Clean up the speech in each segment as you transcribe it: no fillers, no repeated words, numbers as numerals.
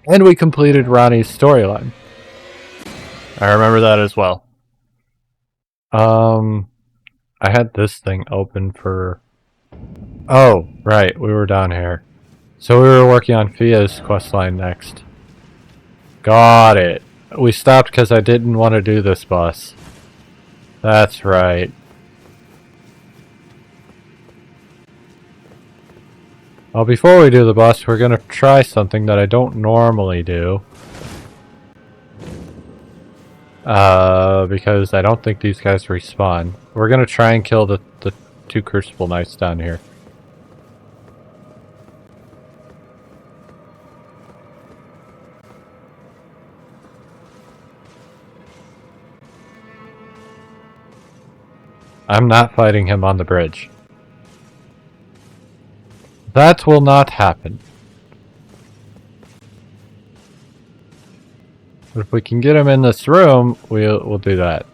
And we completed Ronnie's storyline. I remember that as well. I had this thing open for... Oh, right, we were down here. So we were working on Fia's questline next. Got it. We stopped because I didn't want to do this boss. That's right. Well, before we do the boss, we're gonna try something that I don't normally do. Because I don't think these guys respawn. We're gonna try and kill the two Crucible Knights down here. I'm not fighting him on the bridge. That will not happen. But if we can get him in this room, we'll do that.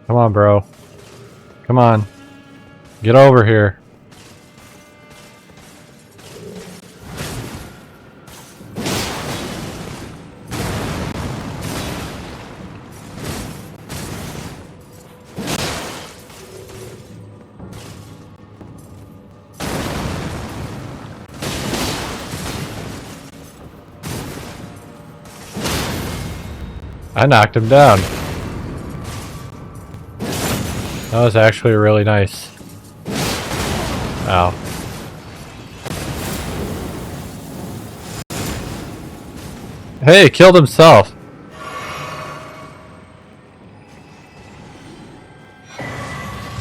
Come on, bro. Come on. Get over here. I knocked him down. That was actually really nice. Ow. Hey, he killed himself.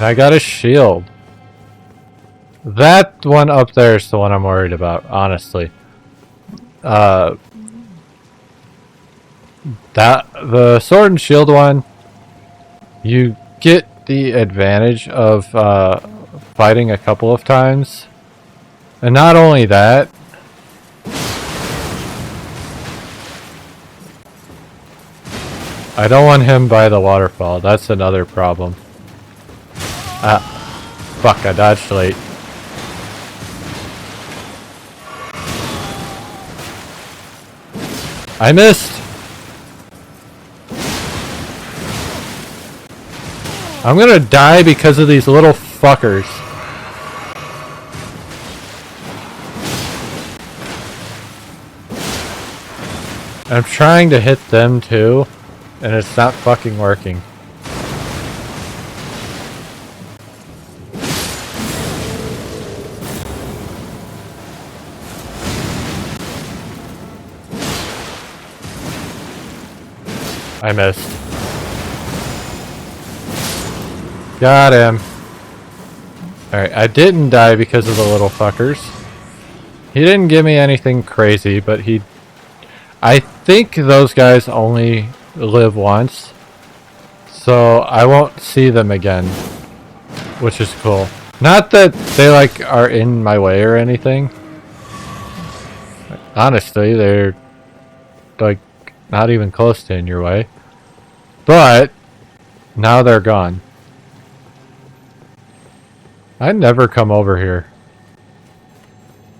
I got a shield. That one up there is the one I'm worried about, honestly. The sword and shield one, you get the advantage of fighting a couple of times. And not only that, I don't want him by the waterfall. That's another problem. Ah, fuck, I dodged late. I missed! I'm gonna die because of these little fuckers. I'm trying to hit them too, and it's not fucking working. I missed. Got him. Alright, I didn't die because of the little fuckers. He didn't give me anything crazy, but he... I think those guys only live once. So I won't see them again. Which is cool. Not that they like are in my way or anything. Honestly, they're like not even close to in your way. But now they're gone. I never come over here.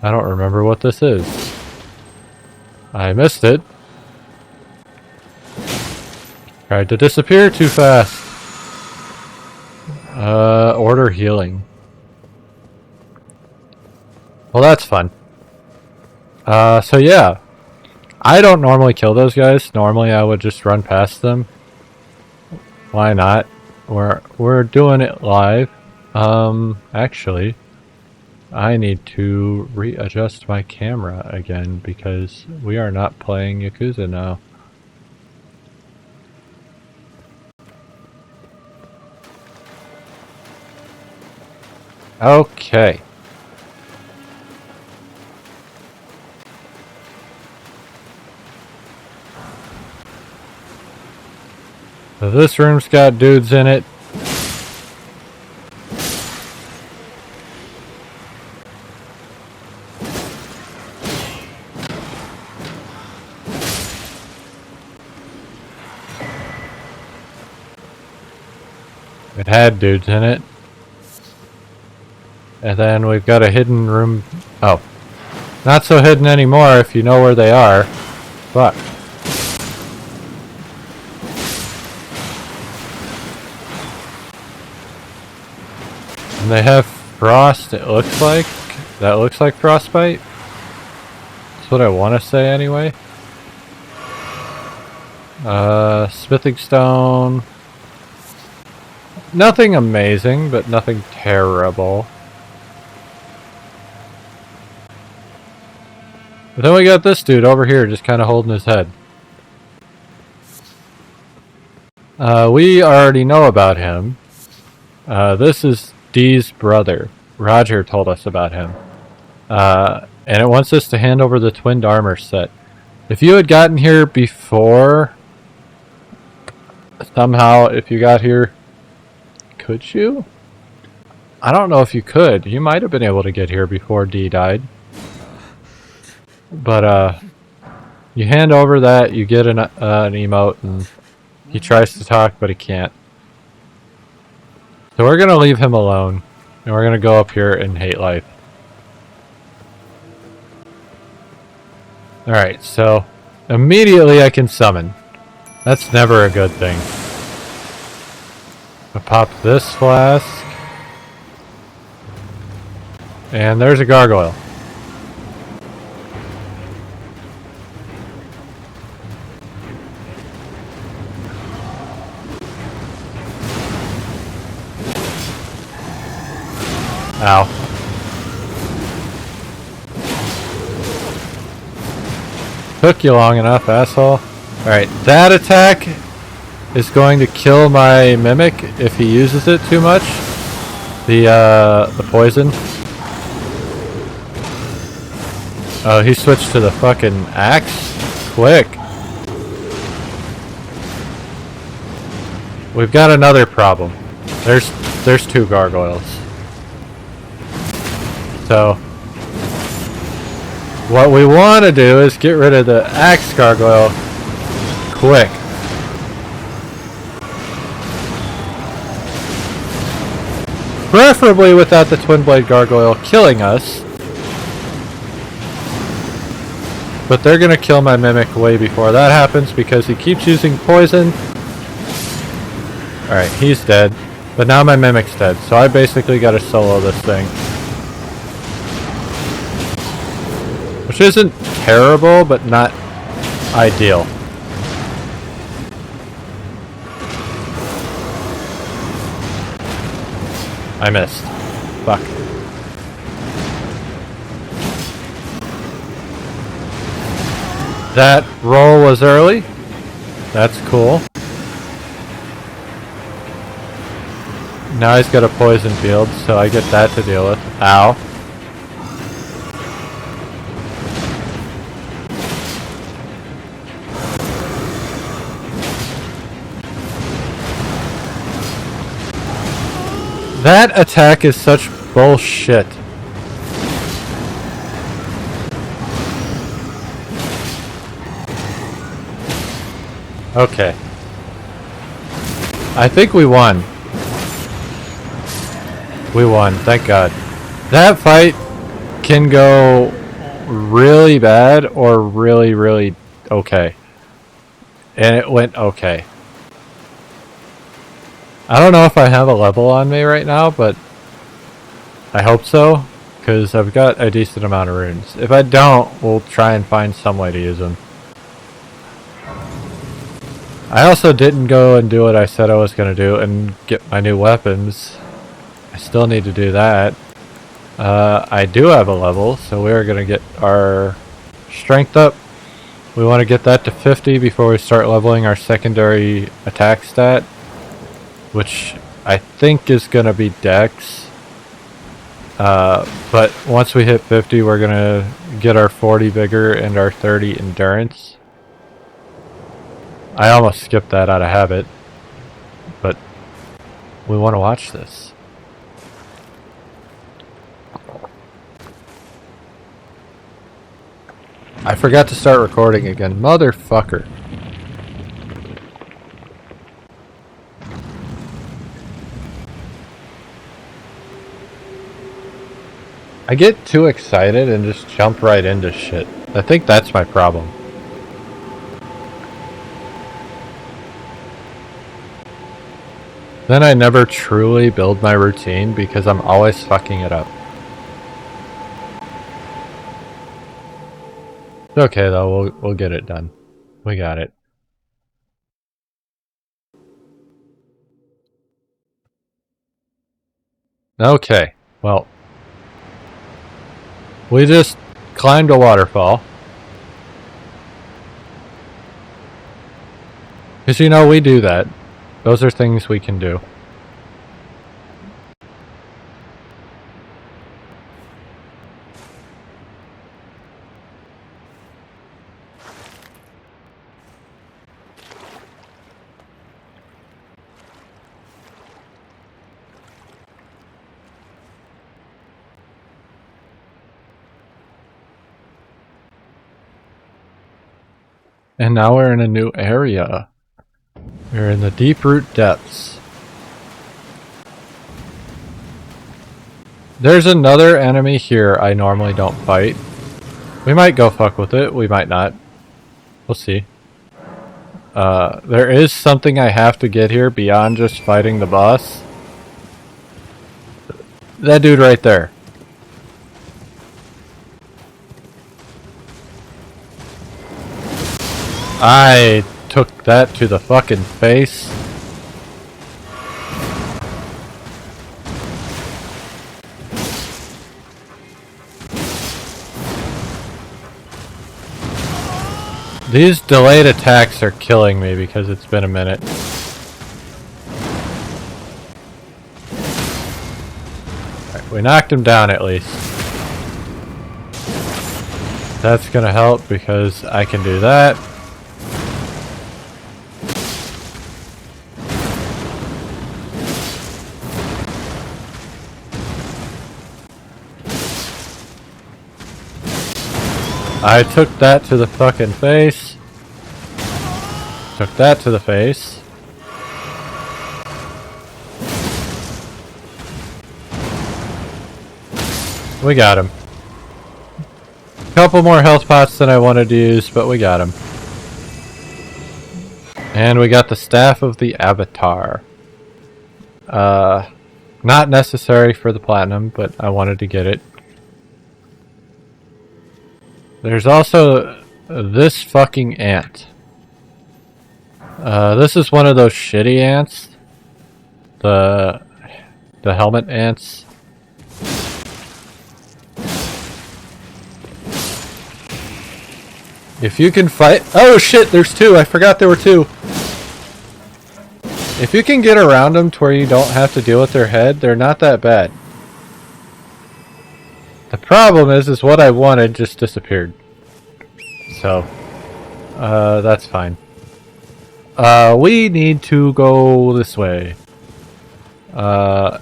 I don't remember what this is. I missed it. Tried to disappear too fast. Order healing. Well, that's fun. So yeah. I don't normally kill those guys. Normally I would just run past them. Why not? We're doing it live. Actually, I need to readjust my camera again because we are not playing Yakuza now. Okay. So this room's got dudes in it. It had dudes in it. And then we've got a hidden room. Oh, Not so hidden anymore if you know where they are. Fuck. And they have frost, it looks like. That looks like frostbite. That's what I want to say anyway. Smithing stone. Nothing amazing, but nothing terrible. But then we got this dude over here just kind of holding his head. We already know about him. This is Dee's brother. Roger told us about him. And it wants us to hand over the twinned armor set. If you had gotten here before, somehow, if you got here, could you? I don't know if you could. You might have been able to get here before Dee died. But, you hand over that, you get an emote, and he tries to talk, but he can't. So we're gonna leave him alone, and we're gonna go up here and hate life. Alright, so immediately I can summon. That's never a good thing. I pop this flask. And there's a gargoyle. Ow. Took you long enough, asshole. Alright, that attack is going to kill my mimic if he uses it too much. The poison. Oh, he switched to the fucking axe? Quick. We've got another problem. There's two gargoyles. So what we want to do is get rid of the axe gargoyle quick. Preferably without the twin blade gargoyle killing us. But they're gonna kill my mimic way before that happens because he keeps using poison. Alright, he's dead. But now my mimic's dead, so I basically gotta solo this thing. Which isn't terrible, but not ideal. I missed. Fuck. That roll was early. That's cool. Now he's got a poison field, so I get that to deal with. Ow. That attack is such bullshit. Okay. I think we won. We won, thank God. That fight can go really bad or really, really okay. And it went okay. I don't know if I have a level on me right now, but I hope so, because I've got a decent amount of runes. If I don't, we'll try and find some way to use them. I also didn't go and do what I said I was going to do and get my new weapons. I still need to do that. I do have a level, so we're going to get our strength up. We want to get that to 50 before we start leveling our secondary attack stat, which I think is going to be Dex. But once we hit 50, we're going to get our 40 Vigor and our 30 Endurance. I almost skipped that out of habit, but we want to watch this. I forgot to start recording again. Motherfucker. I get too excited and just jump right into shit. I think that's my problem. Then I never truly build my routine because I'm always fucking it up. It's okay though, we'll get it done. We got it. Okay, well. We just climbed a waterfall. Because you know, we do that. Those are things we can do. And now we're in a new area. We're in the deep root depths. There's another enemy here I normally don't fight. We might go fuck with it, we might not. We'll see. There is something I have to get here beyond just fighting the boss. That dude right there. I took that to the fucking face. These delayed attacks are killing me because it's been a minute. Alright, we knocked him down at least. That's gonna help because I can do that. I took that to the fucking face. Took that to the face. We got him. Couple more health pots than I wanted to use, but we got him. And we got the Staff of the Avatar. Not necessary for the platinum, but I wanted to get it. There's also this fucking ant. This is one of those shitty ants. The helmet ants. If you can fight... Oh shit, there's two. I forgot there were two. If you can get around them to where you don't have to deal with their head, they're not that bad. The problem is what I wanted just disappeared. So, that's fine. We need to go this way. So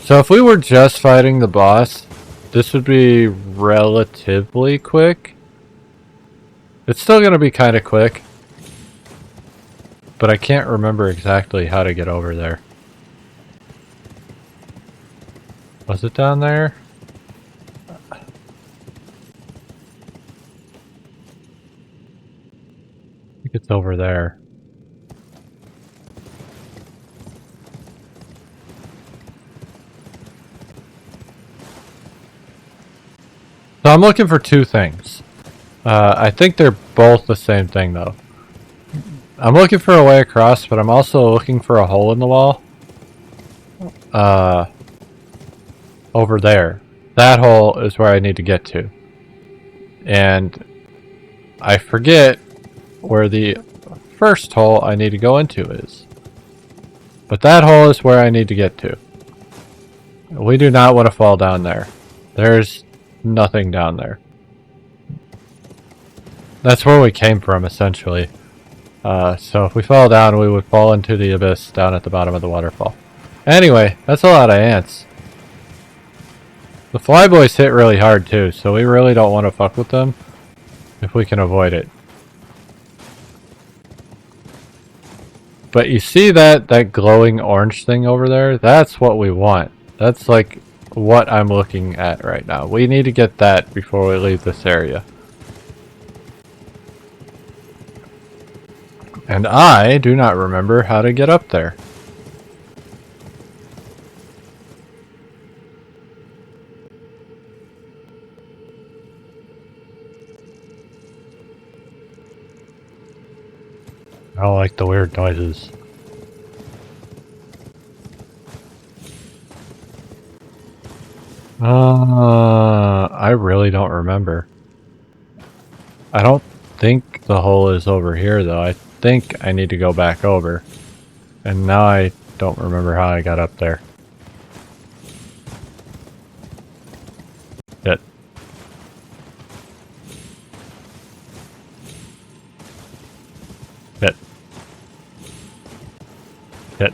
if we were just fighting the boss, this would be relatively quick. It's still going to be kind of quick. But I can't remember exactly how to get over there. Was it down there? I think it's over there. So I'm looking for two things. I think they're both the same thing though. I'm looking for a way across, but I'm also looking for a hole in the wall. Over there. That hole is where I need to get to. And I forget where the first hole I need to go into is. But that hole is where I need to get to. We do not want to fall down there. There's nothing down there. That's where we came from, essentially. So if we fall down, we would fall into the abyss down at the bottom of the waterfall. Anyway, that's a lot of ants. The flyboys hit really hard too, so we really don't want to fuck with them. If we can avoid it. But you see that glowing orange thing over there? That's what we want. That's like what I'm looking at right now. We need to get that before we leave this area. And I do not remember how to get up there. I don't like the weird noises. I really don't remember. I don't think the hole is over here though. I think I need to go back over. And now I don't remember how I got up there. Shit. Shit. Shit.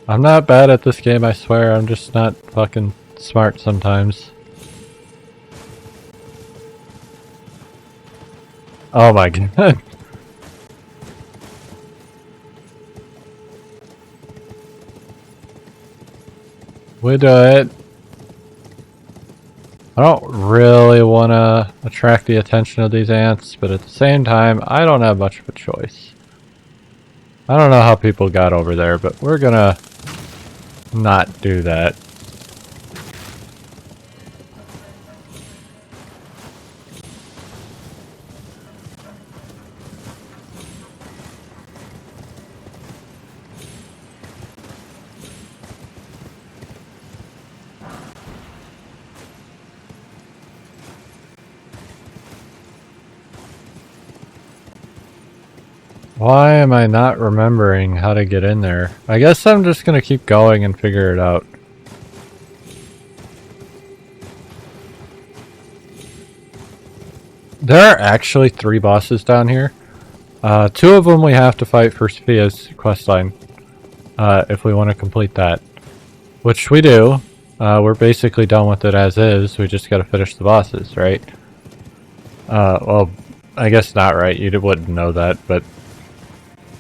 I'm not bad at this game, I swear. I'm just not fucking smart sometimes. Oh my god. We do it. I don't really want to attract the attention of these ants, but at the same time, I don't have much of a choice. I don't know how people got over there, but we're gonna not do that. Why am I not remembering how to get in there? I guess I'm just gonna keep going and figure it out. There are actually 3 bosses down here. 2 of them we have to fight for Sophia's questline. If we want to complete that. Which we do. We're basically done with it as is. We just gotta finish the bosses, right? Well, I guess not, right? You wouldn't know that, but...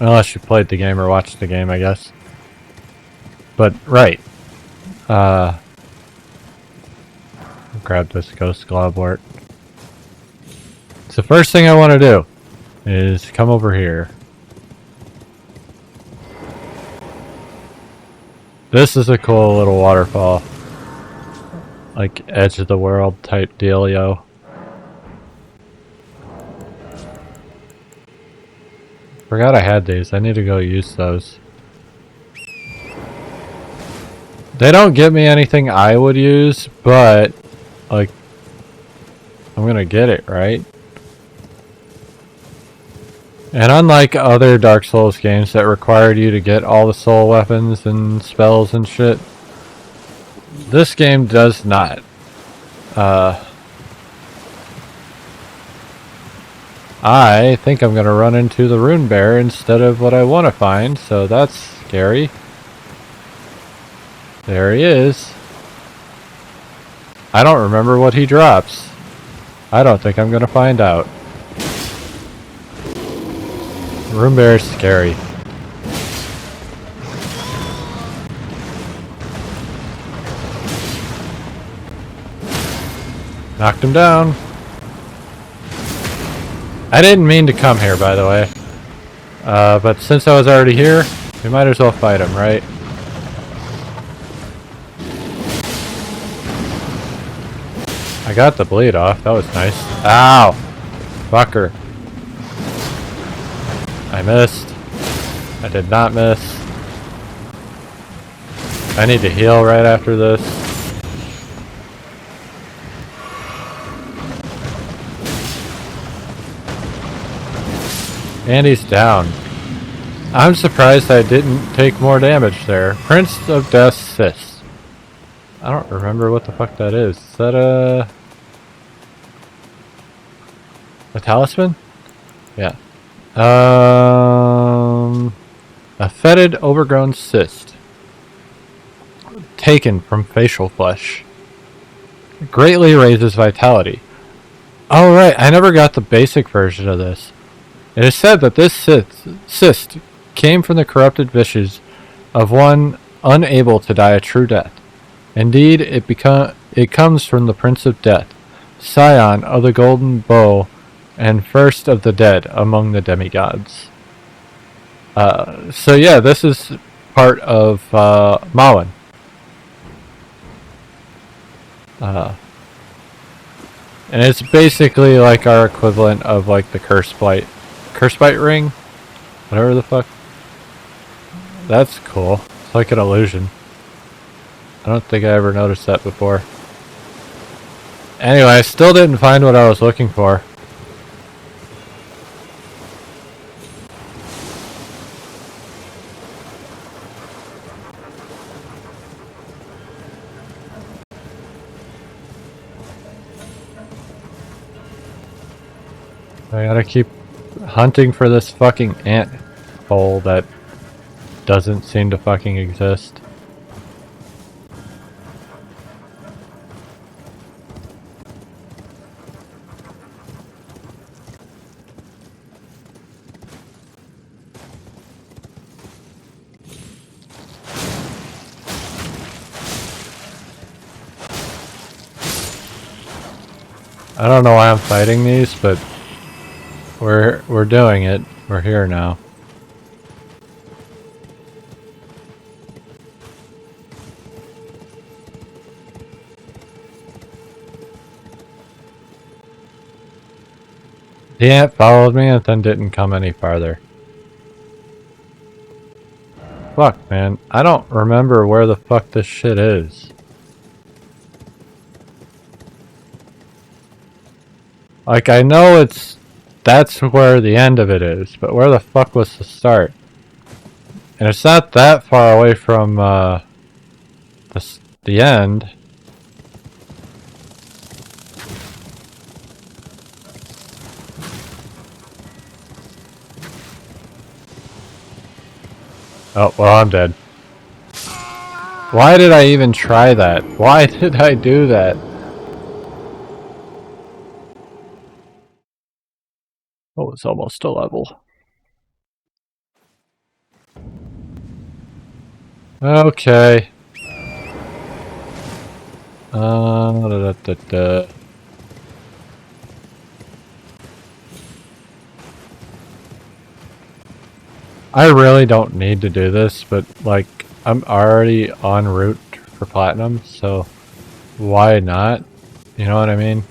Unless you played the game or watched the game, I guess. But, right. Grab this ghost globwort. So the first thing I want to do is come over here. This is a cool little waterfall. Like edge of the world type dealio. Forgot I had these. I need to go use those. They don't give me anything I would use, but like I'm gonna get it, right? And unlike other Dark Souls games that required you to get all the soul weapons and spells and shit, this game does not. I think I'm gonna run into the rune bear instead of what I want to find, so that's scary. There he is. I don't remember what he drops. I don't think I'm gonna find out. Rune bear is scary. Knocked him down. I didn't mean to come here, by the way. But since I was already here, we might as well fight him, right? I got the bleed off. That was nice. Ow! Fucker. I missed. I did not miss. I need to heal right after this. And he's down. I'm surprised I didn't take more damage there. Prince of Death's Fist. I don't remember what the fuck that is. Is that a talisman? Yeah. A fetid, overgrown cyst. Taken from facial flesh. Greatly raises vitality. Oh right, I never got the basic version of this. It is said that this cyst came from the corrupted wishes of one unable to die a true death. Indeed, it comes from the Prince of Death, scion of the Golden Bow, and first of the dead among the demigods. So yeah, this is part of Malin. And it's basically like our equivalent of like the Curse Bite ring, whatever the fuck. That's cool. It's like an illusion. I don't think I ever noticed that before. Anyway, I still didn't find what I was looking for. I gotta keep hunting for this fucking ant hole that doesn't seem to fucking exist. I don't know why I'm fighting these, but we're doing it. We're here now. The ant followed me and then didn't come any farther. Fuck, man. I don't remember where the fuck this shit is. Like, I know that's where the end of it is, but where the fuck was the start? And it's not that far away from, the end. Oh, well, I'm dead. Why did I even try that? Why did I do that? Oh, it's almost a level. Okay. Da, da, da, da. I really don't need to do this, but like, I'm already en route for platinum, so why not? You know what I mean?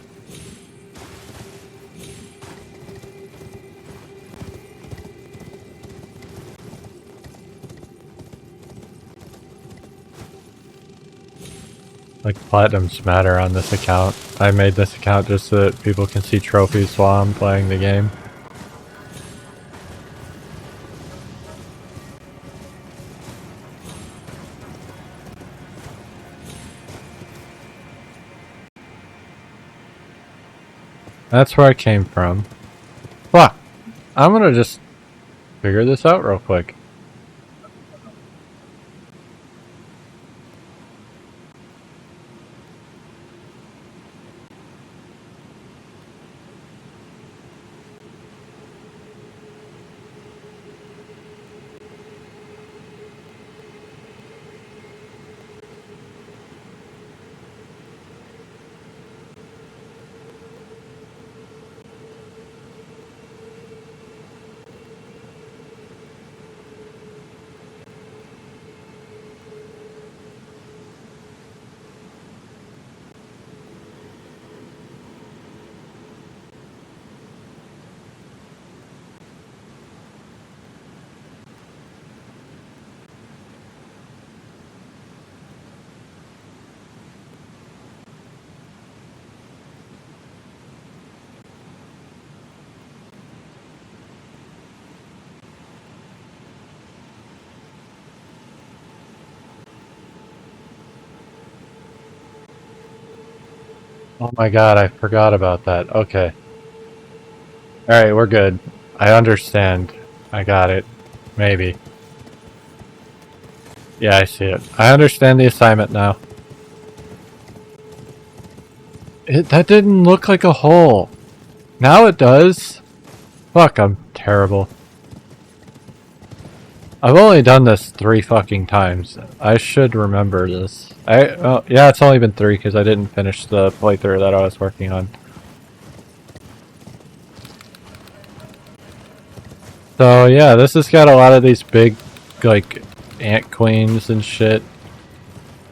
Like, platinums matter on this account. I made this account just so that people can see trophies while I'm playing the game. That's where I came from. Fuck! I'm gonna just figure this out real quick. Oh my god, I forgot about that. Okay. Alright, we're good. I understand. I got it. Maybe. Yeah, I see it. I understand the assignment now. That didn't look like a hole. Now it does. Fuck, I'm terrible. I've only done this 3 fucking times. I should remember this. Oh, yeah, it's only been 3 because I didn't finish the playthrough that I was working on. So yeah, this has got a lot of these big, like, ant queens and shit.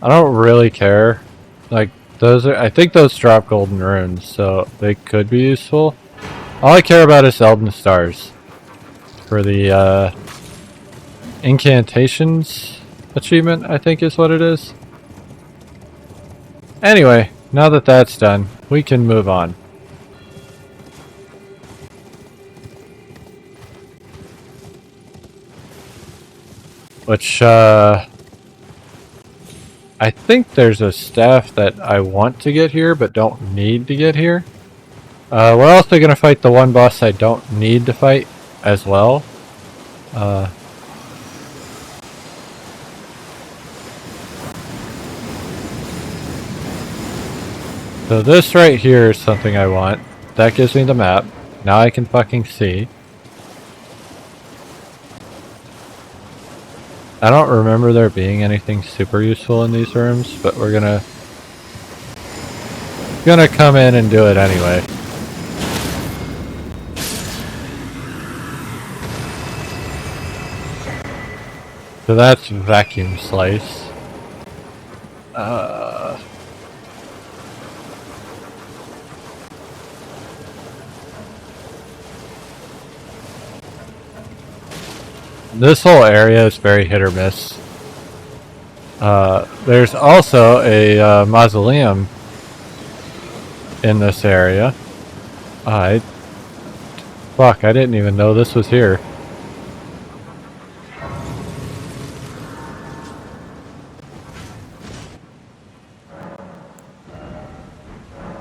I don't really care. Like, those are, I think those drop golden runes, so they could be useful. All I care about is Elden Stars. For the, incantations achievement, I think is what it is. Anyway, now that that's done, we can move on. Which, I think there's a staff that I want to get here, but don't need to get here. We're also going to fight the one boss I don't need to fight as well. So this right here is something I want. That gives me the map. Now I can fucking see. I don't remember there being anything super useful in these rooms, but we're gonna come in and do it anyway. So that's vacuum slice. This whole area is very hit or miss. There's also a mausoleum in this area. Fuck, I didn't even know this was here.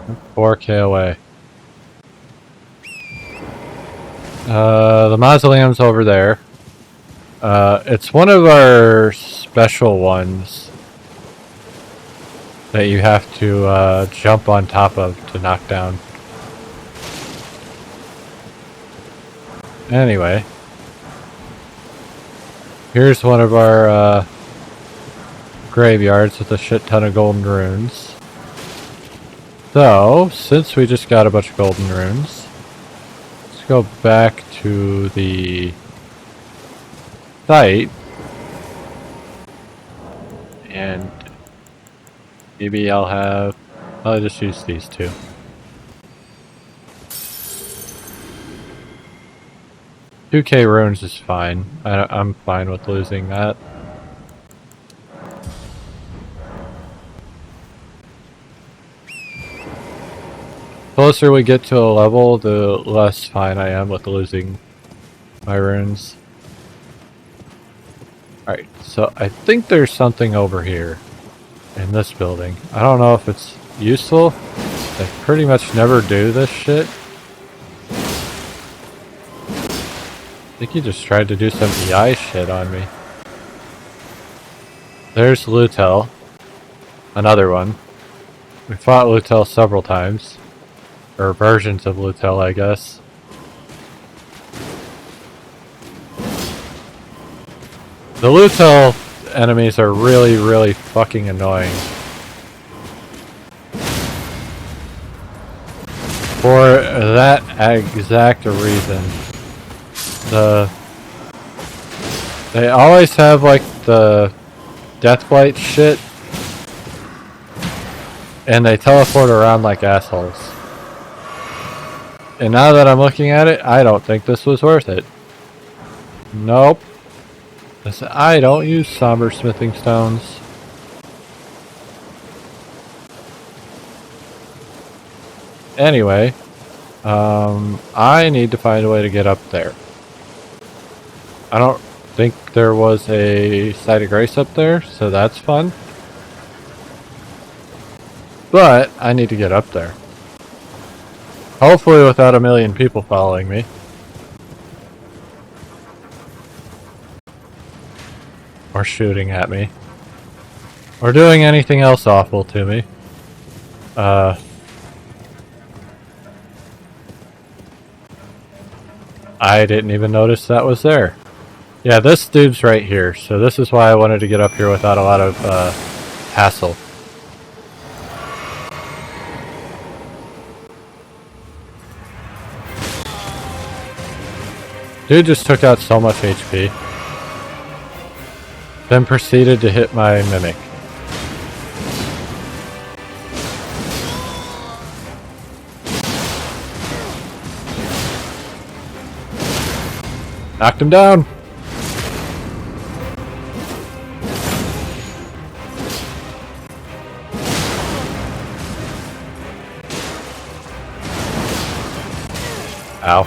I'm 4K away. The mausoleum's over there. It's one of our special ones that you have to jump on top of to knock down. Anyway, here's one of our graveyards with a shit ton of golden runes. So, since we just got a bunch of golden runes, let's go back to the site and maybe I'll just use these two. $2K runes is fine. I'm fine with losing that. Closer we get to a level, the less fine I am with losing my runes. Alright, so I think there's something over here in this building. I don't know if it's useful. They pretty much never do this shit. I think he just tried to do some EI shit on me. There's Lutel. Another one. We fought Lutel several times. Or versions of Lutel, I guess. The Lutel enemies are really, really fucking annoying. For that exact reason. They always have like the Deathblight shit. And they teleport around like assholes. And now that I'm looking at it, I don't think this was worth it. Nope. I don't use somber smithing stones. Anyway, I need to find a way to get up there. I don't think there was a site of grace up there, so that's fun. But I need to get up there. Hopefully without a million people following me. Or shooting at me. Or doing anything else awful to me. I didn't even notice that was there. Yeah, this dude's right here, so this is why I wanted to get up here without a lot of hassle. Dude just took out so much HP. Then proceeded to hit my mimic. Knocked him down! Ow.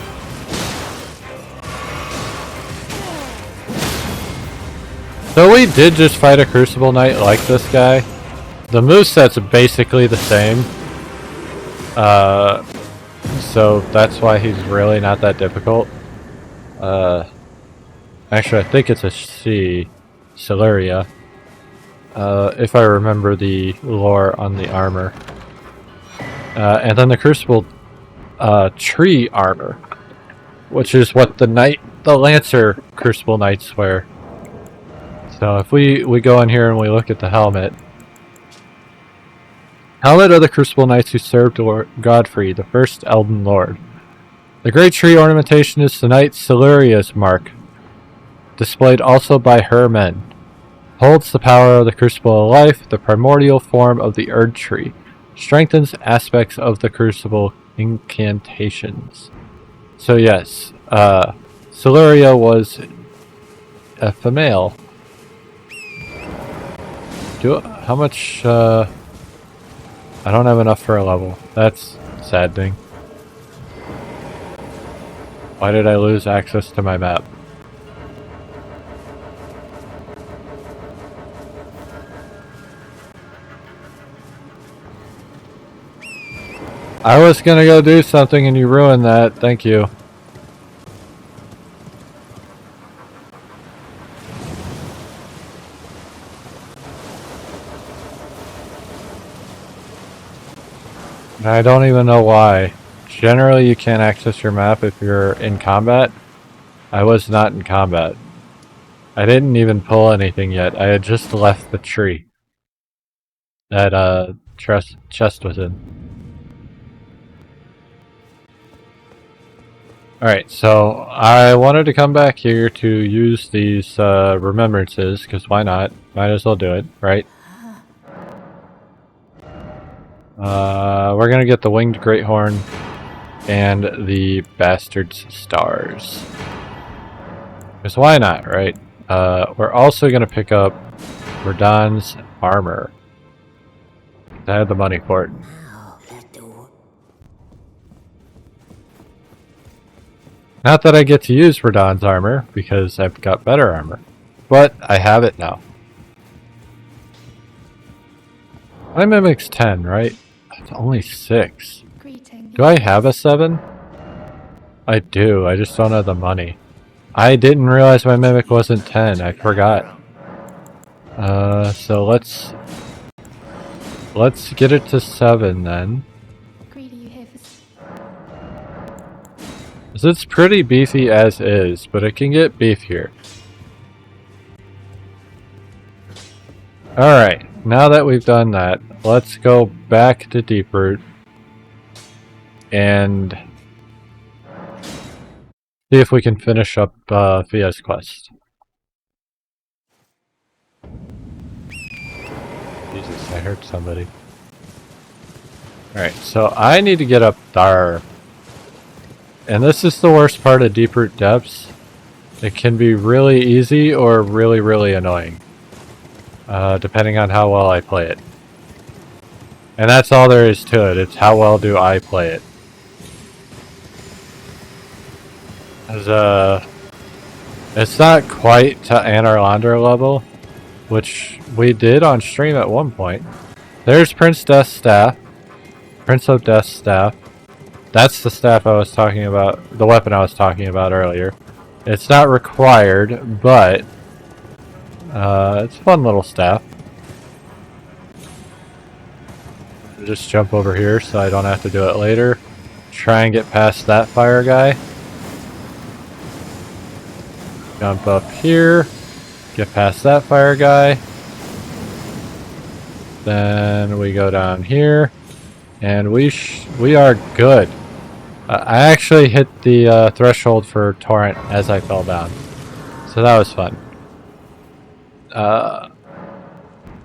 So we did just fight a Crucible Knight like this guy. The moveset's basically the same. So that's why he's really not that difficult. Actually I think it's a C. Siluria. If I remember the lore on the armor. And then the Crucible tree armor, which is what the Lancer Crucible Knights wear. So if we go in here and we look at the helmet. Helmet of the Crucible Knights who served Lord Godfrey, the first Elden Lord. The great tree ornamentation is the Knight Siluria's mark, displayed also by her men. Holds the power of the Crucible of Life, the primordial form of the Erd Tree. Strengthens aspects of the Crucible incantations. So yes, Siluria was a female. How much, I don't have enough for a level. That's a sad thing. Why did I lose access to my map? I was gonna go do something and you ruined that. Thank you. And I don't even know why. Generally you can't access your map if you're in combat. I was not in combat. I didn't even pull anything yet. I had just left the tree that chest was in. Alright, so I wanted to come back here to use these remembrances, because why not? Might as well do it, right? We're gonna get the Winged Greathorn and the Bastard's Stars. Because why not, right? We're also gonna pick up Verdan's Armor. I had the money for it. Not that I get to use Verdan's armor, because I've got better armor. But I have it now. My Mimic's 10, right? It's only 6. Greetings. Do I have a 7? I do, I just don't have the money. I didn't realize my Mimic wasn't 10, I forgot. So let's get it to 7 then. Greedy, you here for... It's pretty beefy as is, but it can get beefier. Alright, now that we've done that, let's go back to Deeproot and see if we can finish up Fia's quest. Jesus, I heard somebody. Alright, so I need to get up there. And this is the worst part of Deeproot Depths. It can be really easy or really, really annoying. Depending on how well I play it. And that's all there is to it. It's how well do I play it. It's not quite to Anarlander level, which we did on stream at one point. There's Prince Death's Staff. Prince of Death's Staff. That's the staff I was talking about, the weapon I was talking about earlier. It's not required, but it's a fun little staff. Just jump over here so I don't have to do it later. Try and get past that fire guy. Jump up here. Get past that fire guy. Then we go down here. And we are good. I actually hit the threshold for torrent as I fell down. So that was fun.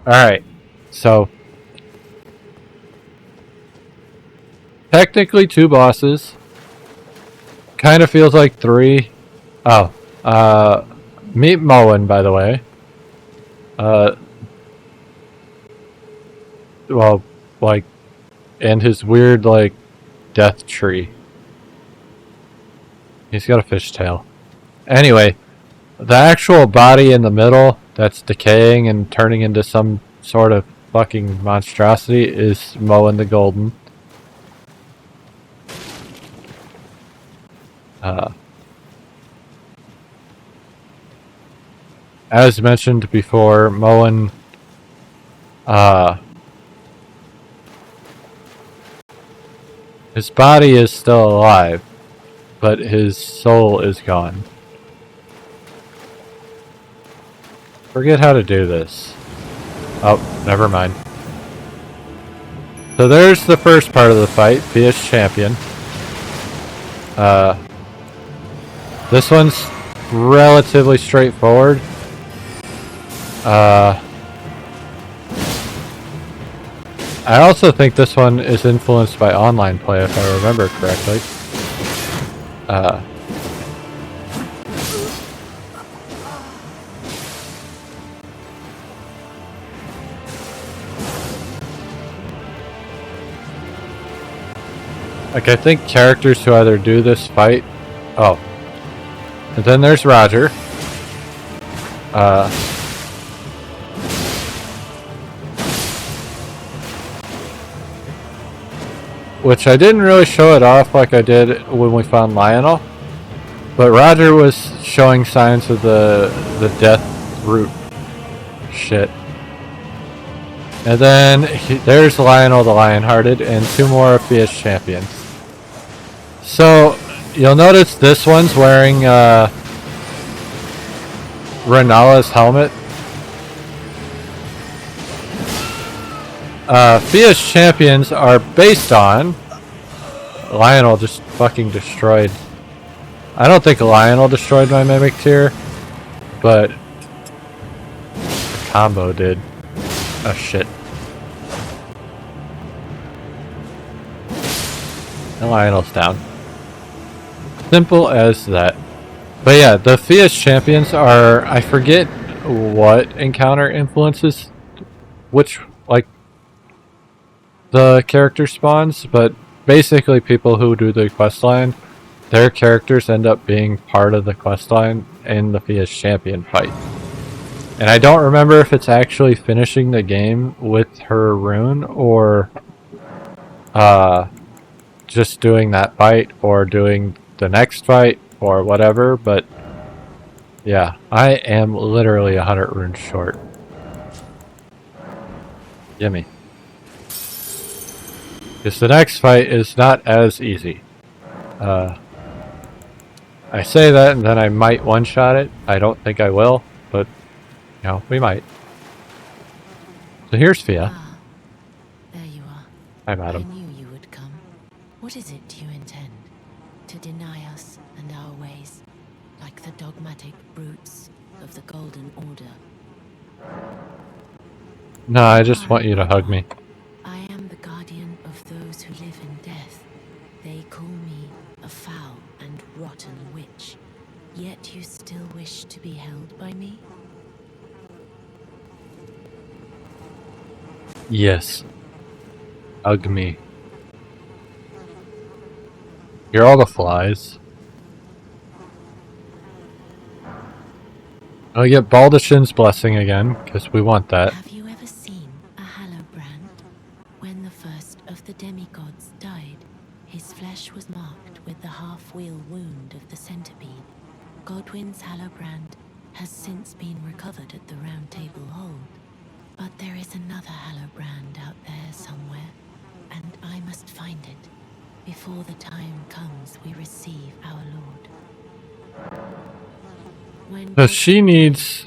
Alright. So technically 2 bosses. Kind of feels like 3. Oh. Meet Moen, by the way. Well, like, and his weird, like, death tree. He's got a fishtail. Anyway, the actual body in the middle that's decaying and turning into some sort of fucking monstrosity is Moen the Golden. As mentioned before, Moen his body is still alive, but his soul is gone. Forget how to do this. Oh, never mind. So there's the first part of the fight, Fierce Champion. This one's relatively straightforward. I also think this one is influenced by online play, if I remember correctly. Like, I think characters who either do this fight... Oh. And then there's Roger. Which I didn't really show it off like I did when we found Lionel. But Roger was showing signs of the death root shit. And then there's Lionel the Lionhearted and 2 more Fierce Champions. So you'll notice this one's wearing Renala's helmet. Fierce Champions are based on... Lionel just fucking destroyed... I don't think Lionel destroyed my Mimic Tier, but the combo did. Oh shit. And Lionel's down. Simple as that. But yeah, the Fierce Champions are... I forget what encounter influences which, like, the character spawns, but basically people who do the questline, their characters end up being part of the questline in the Fierce Champion fight. And I don't remember if it's actually finishing the game with her rune or just doing that fight or doing the next fight or whatever, but yeah, I am literally 100 runes short. Gimme. Because the next fight is not as easy. I say that and then I might one-shot it. I don't think I will, but, you know, we might. So here's Fia. Ah, there you are. Hi, madam. I knew you would come. What is it you intend? To deny us and our ways, like the dogmatic brutes of the Golden Order? No, I just want you to hug me. I am the guardian of those who live in death. They call me a foul and rotten witch. Yet you still wish to be held by me? Yes. Hug me. Hear all the flies. I'll get Baldachin's blessing again, because we want that. Have you ever seen a Hallowbrand? When the first of the demigods died, his flesh was marked with the half-wheel wound of the centipede. Godwyn's Hallowbrand has since been recovered at the Round Table Hold. But there is another Hallowbrand out there somewhere, and I must find it before the time comes we receive our Lord. When So she needs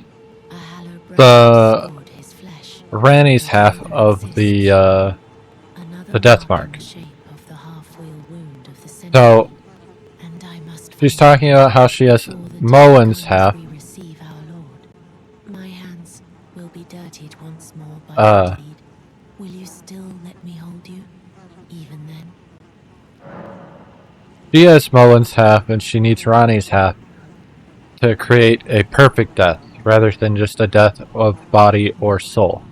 a Hallow brand the restored his flesh, Ranny's half of the another death mark in mark. the shape of the half-wheel wound of the So centipede, and I must she's find talking about how she has before the Moen's day half. comes we receive our Lord. My hands will be dirtied once more by Uh, the deed. Will you still let me hold you, even then? She has Moen's half, and she needs Ronnie's half to create a perfect death, rather than just a death of body or soul.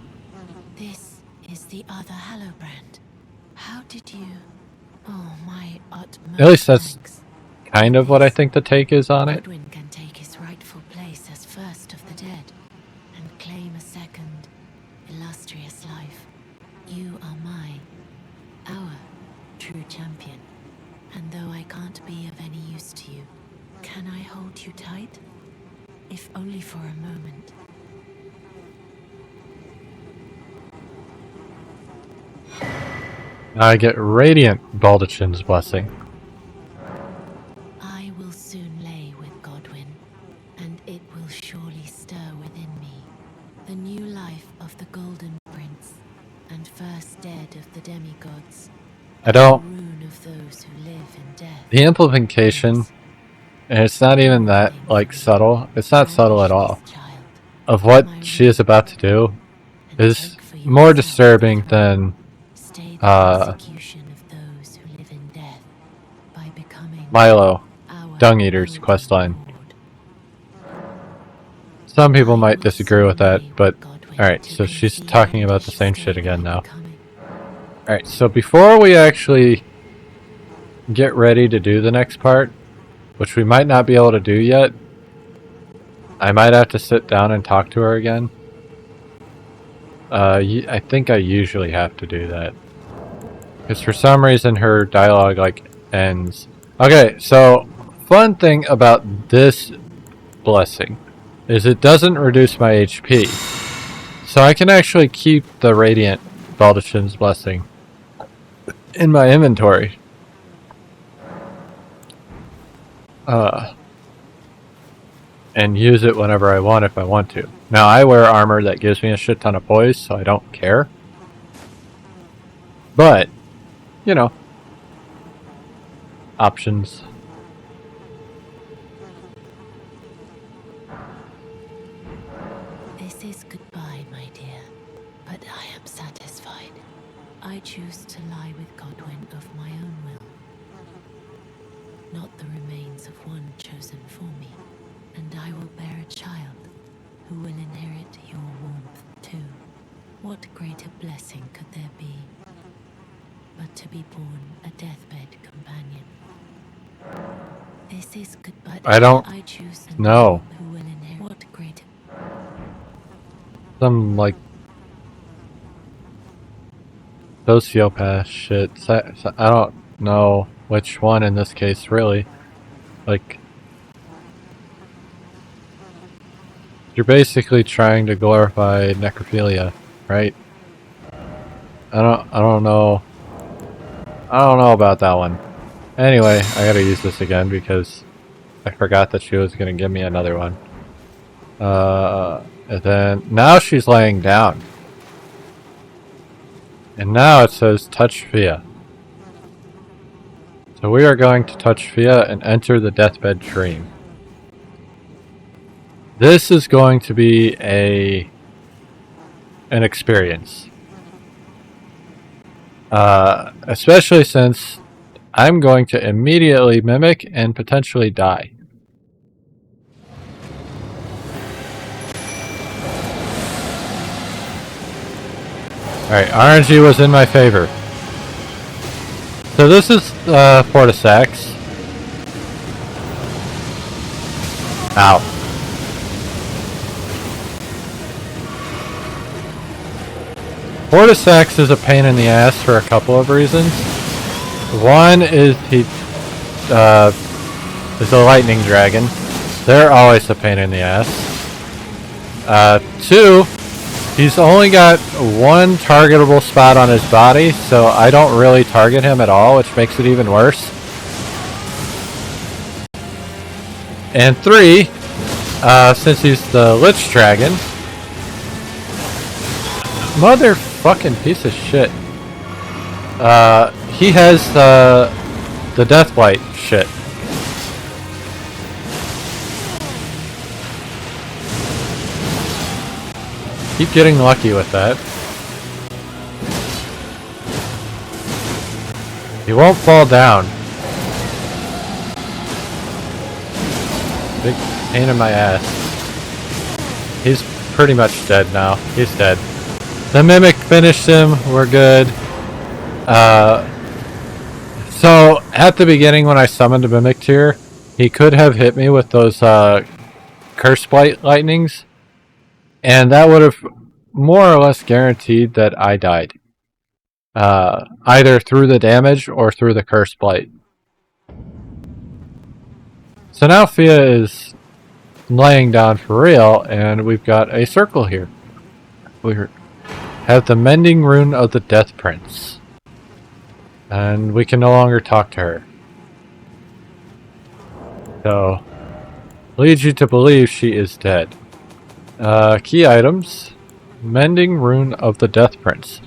This is the other Hallowbrand. How did you? Oh, my utmost At least that's thanks. kind With of what I this, think the take is on it. Godwin can take his rightful place as first of the dead and claim a second, illustrious life. You are our true champion. And though I can't be of any use to you, can I hold you tight? If only for a moment. I get Radiant Baldachin's blessing. I will soon lay with Godwin, and it will surely stir within me the new life of the Golden Prince, and first dead of the demigods. I don't. The rune of those who live in death. The implication, and it's not even that like subtle. It's not subtle at all. Child, Of what she is about to do and is take for more yourself disturbing the throne. than Stay the persecution of those who live in death by becoming Milo, our Dung Eater's golden questline. lord. Some people I might will disagree with soon that, lay but with Godwin alright, to so she's conceal talking and about the same stay shit again by now. becoming. Alright, so before we actually get ready to do the next part, which we might not be able to do yet, I might have to sit down and talk to her again. I think I usually have to do that. Because for some reason her dialogue, like, ends. Okay, so, fun thing about this blessing is it doesn't reduce my HP. So I can actually keep the Radiant Baldachin's blessing in my inventory. And use it whenever I want if I want to. Now I wear armor that gives me a shit ton of poise, so I don't care. But, you know, options. This is goodbye, my dear, but I am satisfied. I choose to lie with Godwin of my own will, not the remains of one chosen for me, and I will bear a child who will inherit your warmth too. What greater blessing could there be but to be born a deathbed companion? This is goodbye. I don't I choose know. who will inherit what greater. Some, like, sociopath shit. I don't know which one in this case, really. Like, you're basically trying to glorify necrophilia, right? I don't know. I don't know about that one. Anyway, I gotta use this again because I forgot that she was gonna give me another one. And then, now she's laying down. And now it says touch Fia. So we are going to touch Fia and enter the deathbed dream. This is going to be an experience. Especially since I'm going to immediately mimic and potentially die. Alright, RNG was in my favor. So this is Fortisax. Ow. Fortisax is a pain in the ass for a couple of reasons. One is he is a lightning dragon. They're always a pain in the ass. Two, he's only got one targetable spot on his body, so I don't really target him at all, which makes it even worse. And three, Since he's the Lich Dragon. Motherfucking piece of shit. He has the Deathblight shit. Keep getting lucky with that. He won't fall down. Big pain in my ass. He's pretty much dead now. He's dead. The Mimic finished him. We're good. So at the beginning when I summoned a Mimic tier, he could have hit me with those Curse Blight lightnings, and that would have more or less guaranteed that I died. Either through the damage or through the Curse Blight. So now Fia is laying down for real, and we've got a circle here. We have the Mending Rune of the Death Prince. And we can no longer talk to her. So, leads you to believe she is dead. Key items. Mending Rune of the Death Prince.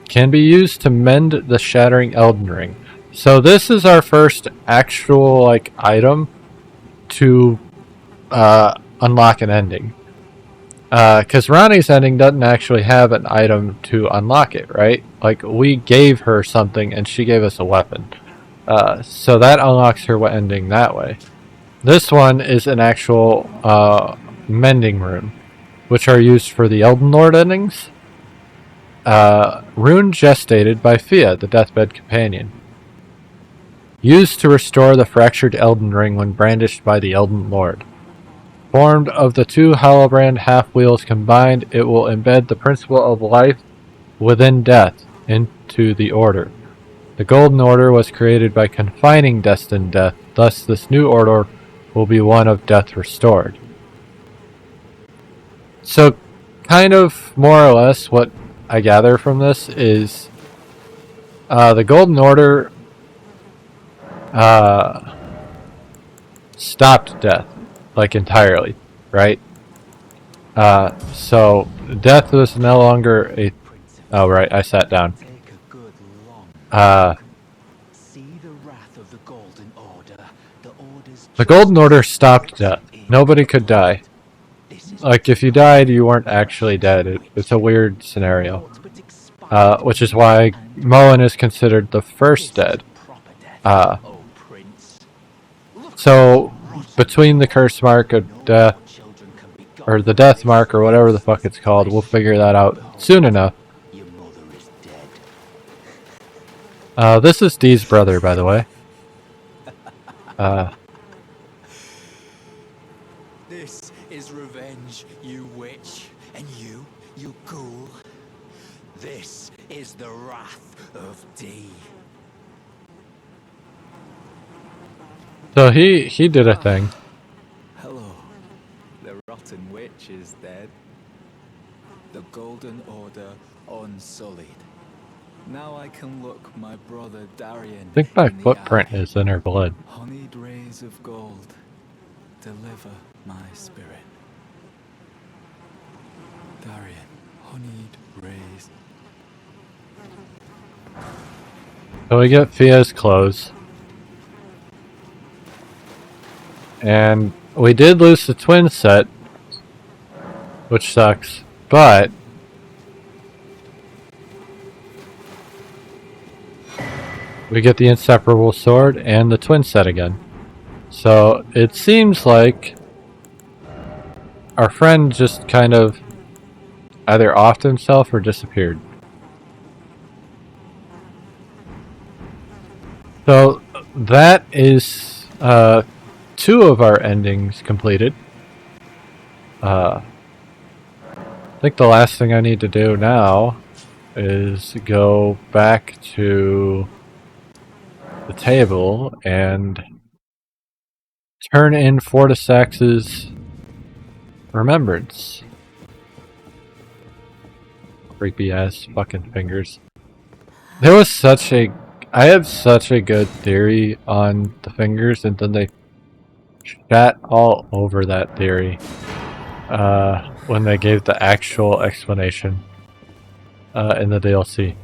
Can be used to mend the Shattering Elden Ring. So this is our first actual, item to unlock an ending. Because Ronnie's ending doesn't actually have an item to unlock it, right? We gave her something and she gave us a weapon. So that unlocks her ending that way. This one is an actual mending rune, which are used for the Elden Lord endings. Rune gestated by Fia, the Deathbed Companion. Used to restore the fractured Elden Ring when brandished by the Elden Lord. Formed of the two Holobrand half-wheels combined, it will embed the principle of life within death into the Order. The Golden Order was created by confining destined death, thus this new order will be one of death restored. So, kind of more or less what I gather from this is the Golden Order stopped death, entirely, right? So death was no longer a... Oh, right, I sat down. The Golden Order stopped death. Nobody could die. If you died, you weren't actually dead. It's a weird scenario. Which is why Moen is considered the first dead. So, between the curse mark of death, or the death mark, or whatever the fuck it's called, we'll figure that out soon enough. This is Dee's brother, by the way. This is revenge, you witch, and you ghoul. This is the wrath of Dee. So he did a thing. Hello. The rotten witch is dead. The Golden Order unsullied. Now I can look my brother Darian. I think my in the footprint eye. is in her blood. Honeyed rays of gold deliver my spirit. Darian, honeyed rays. So we get Fia's clothes. And we did lose the twin set, which sucks, but we get the inseparable sword and the twin set again. So it seems like our friend just kind of either offed himself or disappeared. So that is two of our endings completed. I think the last thing I need to do now is go back to the table and turn in Fortisax's remembrance. Creepy ass fucking fingers. There was I had such a good theory on the fingers, and then they shat all over that theory when they gave the actual explanation in the DLC.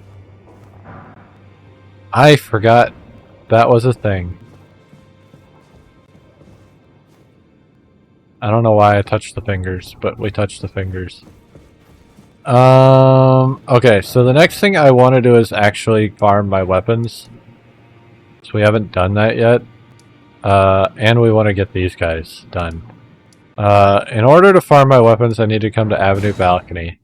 I forgot that was a thing. I don't know why I touched the fingers, but we touched the fingers. Okay, so the next thing I want to do is actually farm my weapons. So we haven't done that yet. And we want to get these guys done. In order to farm my weapons, I need to come to Avenue Balcony.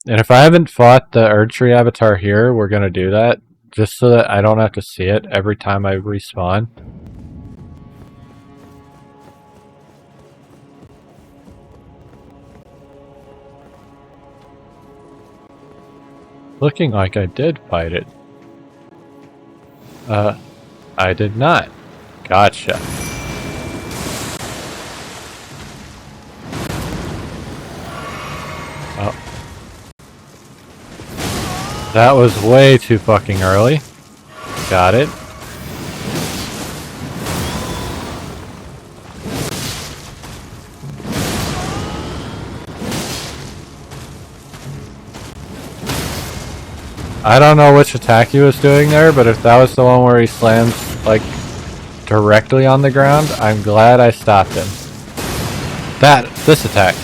And if I haven't fought the Erdtree avatar here, we're going to do that. Just so that I don't have to see it every time I respawn. Looking like I did fight it. I did not. Gotcha. Oh. That was way too fucking early. Got it. I don't know which attack he was doing there, but if that was the one where he slams, like, directly on the ground, I'm glad I stopped him. This attack.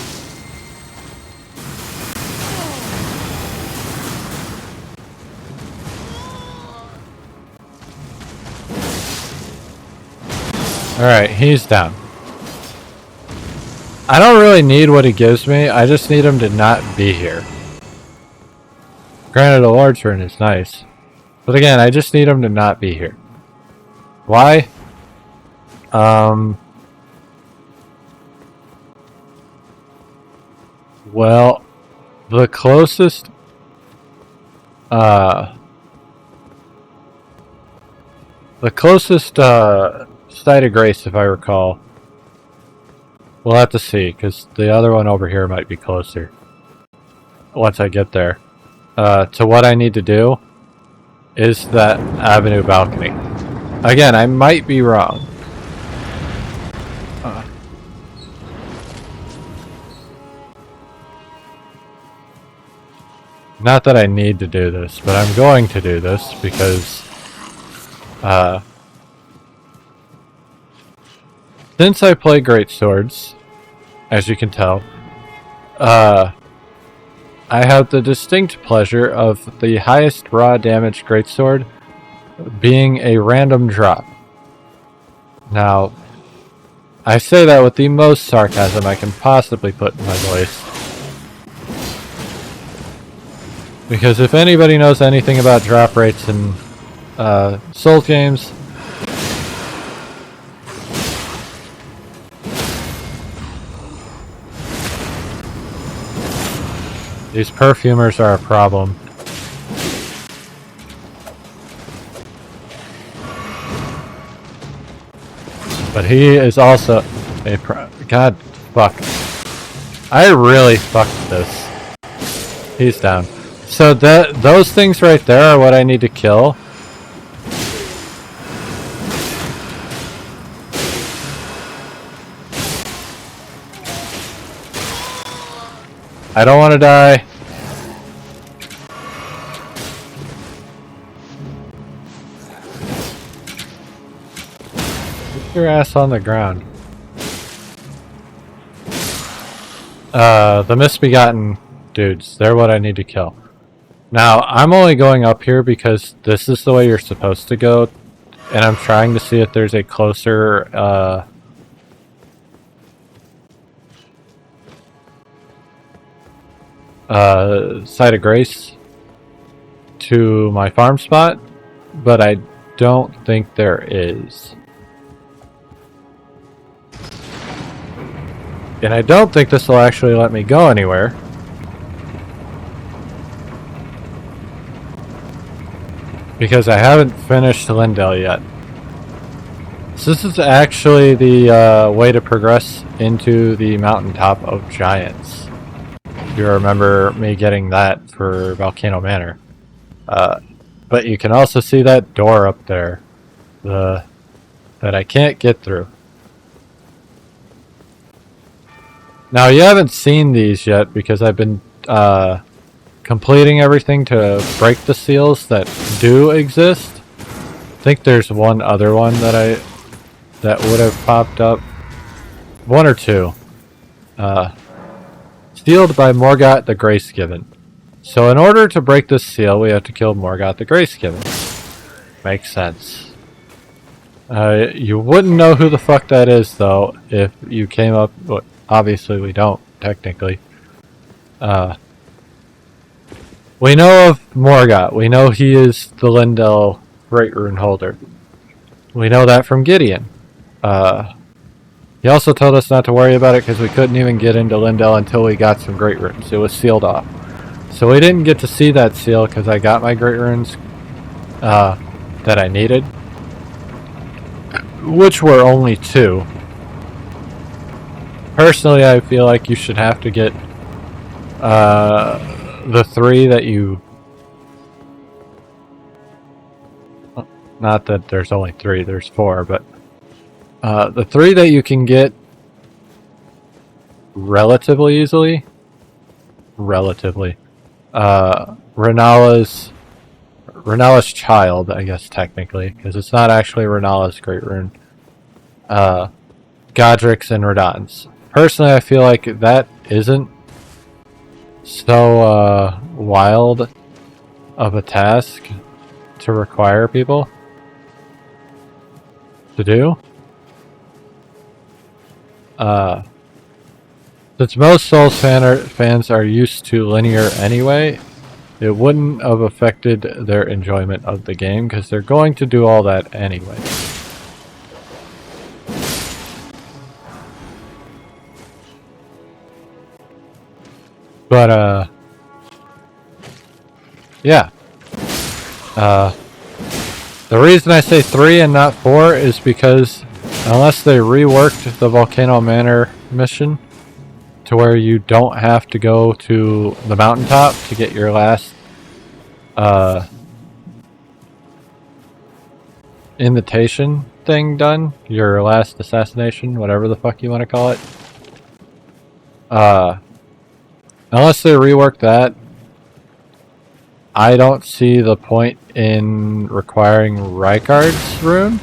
Alright, he's down. I don't really need what he gives me, I just need him to not be here. Granted, a large turn is nice. But again, I just need him to not be here. Why? Well, the closest site of grace, if I recall. We'll have to see, because the other one over here might be closer. Once I get there. To what I need to do is that Avenue Balcony. Again, I might be wrong. Not that I need to do this, but I'm going to do this because since I play greatswords, as you can tell, I have the distinct pleasure of the highest raw damage greatsword being a random drop. Now, I say that with the most sarcasm I can possibly put in my voice. Because if anybody knows anything about drop rates in Soul games, these perfumers are a problem. But he is also a God, fuck. I really fucked this. He's down. So those things right there are what I need to kill. I don't want to die. Get your ass on the ground. The misbegotten dudes, they're what I need to kill. Now, I'm only going up here because this is the way you're supposed to go, and I'm trying to see if there's a closer, site of grace to my farm spot, but I don't think there is. And I don't think this will actually let me go anywhere. Because I haven't finished Lindell yet. So this is actually the way to progress into the mountaintop of giants. If you remember me getting that for Volcano Manor. But you can also see that door up there. That I can't get through. Now, you haven't seen these yet because I've been completing everything to break the seals that do exist. I think there's one other one that would have popped up. One or two. Sealed by Morgoth the Gracegiven. So in order to break this seal, we have to kill Morgoth the Gracegiven. Makes sense. You wouldn't know who the fuck that is, though, if you came up... Well, obviously we don't, technically. We know of Morgoth. We know he is the Lindell Great Rune Holder. We know that from Gideon. He also told us not to worry about it because we couldn't even get into Lindell until we got some Great Runes. It was sealed off. So we didn't get to see that seal because I got my Great Runes that I needed. Which were only 2. Personally, I feel like you should have to get the 3 that you... Not that there's only 3, there's 4, but the 3 that you can get relatively easily. Renala's child, I guess technically, because it's not actually Renala's Great Rune. Godric's and Radahn's. Personally, I feel like that isn't so wild of a task to require people to do. Since most Souls fans are used to linear anyway, it wouldn't have affected their enjoyment of the game because they're going to do all that anyway. But, yeah. The reason I say 3 and not 4 is because unless they reworked the Volcano Manor mission to where you don't have to go to the mountaintop to get your last invitation thing done, your last assassination, whatever the fuck you want to call it. Unless they rework that, I don't see the point in requiring Rykard's rune.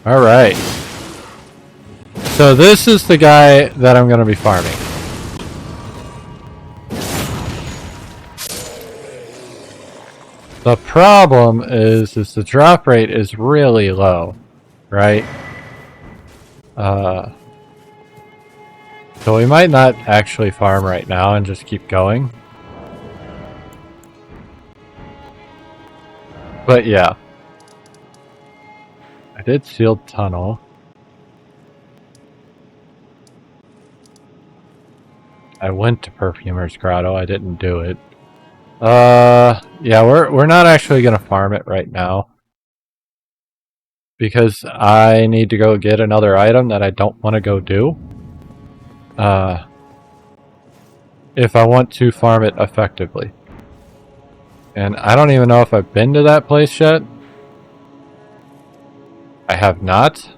Alright. So this is the guy that I'm going to be farming. The problem is the drop rate is really low, right? So we might not actually farm right now and just keep going. But yeah. I did sealed tunnel. I went to Perfumer's Grotto, I didn't do it. Yeah, we're not actually gonna farm it right now. Because I need to go get another item that I don't want to go do. If I want to farm it effectively. And I don't even know if I've been to that place yet. I have not.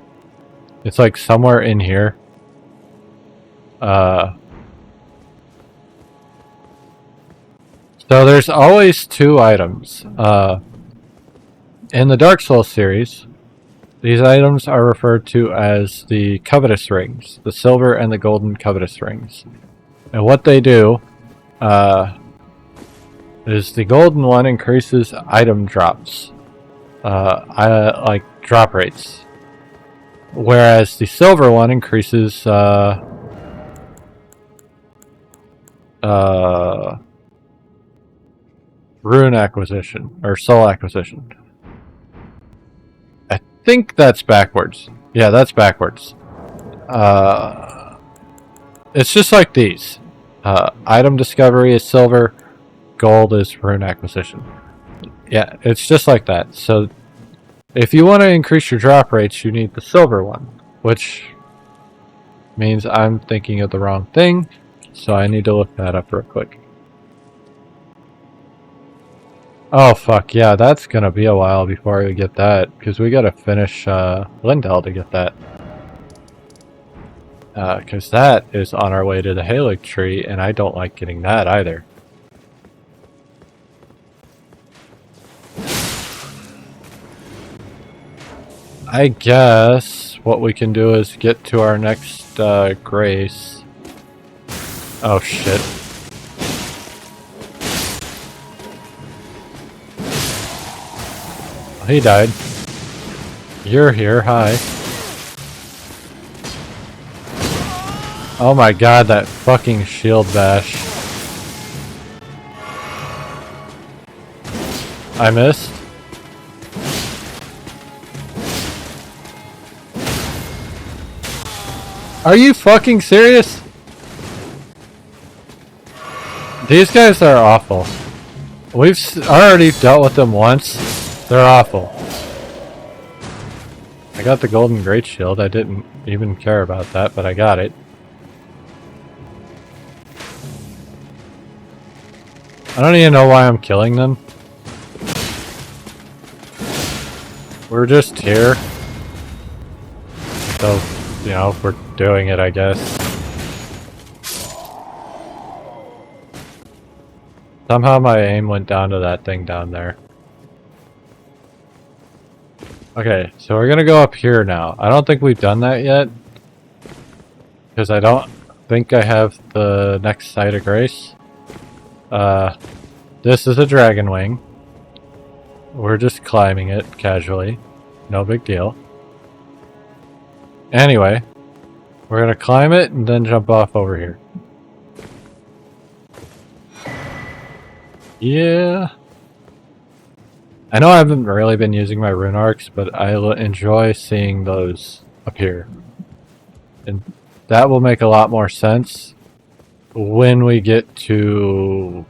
It's like somewhere in here. So there's always 2 items. In the Dark Souls series, these items are referred to as the Covetous Rings. The silver and the golden Covetous Rings. And what they do, is the golden one increases item drops. Like drop rates. Whereas the silver one increases, rune acquisition, or soul acquisition. I think that's backwards. Yeah, that's backwards. It's just like these. Item discovery is silver, gold is rune acquisition. Yeah, it's just like that. So, if you want to increase your drop rates, you need the silver one, which means I'm thinking of the wrong thing, so I need to look that up real quick. Oh fuck, yeah, that's gonna be a while before we get that, because we gotta finish Lindell to get that. Because that is on our way to the Halig tree, and I don't like getting that either. I guess what we can do is get to our next grace. Oh shit. He died. You're here, hi. Oh my god, that fucking shield bash. I missed. Are you fucking serious? These guys are awful. We've already dealt with them once. They're awful. I got the golden great shield. I didn't even care about that, but I got it. I don't even know why I'm killing them. We're just here. So, you know, we're doing it, I guess. Somehow my aim went down to that thing down there. Okay, so we're gonna go up here now. I don't think we've done that yet. Because I don't think I have the next site of grace. This is a dragon wing. We're just climbing it casually. No big deal. Anyway, we're gonna climb it and then jump off over here. Yeah. I know I haven't really been using my rune arcs, but I enjoy seeing those appear. And that will make a lot more sense when we get to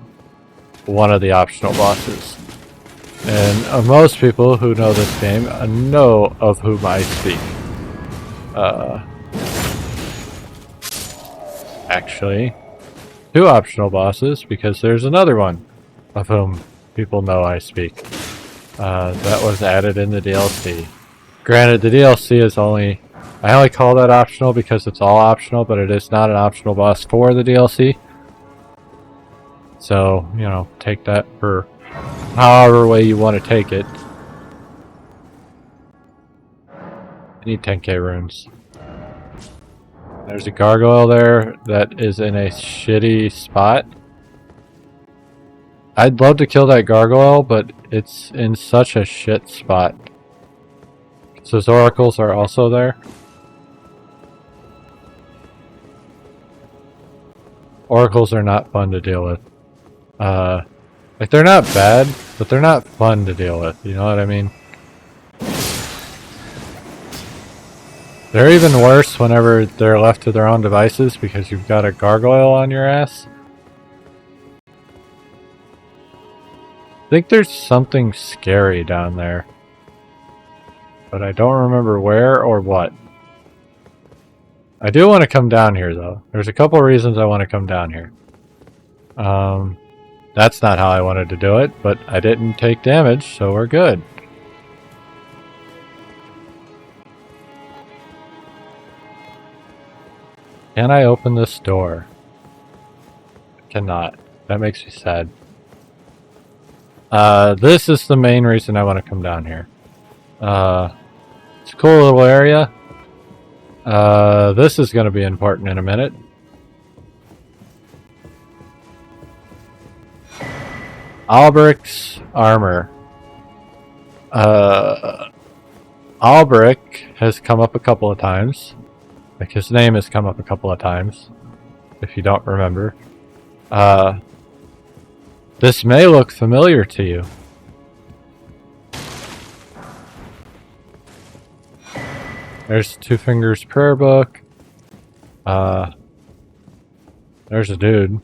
one of the optional bosses. And most people who know this game know of whom I speak. Actually, 2 optional bosses, because there's another one of whom people know I speak. That was added in the DLC. Granted, the DLC is only... I only call that optional because it's all optional, but it is not an optional boss for the DLC. So, you know, take that for however way you want to take it. I need 10k runes. There's a gargoyle there that is in a shitty spot. I'd love to kill that gargoyle, but it's in such a shit spot. So oracles are also there. Oracles are not fun to deal with. Like, they're not bad, but they're not fun to deal with, you know what I mean? They're even worse whenever they're left to their own devices because you've got a gargoyle on your ass. I think there's something scary down there. But I don't remember where or what. I do want to come down here, though. There's a couple reasons I want to come down here. That's not how I wanted to do it, but I didn't take damage, so we're good. Can I open this door? I cannot. That makes me sad. This is the main reason I want to come down here. It's a cool little area. This is going to be important in a minute. Albric's armor. Albric has come up a couple of times. Like, his name has come up a couple of times, if you don't remember. This may look familiar to you. There's Two Fingers Prayer Book. There's a dude.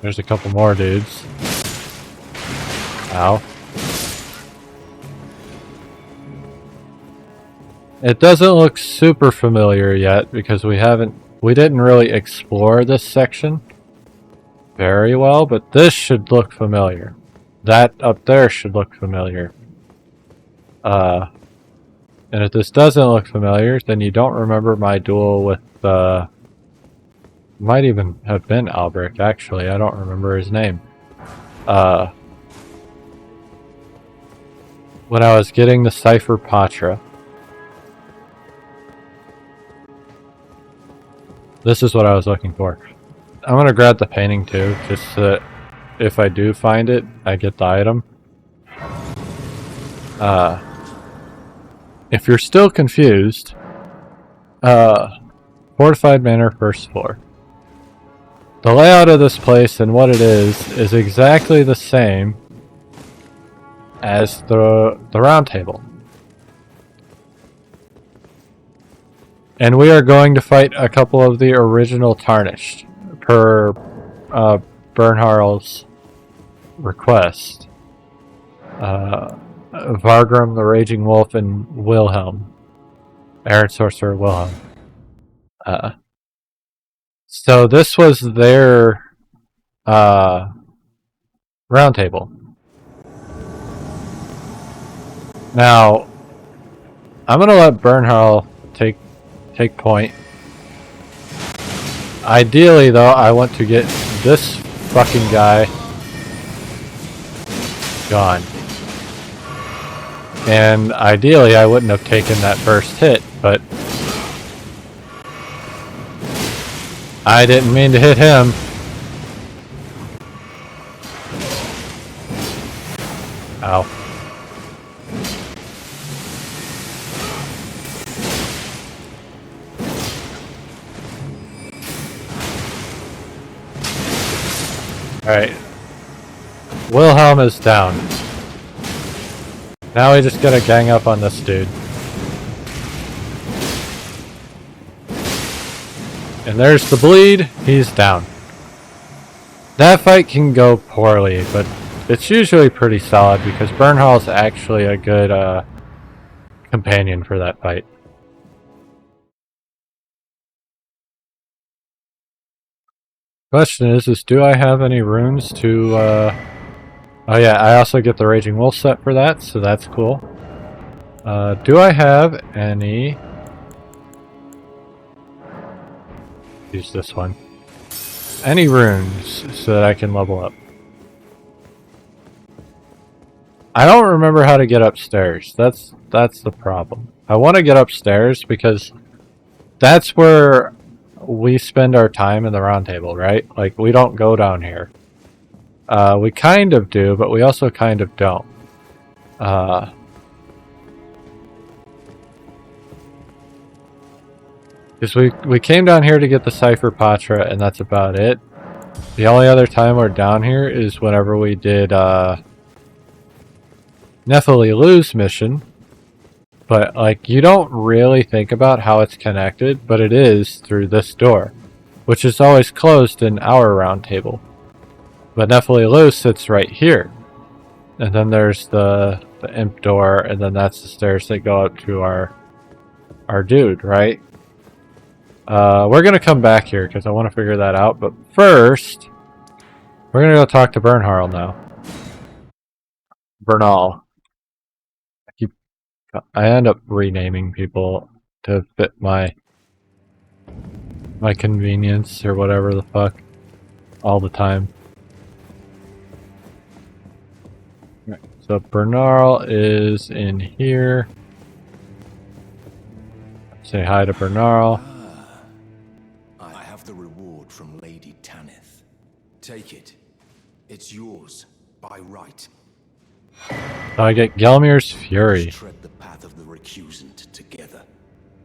There's a couple more dudes. Ow. It doesn't look super familiar yet because we didn't really explore this section very well, but this should look familiar. That up there should look familiar. And if this doesn't look familiar, then you don't remember my duel with, might even have been Albrecht, actually. I don't remember his name. When I was getting the Cipher Patra. This is what I was looking for. I'm gonna grab the painting too, just so that if I do find it, I get the item. If you're still confused, Fortified Manor, first floor. The layout of this place and what it is exactly the same as the round table. And we are going to fight a couple of the original Tarnished, per Bernharl's request. Vargrim the Raging Wolf and Wilhelm. Iron Sorcerer Wilhelm. So this was their round table. Now, I'm gonna let Bernharl take point. Ideally, though, I want to get this fucking guy gone. And ideally, I wouldn't have taken that first hit, but I didn't mean to hit him. Ow. Alright. Wilhelm is down. Now we just gotta gang up on this dude. And there's the bleed. He's down. That fight can go poorly, but it's usually pretty solid because Bernharl's actually a good companion for that fight. Question is do I have any runes to oh yeah, I also get the Raging Wolf set for that, so that's cool. Do I have any... Use this one. Any runes so that I can level up? I don't remember how to get upstairs. That's the problem. I want to get upstairs because that's where we spend our time in the round table, right? Like, we don't go down here. We kind of do, but we also kind of don't. Because we came down here to get the Cipher Patra, and that's about it. The only other time we're down here is whenever we did Nephili-Lu's mission. But, like, you don't really think about how it's connected, but it is through this door, which is always closed in our round table. But Nephili-Lu sits right here. And then there's the imp door, and then that's the stairs that go up to our dude, right? We're gonna come back here because I want to figure that out, but first, we're gonna go talk to Bernharl now. Bernal. I end up renaming people to fit my convenience or whatever the fuck all the time. Right, so Bernal is in here. Say hi to Bernal. I have the reward from Lady Tanith. Take it. It's yours by right. So I get Gelmir's Fury. Let's tread the path of the recusant together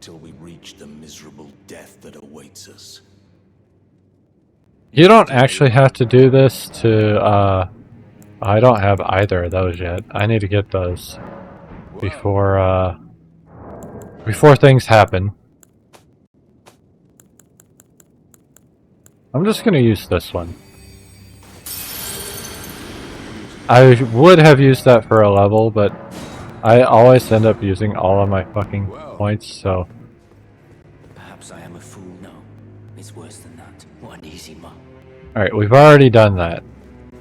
till we reach the miserable death that awaits us. You don't actually have to do this to, I don't have either of those yet. I need to get those before things happen. I'm just gonna use this one. I would have used that for a level, but I always end up using all of my fucking points, so... Perhaps I am a fool. No, it's worse than that. What an easy mark. Alright, we've already done that.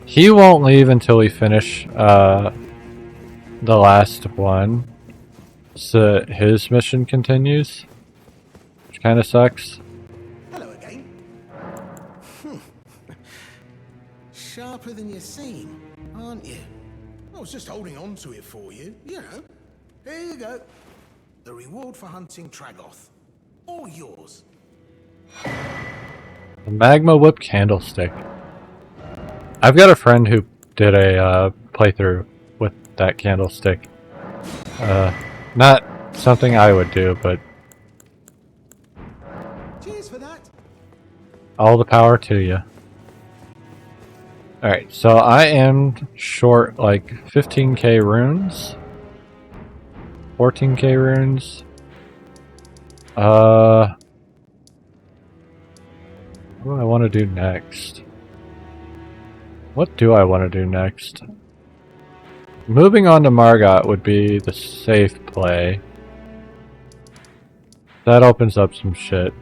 He won't leave until we finish the last one. So his mission continues, which kind of sucks. Hello again. Sharper than you seem, aren't you? I was just holding on to it for you, you know. Here you go. The reward for hunting Tragoth. All yours. The Magma Whip Candlestick. I've got a friend who did a playthrough with that candlestick. Not something I would do, but Cheers for that. all the power to you. Alright, so I am short like 15k runes. 14k runes. What do I want to do next? What do I want to do next? Moving on to Margot would be the safe play. That opens up some shit.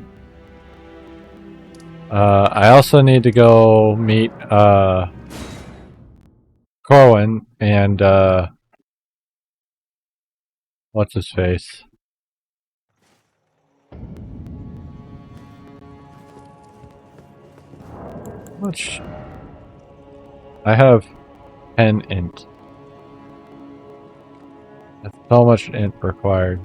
I also need to go meet Corwin and what's his face? Much I have 10 int. That's so much int required.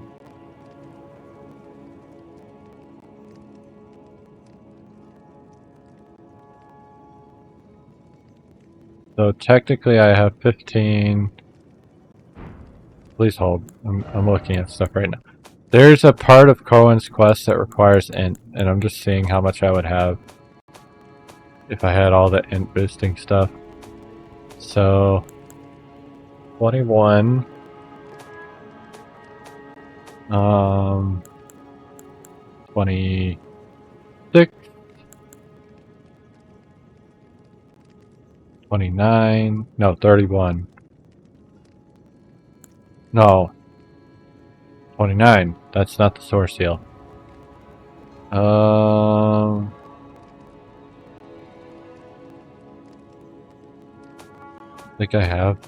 So technically I have 15. Please hold. I'm looking at stuff right now. There's a part of Corwin's quest that requires int, and I'm just seeing how much I would have if I had all the int boosting stuff. So 21. 26. 29. No, 31. No. 29. That's not the source seal. I think I have.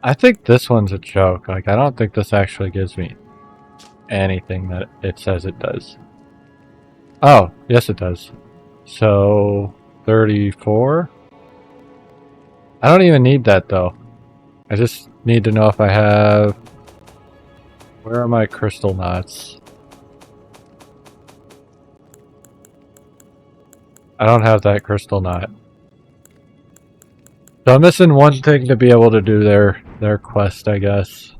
I think this one's a joke. Like, I don't think this actually gives me anything that it says it does. Oh, yes it does. So, 34? I don't even need that though. I just need to know if I have... Where are my crystal knots? I don't have that crystal knot. So I'm missing one thing to be able to do their quest, I guess.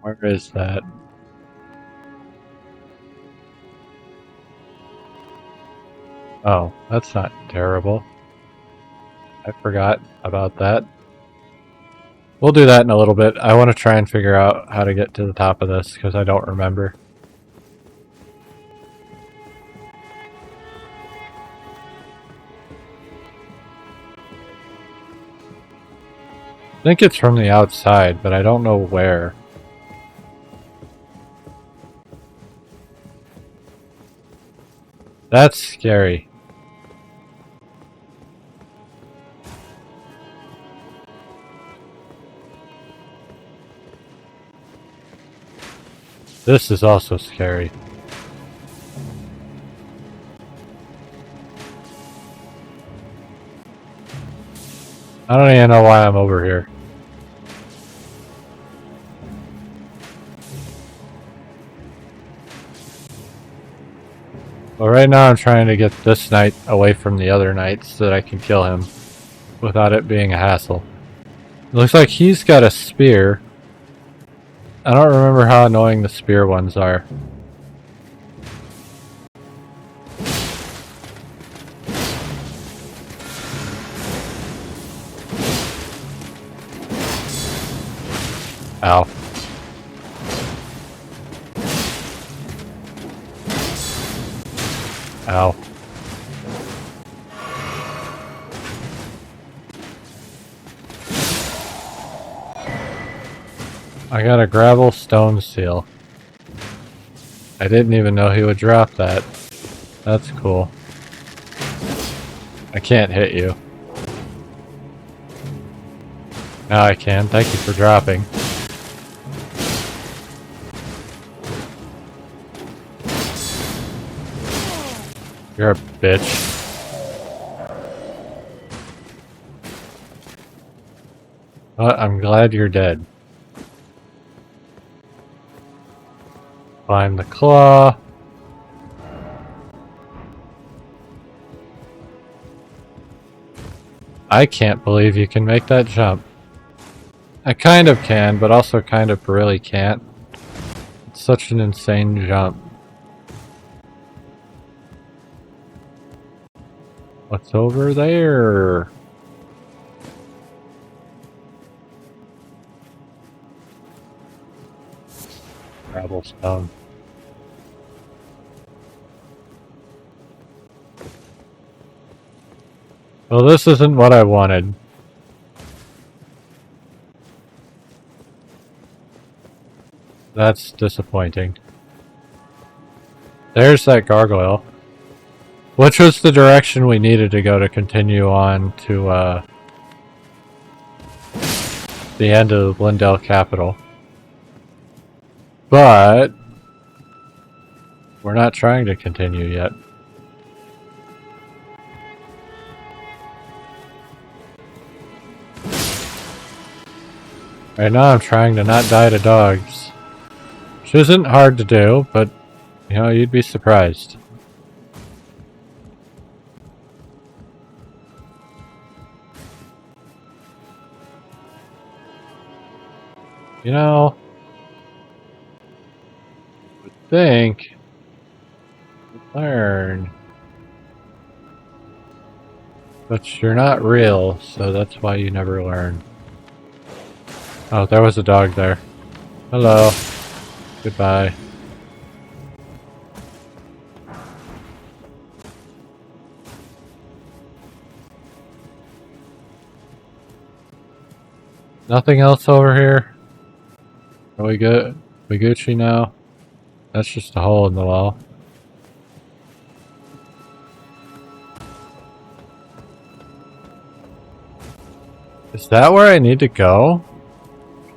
Where is that? Oh, that's not terrible. I forgot about that. We'll do that in a little bit. I want to try and figure out how to get to the top of this because I don't remember. I think it's from the outside, but I don't know where. That's scary. This is also scary. I don't even know why I'm over here. Well, right now I'm trying to get this knight away from the other knights so that I can kill him without it being a hassle. It looks like he's got a spear. I don't remember how annoying the spear ones are. Ow. Ow. I got a gravel stone seal. I didn't even know he would drop that. That's cool. I can't hit you. Now I can. Thank you for dropping. You're a bitch. Well, I'm glad you're dead. Climb the claw. I can't believe you can make that jump. I kind of can, but also kind of really can't. It's such an insane jump. What's over there? Cobblestone. Well, this isn't what I wanted. That's disappointing. There's that gargoyle. Which was the direction we needed to go to continue on to the end of Lindell Capital. But we're not trying to continue yet. Right now I'm trying to not die to dogs. Which isn't hard to do, but you know, you'd be surprised. You know, I would think you'd learn. But you're not real, so that's why you never learn. Oh, there was a dog there. Hello. Goodbye. Nothing else over here? Are we good? We Gucci now? That's just a hole in the wall. Is that where I need to go?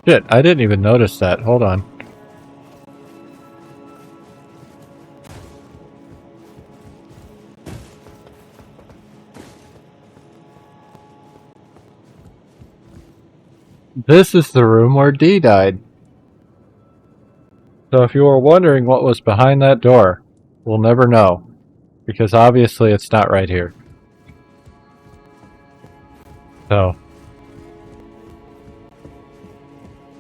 Shit, I didn't even notice that. Hold on. This is the room where Dee died. So if you were wondering what was behind that door, we'll never know. Because obviously it's not right here. So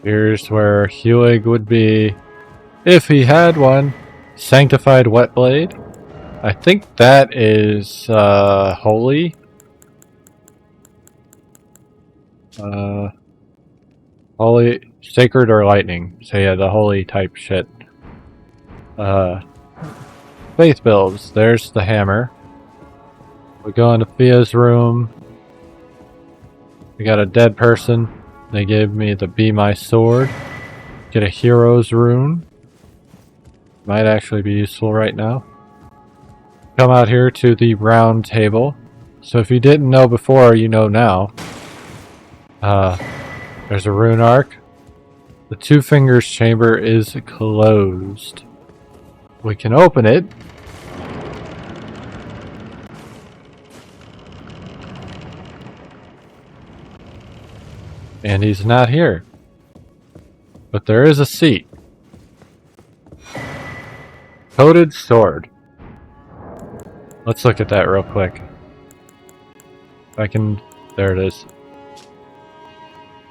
here's where Hewig would be, if he had one. Sanctified Wet Blade. I think that is holy. Holy, sacred or lightning. So yeah, the holy type shit. Faith builds. There's the hammer. We go into Fia's room. We got a dead person. They gave me the Be My Sword. Get a hero's rune. Might actually be useful right now. Come out here to the round table. So if you didn't know before, you know now. There's a rune arc. The Two Fingers chamber is closed. We can open it. And he's not here. But there is a seat. Coated sword. Let's look at that real quick. If I can... There it is.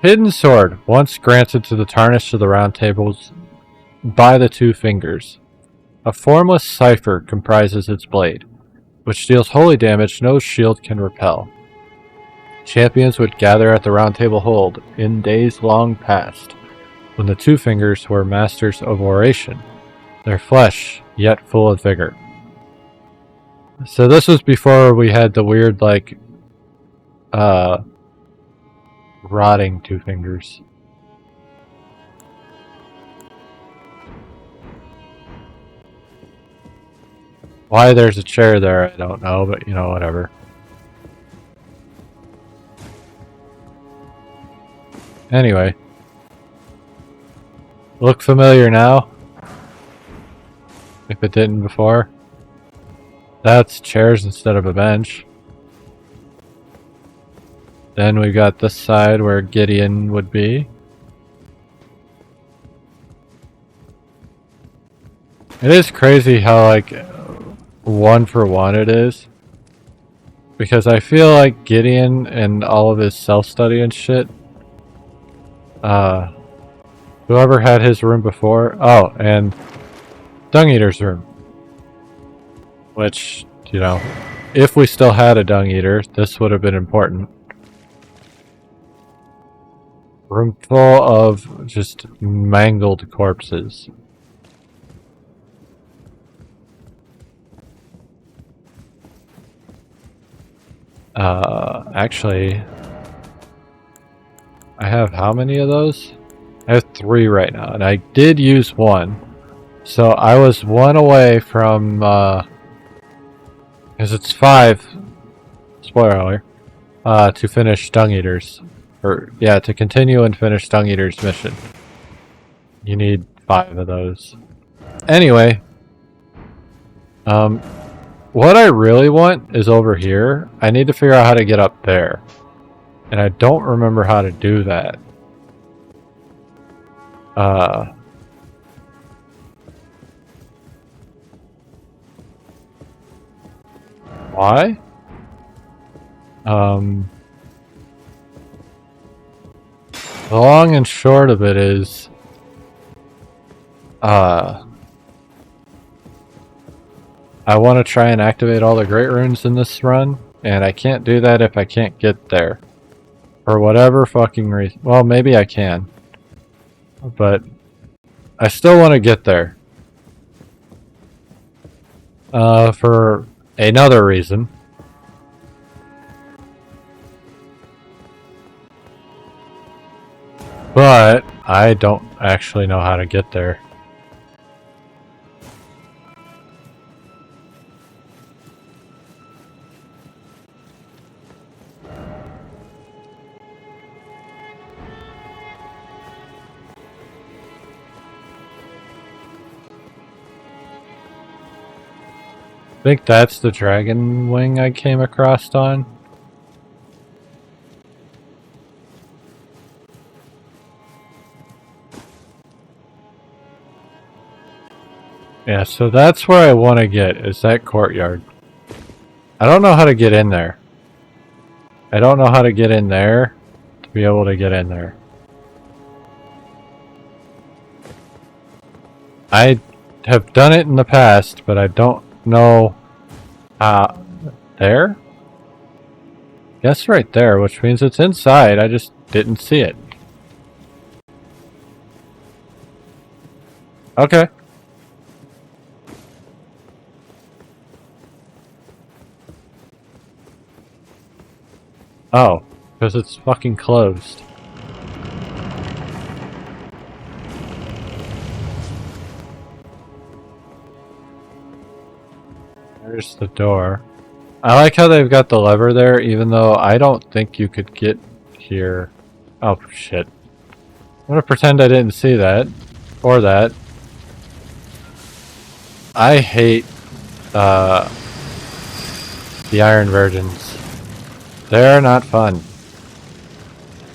Hidden sword. Once granted to the tarnished of the round tables by the Two Fingers. A formless cipher comprises its blade, which deals holy damage no shield can repel. Champions would gather at the Round Table Hold in days long past, when the Two Fingers were masters of oration, their flesh yet full of vigor. So this was before we had the weird, like, rotting Two Fingers. Why there's a chair there, I don't know, but you know, whatever. Anyway. Look familiar now? If it didn't before. That's chairs instead of a bench. Then we got this side where Gideon would be. It is crazy how, like, one for one it is. Because I feel like Gideon and all of his self-study and shit, whoever had his room before, oh, and Dung Eater's room. Which, you know, if we still had a Dung Eater, this would have been important. Room full of just mangled corpses. Actually, I have how many of those? I have 3 right now, and I did use 1. So I was 1 away from, because it's 5, spoiler alert, to finish Dung Eater's, or, yeah, to continue and finish Dung Eater's mission. You need 5 of those. Anyway, what I really want is over here. I need to figure out how to get up there. And I don't remember how to do that. Why? The long and short of it is, I want to try and activate all the Great Runes in this run, and I can't do that if I can't get there. For whatever fucking reason. Well, maybe I can. But I still want to get there. For another reason. But I don't actually know how to get there. I think that's the dragon wing I came across on. Yeah, so that's where I want to get, is that courtyard. I don't know how to get in there. I don't know how to get in there to be able to get in there. I have done it in the past, but I don't know there? Guess right there, which means it's inside. I just didn't see it. Okay. Oh, because it's fucking closed. There's the door. I like how they've got the lever there, even though I don't think you could get here. Oh, shit. I'm gonna pretend I didn't see that. Or that. I hate, the Iron Virgins. They're not fun.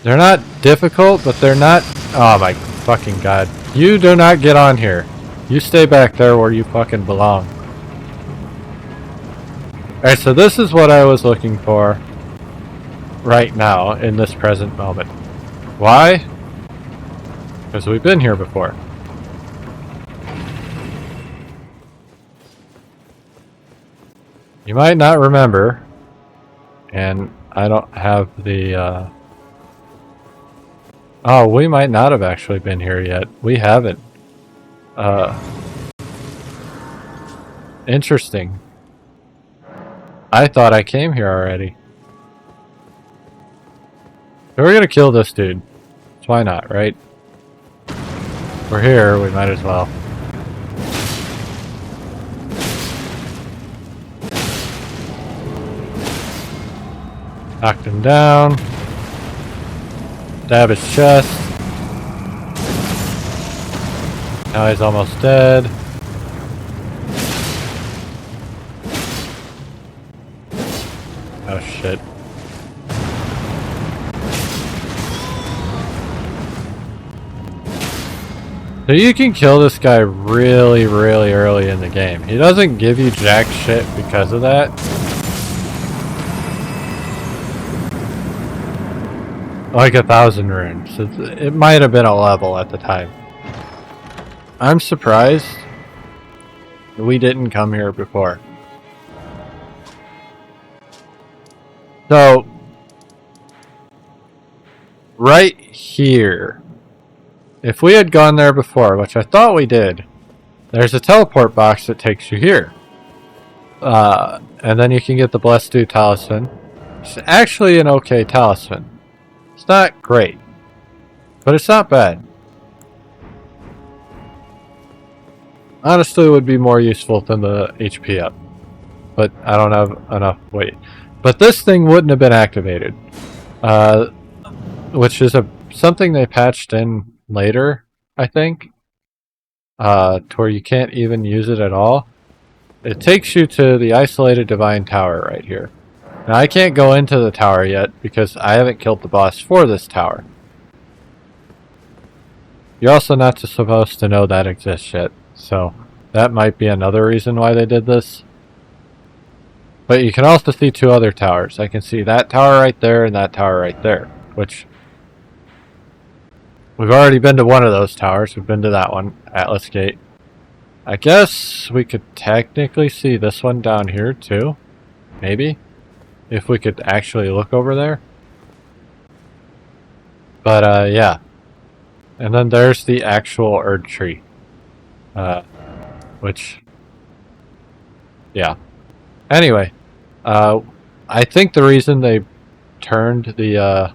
They're not difficult, but they're not... Oh my fucking god. You do not get on here. You stay back there where you fucking belong. Alright, so this is what I was looking for right now in this present moment. Why? Because we've been here before. You might not remember, and I don't have the, Oh, we might not have actually been here yet. We haven't. Interesting. I thought I came here already. So we're gonna kill this dude. So why not, right? We're here, we might as well. Knocked him down. Stab his chest. Now he's almost dead. Oh shit. So you can kill this guy really, really early in the game. He doesn't give you jack shit because of that. Like 1,000 runes. It might have been a level at the time. I'm surprised we didn't come here before. So, right here, if we had gone there before, which I thought we did, there's a teleport box that takes you here. And then you can get the Blessed Dew Talisman. It's actually an okay talisman. It's not great, but it's not bad. Honestly, it would be more useful than the HP up, but I don't have enough weight. But this thing wouldn't have been activated, which is something they patched in later, I think, to where you can't even use it at all. It takes you to the isolated divine tower right here. Now I can't go into the tower yet because I haven't killed the boss for this tower. You're also not supposed to know that exists yet, so that might be another reason why they did this. But you can also see two other towers. I can see that tower right there and that tower right there, which we've already been to one of those towers. We've been to that one, Atlas Gate. I guess we could technically see this one down here too, maybe, if we could actually look over there. But yeah. And then there's the actual Erd tree. Which, yeah. Anyway, I think the reason they turned the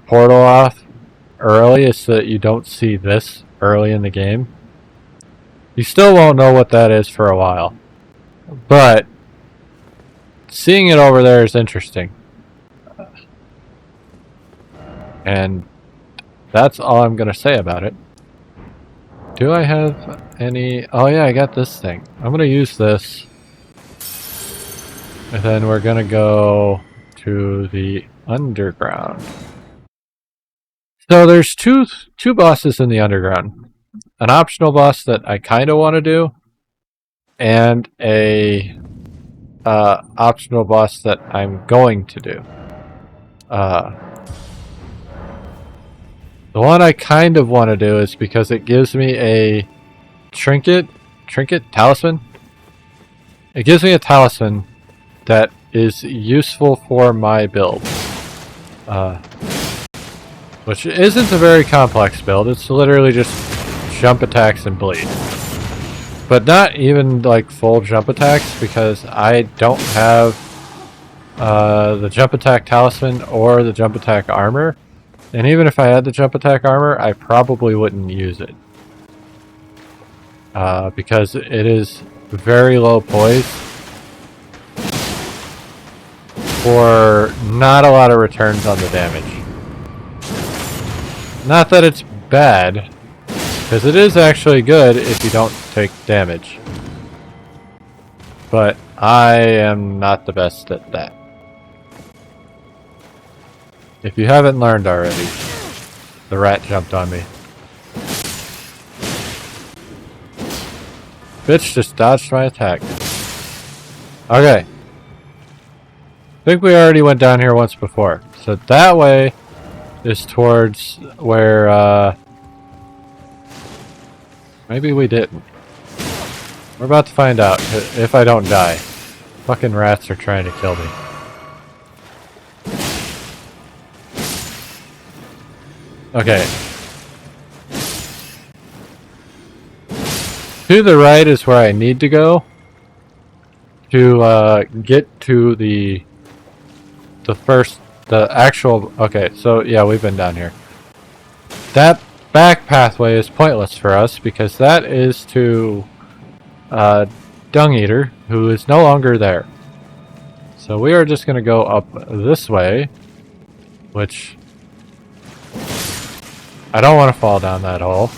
portal off early is so that you don't see this early in the game. You still won't know what that is for a while, but seeing it over there is interesting. And that's all I'm going to say about it. Do I have any... Oh yeah, I got this thing. I'm going to use this. And then we're going to go to the underground. So there's two bosses in the underground. An optional boss that I kind of want to do. And a optional boss that I'm going to do. The one I kind of want to do is because it gives me a talisman. It gives me a talisman that is useful for my build. Which isn't a very complex build. It's literally just jump attacks and bleed. But not even like full jump attacks because I don't have the jump attack talisman or the jump attack armor. And even if I had the jump attack armor, I probably wouldn't use it. Because it is very low poise for not a lot of returns on the damage. Not that it's bad, because it is actually good if you don't take damage. But I am not the best at that. If you haven't learned already, the rat jumped on me. Bitch just dodged my attack. Okay. I think we already went down here once before. So that way is towards where, maybe we didn't. We're about to find out if I don't die. Fucking rats are trying to kill me. Okay. To the right is where I need to go to get to the actual. Okay, so yeah, we've been down here. That back pathway is pointless for us because that is to Dung Eater, who is no longer there. So we are just going to go up this way, which I don't want to fall down that hole.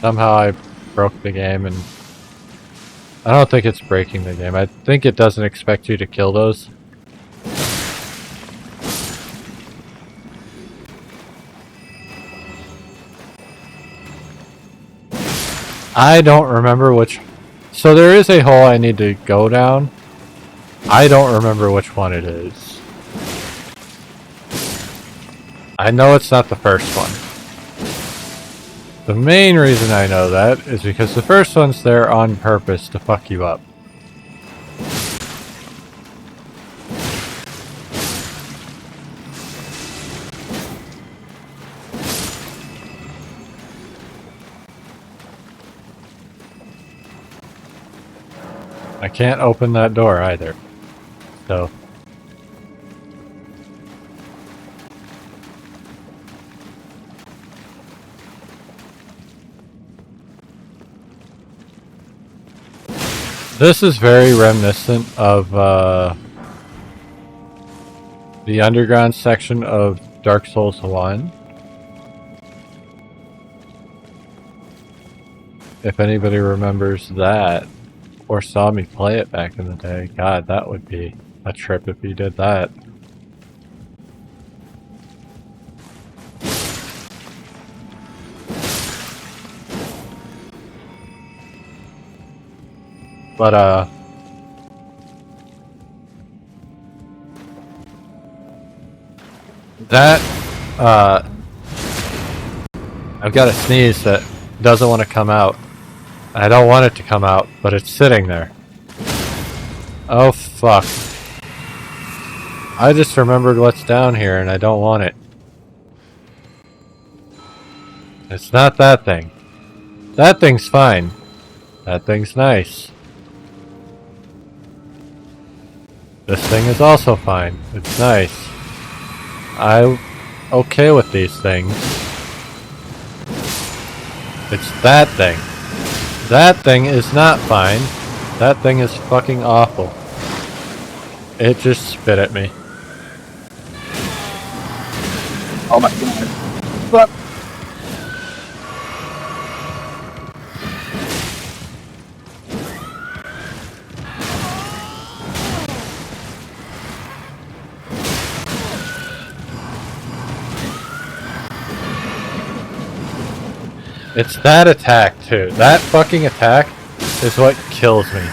Somehow I broke the game, and I don't think it's breaking the game. I think it doesn't expect you to kill those. I don't remember which... So there is a hole I need to go down. I don't remember which one it is. I know it's not the first one. The main reason I know that is because the first one's there on purpose to fuck you up. I can't open that door either. So... This is very reminiscent of the underground section of Dark Souls 1. If anybody remembers that, or saw me play it back in the day, God, that would be a trip if you did that. But, I've got a sneeze that doesn't want to come out. I don't want it to come out, but it's sitting there. Oh, fuck. I just remembered what's down here, and I don't want it. It's not that thing. That thing's fine. That thing's nice. This thing is also fine. It's nice. I'm okay with these things. It's that thing. That thing is not fine. That thing is fucking awful. It just spit at me. Oh my god. But it's that attack too. That fucking attack is what kills me.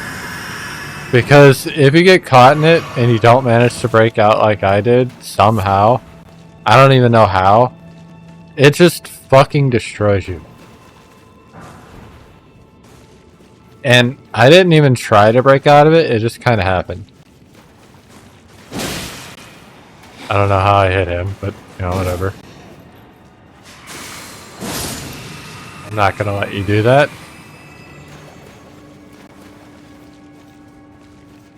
Because if you get caught in it and you don't manage to break out like I did, somehow, I don't even know how, it just fucking destroys you. And I didn't even try to break out of it, it just kind of happened. I don't know how I hit him, but, you know, whatever. I'm not gonna let you do that.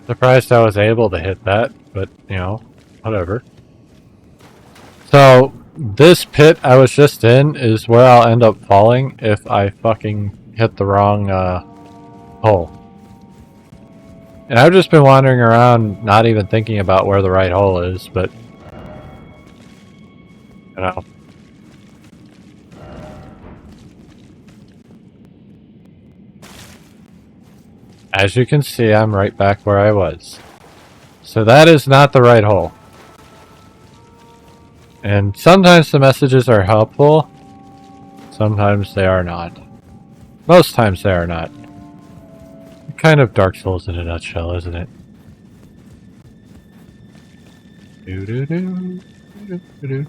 Surprised I was able to hit that, but, you know, whatever. So, this pit I was just in is where I'll end up falling if I fucking hit the wrong, hole. And I've just been wandering around not even thinking about where the right hole is, but... you know. As you can see, I'm right back where I was. So that is not the right hole. And sometimes the messages are helpful, sometimes they are not. Most times they are not. Kind of Dark Souls in a nutshell, isn't it? Doo-doo-doo, doo-doo-doo.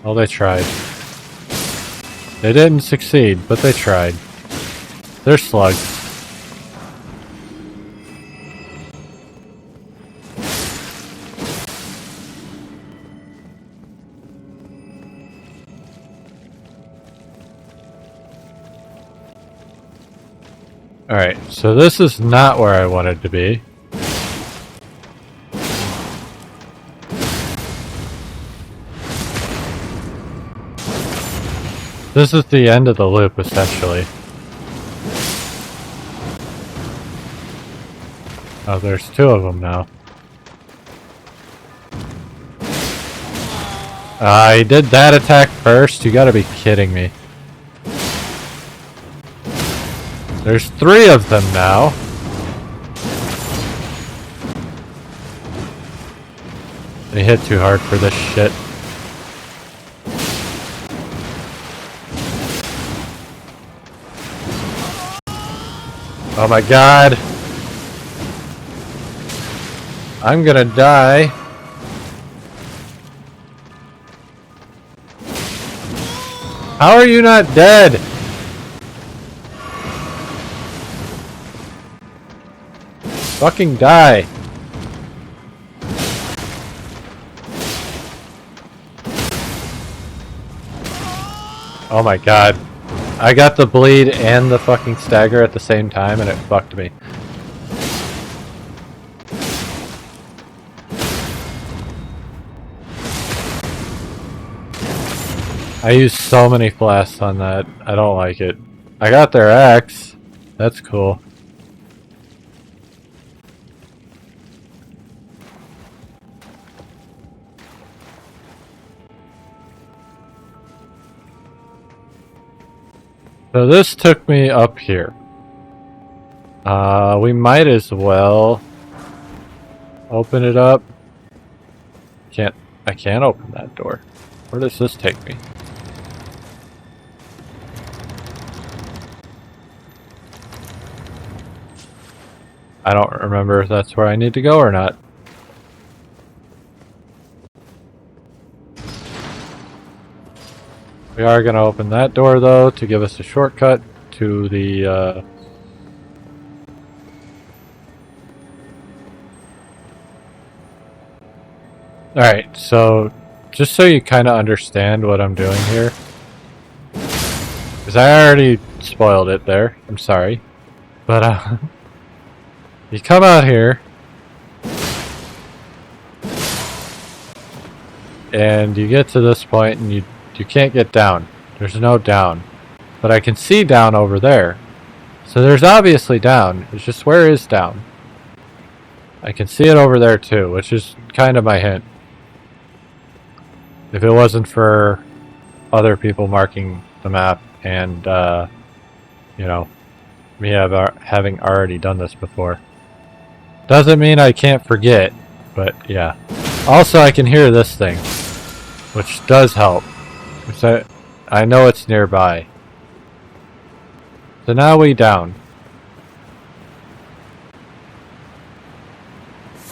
Well, they tried. They didn't succeed, but they tried. They're slugs. Alright, so this is not where I wanted to be. This is the end of the loop, essentially. Oh, there's two of them now. He did that attack first? You gotta be kidding me. There's three of them now. They hit too hard for this shit. Oh my god. I'm gonna die. How are you not dead? Fucking die. Oh my god. I got the bleed and the fucking stagger at the same time and it fucked me. I used so many blasts on that. I don't like it. I got their axe. That's cool. So this took me up here. We might as well open it up. I can't open that door. Where does this take me? I don't remember if that's where I need to go or not. We are going to open that door though to give us a shortcut to the Alright, so just so you kind of understand what I'm doing here, because I already spoiled it there, I'm sorry, but you come out here and you get to this point and you can't get down. There's no down, but I can see down over there, so there's obviously down. It's just, where is down? I can see it over there too, which is kind of my hint. If it wasn't for other people marking the map and, you know, me having already done this before. Doesn't mean I can't forget, but yeah. Also, I can hear this thing, which does help. So I know it's nearby. So now we down.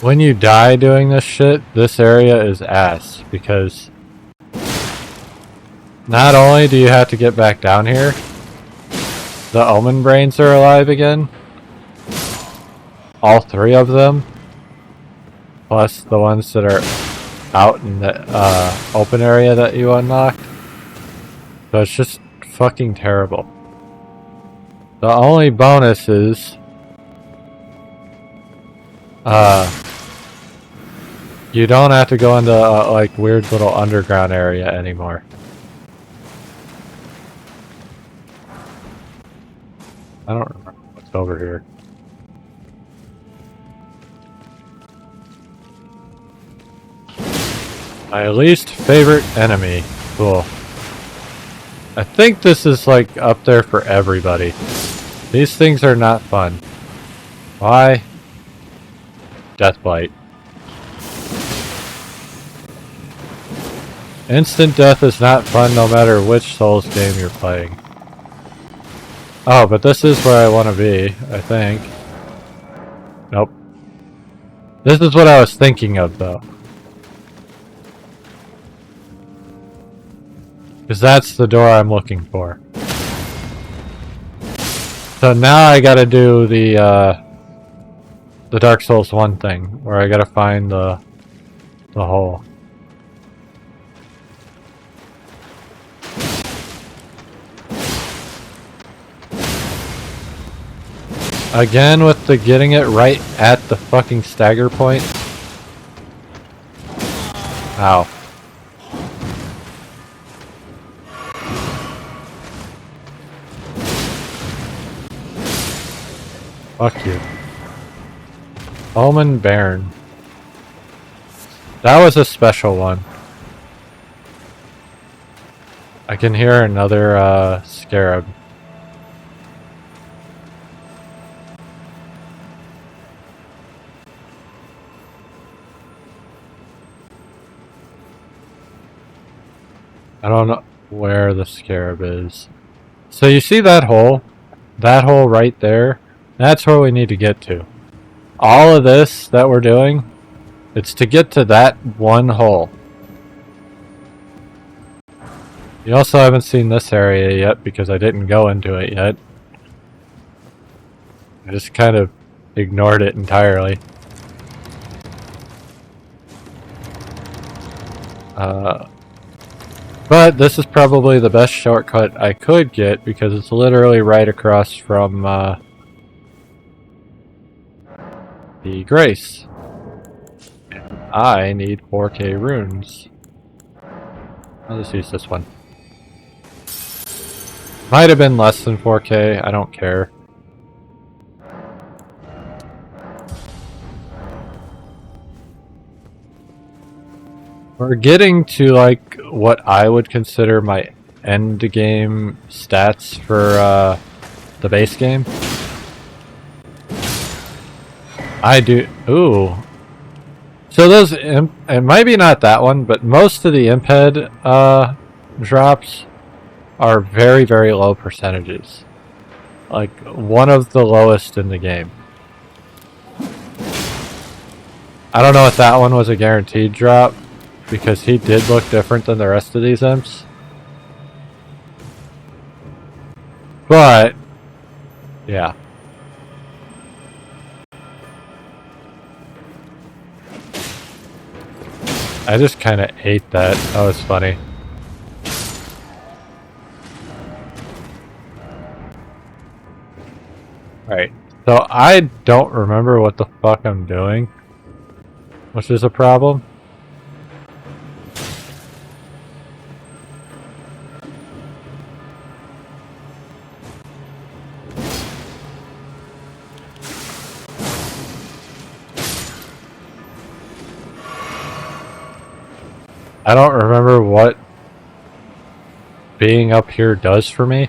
When you die doing this shit, this area is ass, because not only do you have to get back down here, the Omen Brains are alive again. All three of them. Plus the ones that are out in the open area that you unlocked. So it's just fucking terrible. The only bonus is you don't have to go into like weird little underground area anymore. I don't remember what's over here. My least favorite enemy. Cool. I think this is like up there for everybody. These things are not fun. Why? Deathblight. Instant death is not fun no matter which Souls game you're playing. Oh, but this is where I want to be, I think. Nope. This is what I was thinking of, though. Because that's the door I'm looking for. So now I gotta do the Dark Souls 1 thing, where I gotta find the hole. Again with the getting it right at the fucking stagger point. Ow. Fuck you. Omen Bairn. That was a special one. I can hear another scarab. I don't know where the scarab is. So you see that hole? That hole right there? That's where we need to get to. All of this that we're doing, it's to get to that one hole. You also haven't seen this area yet because I didn't go into it yet. I just kind of ignored it entirely. But this is probably the best shortcut I could get because it's literally right across from the Grace. And I need 4K runes. I'll just use this one. Might have been less than 4K, I don't care. We're getting to like what I would consider my end game stats for the base game. I do. Ooh. So those it might be not that one, but most of the imp head drops are very, very low percentages. Like one of the lowest in the game. I don't know if that one was a guaranteed drop, because he did look different than the rest of these imps. But, yeah. I just kind of ate that. That was funny. Right. So I don't remember what the fuck I'm doing, which is a problem. I don't remember what being up here does for me.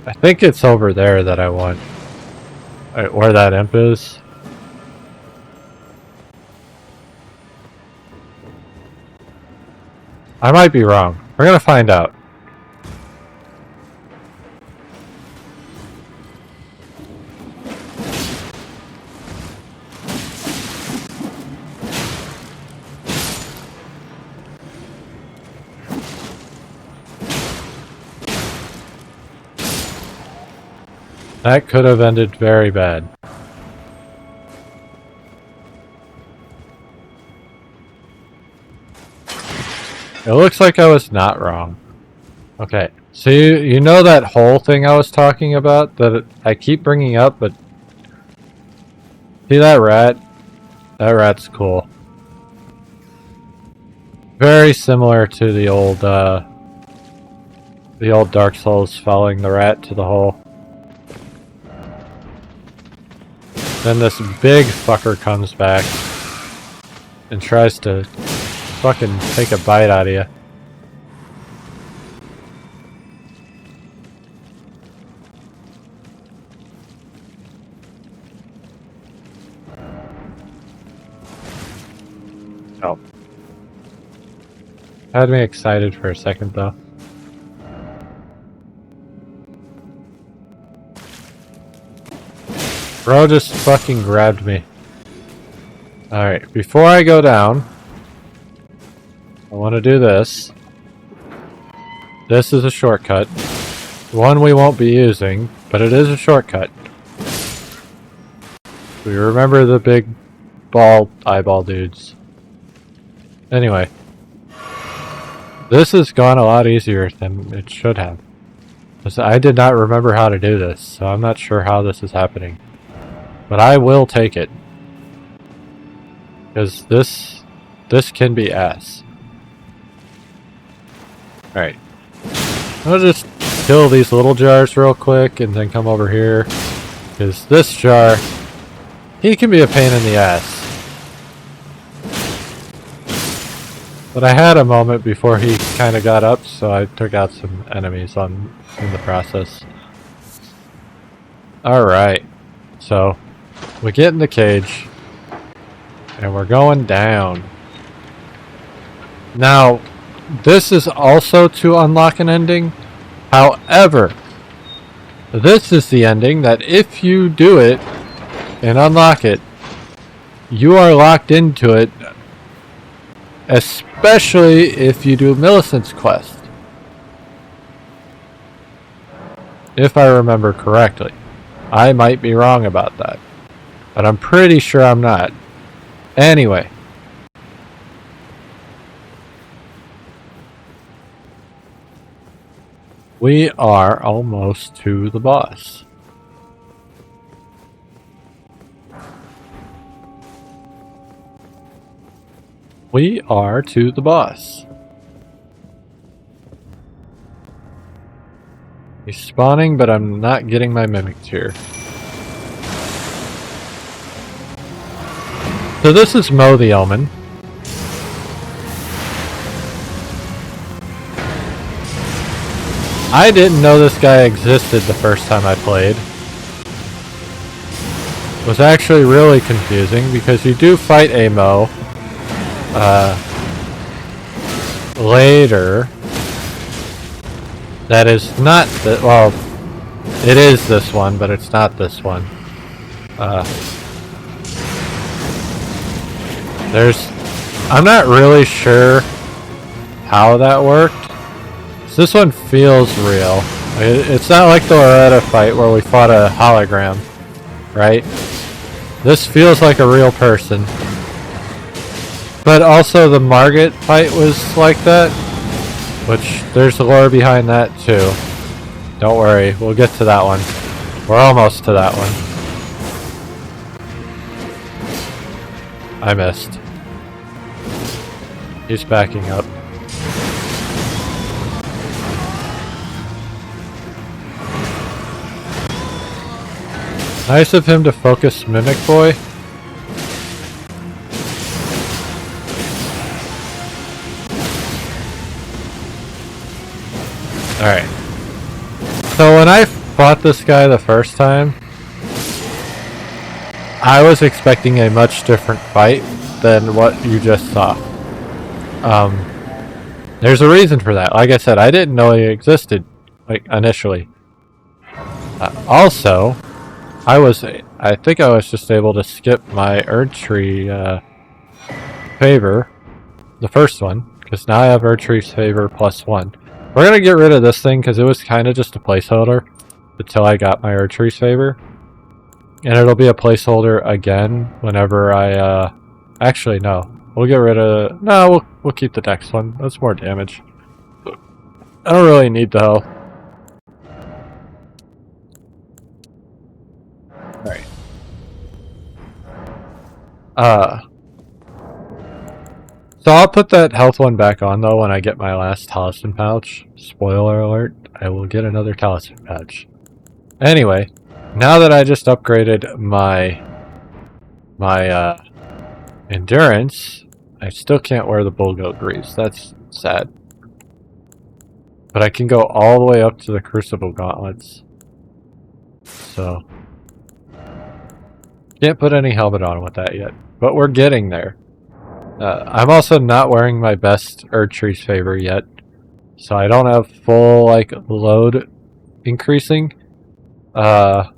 I think it's over there that I want. Right, where that imp is. I might be wrong. We're gonna find out. That could have ended very bad. It looks like I was not wrong. Okay, so you know that whole thing I was talking about that I keep bringing up, but see that rat? That rat's cool. Very similar to the old Dark Souls following the rat to the hole. Then this big fucker comes back and tries to fucking take a bite out of you. Oh. Had me excited for a second though. Bro just fucking grabbed me. Alright, before I go down, I want to do this. This is a shortcut. One we won't be using, but it is a shortcut. We remember the big ball eyeball dudes. Anyway. This has gone a lot easier than it should have. I did not remember how to do this, so I'm not sure how this is happening. But I will take it. Because this can be ass. Alright. I'll just kill these little jars real quick and then come over here. Because this jar, he can be a pain in the ass. But I had a moment before he kind of got up, so I took out some enemies in the process. Alright, so we get in the cage, and we're going down. Now, this is also to unlock an ending. However, this is the ending that if you do it and unlock it, you are locked into it, especially if you do Millicent's quest. If I remember correctly. I might be wrong about that, but I'm pretty sure I'm not. Anyway. We are almost to the boss. We are to the boss. He's spawning, but I'm not getting my mimics here. So this is Mo the Omen. I didn't know this guy existed the first time I played. It was actually really confusing because you do fight a Mo later. That is not the, well, it is this one, but it's not this one. I'm not really sure how that worked. So this one feels real. It's not like the Loretta fight where we fought a hologram, right? This feels like a real person. But also the Margit fight was like that, which there's lore behind that too. Don't worry, we'll get to that one. We're almost to that one. I missed. He's backing up. Nice of him to focus Mimic Boy. Alright. So when I fought this guy the first time, I was expecting a much different fight than what you just saw. There's a reason for that. Like I said, I didn't know he existed, like, initially. Also, I think I was just able to skip my Erdtree favor, the first one, because now I have Erdtree's favor +1. We're gonna get rid of this thing because it was kind of just a placeholder until I got my Erdtree's favor, and it'll be a placeholder again whenever I. Actually, no, we'll get rid of. No, we'll keep the next one. That's more damage. I don't really need the health. Alright. So I'll put that health one back on though when I get my last talisman pouch. Spoiler alert, I will get another talisman pouch. Anyway, now that I just upgraded my endurance, I still can't wear the bullgoat greaves. That's sad. But I can go all the way up to the crucible gauntlets. So can't put any helmet on with that yet, but we're getting there. I'm also not wearing my best Erdtree's favor yet, so I don't have full like load increasing. I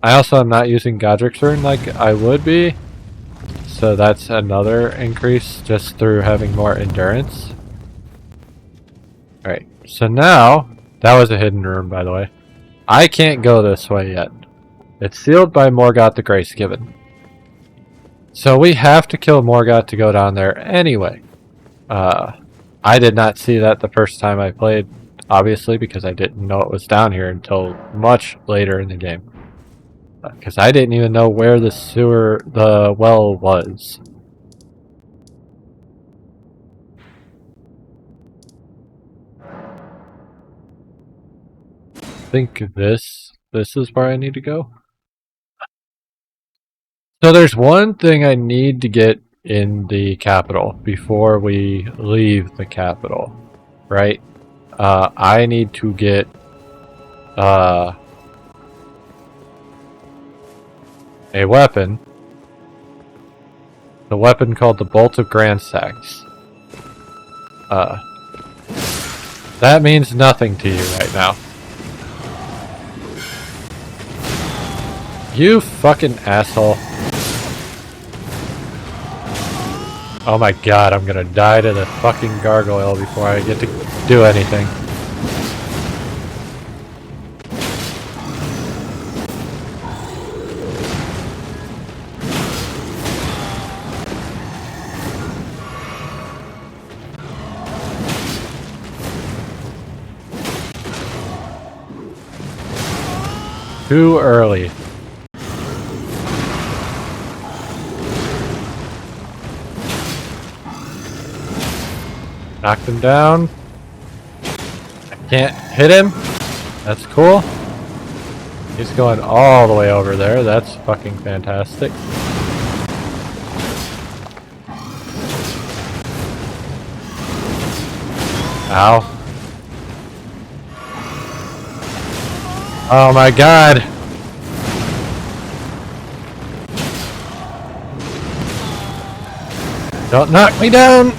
also am not using Godric's rune like I would be, so that's another increase just through having more endurance. Alright, so now, that was a hidden room by the way. I can't go this way yet. It's sealed by Morgoth the Grace-Given. So we have to kill Morgoth to go down there anyway. I did not see that the first time I played, obviously, because I didn't know it was down here until much later in the game. Because I didn't even know where the well was. I think this this is where I need to go. So there's one thing I need to get in the capital before we leave the capital, right? I need to get a weapon. The weapon called the Bolt of Grand Sacks. That means nothing to you right now. You fucking asshole. Oh my god, I'm gonna die to the fucking gargoyle before I get to do anything. Too early. Knocked him down. I can't hit him. That's cool. He's going all the way over there. That's fucking fantastic. Ow. Oh my god. Don't knock me down.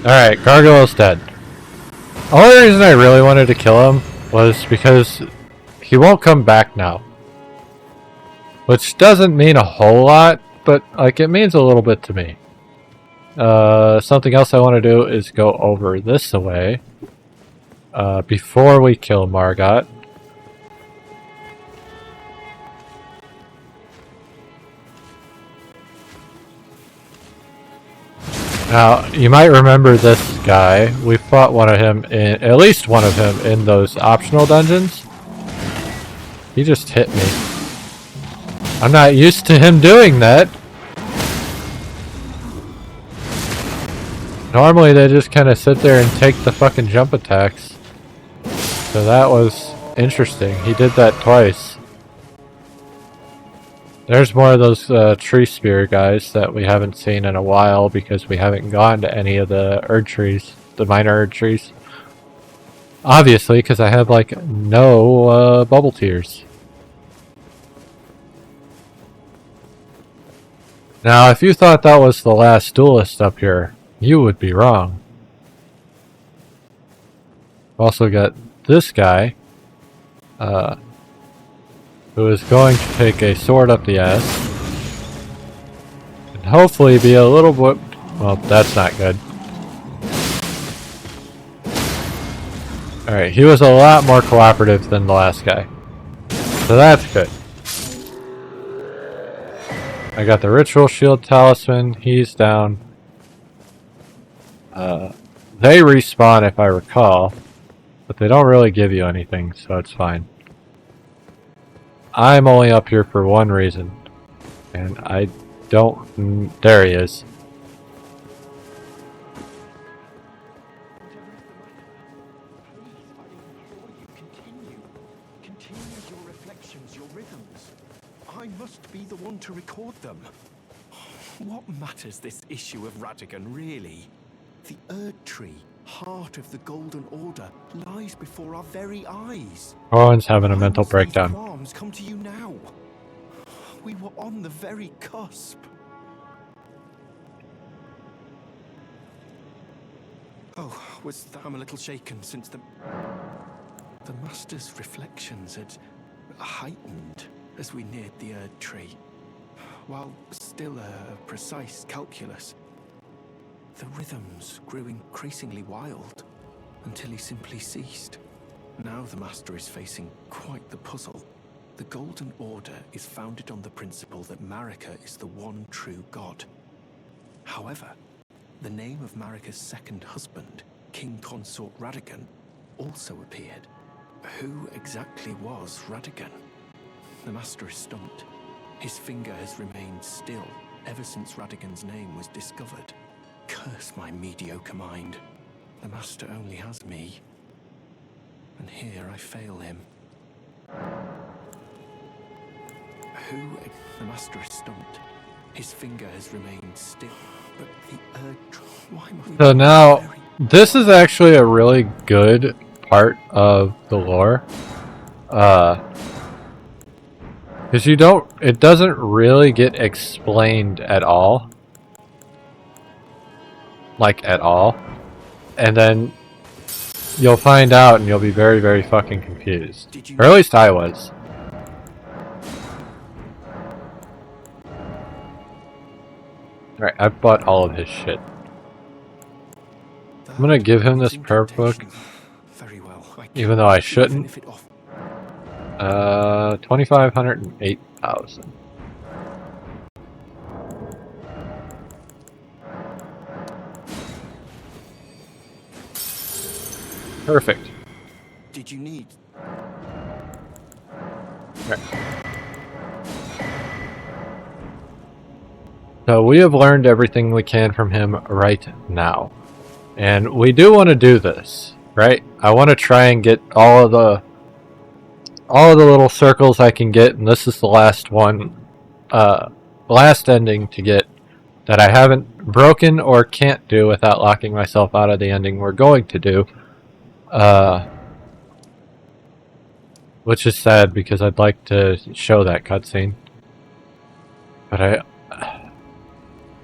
Alright, Gargoyle's dead. The only reason I really wanted to kill him was because he won't come back now. Which doesn't mean a whole lot, but like it means a little bit to me. Something else I want to do is go over this way before we kill Margot. Now, you might remember this guy. We fought one of him in, at least one of him in those optional dungeons. He just hit me. I'm not used to him doing that. Normally they just kind of sit there and take the fucking jump attacks. So that was interesting. He did that twice. There's more of those tree spear guys that we haven't seen in a while because we haven't gone to any of the Erd trees, the minor Erd trees. Obviously, because I have like no bubble tears. Now, if you thought that was the last duelist up here, you would be wrong. We've also got this guy, who is going to take a sword up the ass. And hopefully be a little bit... Well, that's not good. Alright, he was a lot more cooperative than the last guy. So that's good. I got the Ritual Shield Talisman. He's down. They respawn if I recall. But they don't really give you anything, so it's fine. I'm only up here for one reason. And I don't... There he is. Continue your reflections, your rhythms. I must be the one to record them. What matters this issue of Radigan, really? The Erd Tree, heart of the Golden Order, lies before our very eyes. Owen's having a mental breakdown. Qualms come to you now. We were on the very cusp. Oh, I'm a little shaken since the Master's reflections had heightened as we neared the Erd Tree. While still a precise calculus, the rhythms grew increasingly wild until he simply ceased. Now the Master is facing quite the puzzle. The Golden Order is founded on the principle that Marika is the one true god. However, the name of Marika's second husband, King Consort Radigan, also appeared. Who exactly was Radigan? The Master is stumped. His finger has remained still ever since Radigan's name was discovered. Curse my mediocre mind. The Master only has me. And here I fail him. The Master is stumped. His finger has remained still. But the urge... Why must... So now, this is actually a really good part of the lore. Because it doesn't really get explained at all. Like, at all. And then you'll find out and you'll be very, very fucking confused. Or at least I was. Alright, I've bought all of his shit. I'm gonna give him this prayer book. Very well. Even though I shouldn't. 2,508,000. Perfect. Did you need... Right. So we have learned everything we can from him right now. And we do want to do this, right? I want to try and get all of the little circles I can get, and this is the last one, last ending to get that I haven't broken or can't do without locking myself out of the ending we're going to do. Which is sad because I'd like to show that cutscene. But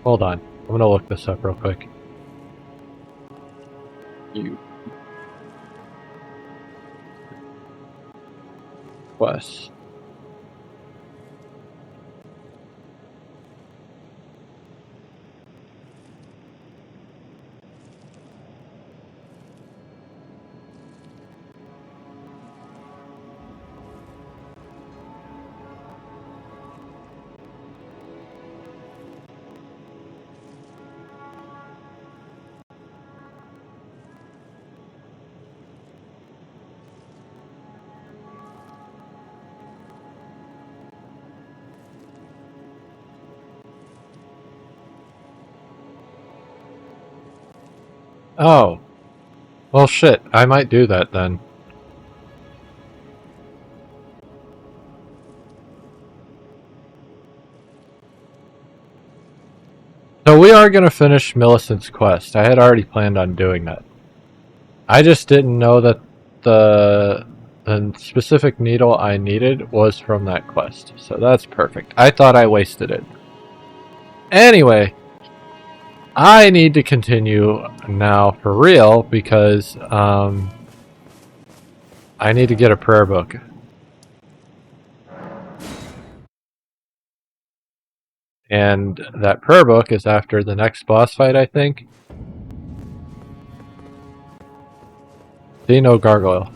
hold on. I'm gonna look this up real quick. Quest. Oh. Well, shit. I might do that then. So we are going to finish Millicent's quest. I had already planned on doing that. I just didn't know that the specific needle I needed was from that quest. So that's perfect. I thought I wasted it. Anyway, I need to continue now for real because I need to get a prayer book. And that prayer book is after the next boss fight, I think. See, no gargoyle.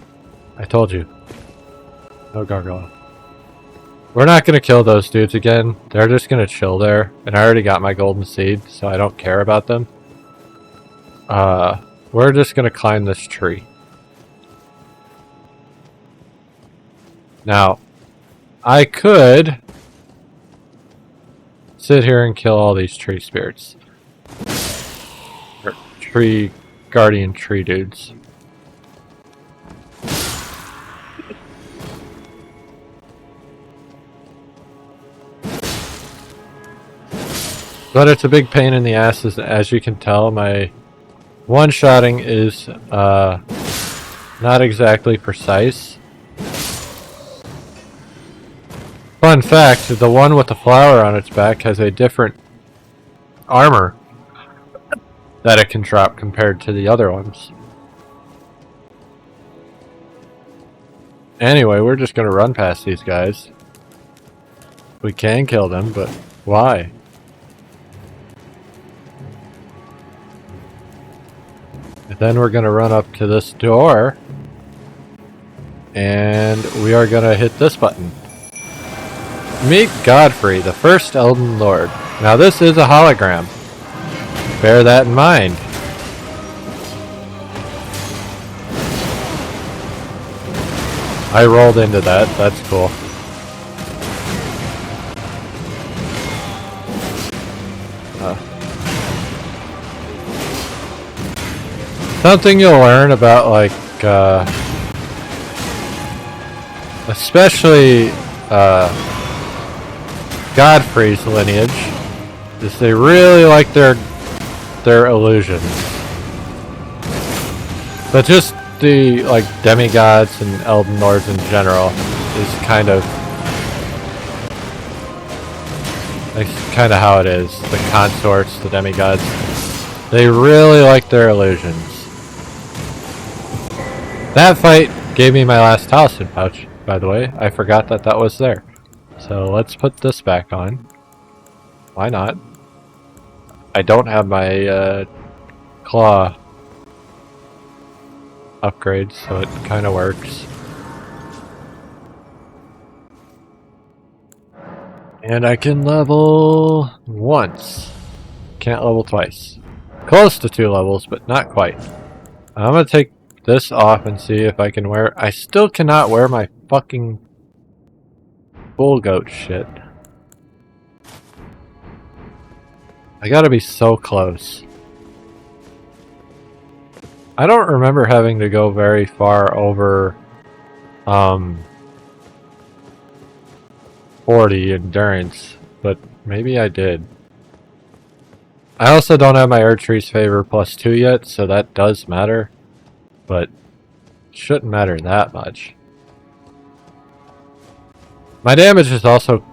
I told you. No gargoyle. We're not going to kill those dudes again. They're just going to chill there. And I already got my golden seed, so I don't care about them. We're just going to climb this tree. Now, I could sit here and kill all these tree spirits. Or tree guardian tree dudes. But it's a big pain in the ass, as you can tell. My one-shotting is not exactly precise. Fun fact, the one with the flower on its back has a different armor that it can drop compared to the other ones. Anyway, we're just going to run past these guys. We can kill them, but why? And then we're going to run up to this door. And we are going to hit this button. Meet Godfrey, the first Elden Lord. Now this is a hologram. Bear that in mind. I rolled into that. That's cool. Something you'll learn about, like, especially Godfrey's lineage, is they really like their illusions. But just the, like, demigods and Elden Lords in general is kind of how it is. The consorts, the demigods, they really like their illusions. That fight gave me my last talisman pouch, by the way. I forgot that that was there. So let's put this back on. Why not? I don't have my claw upgrade, so it kind of works. And I can level once. Can't level twice. Close to 2 levels, but not quite. I'm gonna take this off and see if I can wear... I still cannot wear my fucking bull goat shit. I gotta be so close. I don't remember having to go very far over 40 endurance, but maybe I did. I also don't have my Erdtree's Favor +2 yet, so that does matter, but it shouldn't matter that much. My damage is also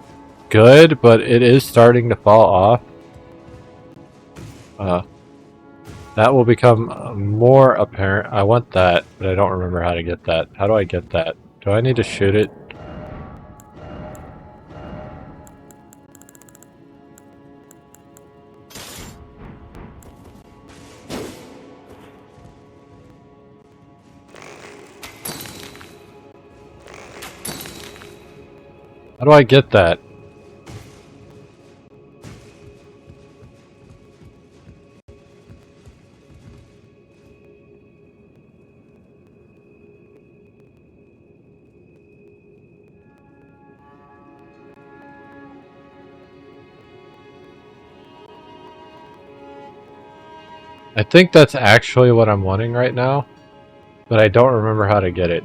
good, but it is starting to fall off. That will become more apparent. I want that, but I don't remember how to get that. How do I get that? Do I need to shoot it? How do I get that? I think that's actually what I'm wanting right now, but I don't remember how to get it.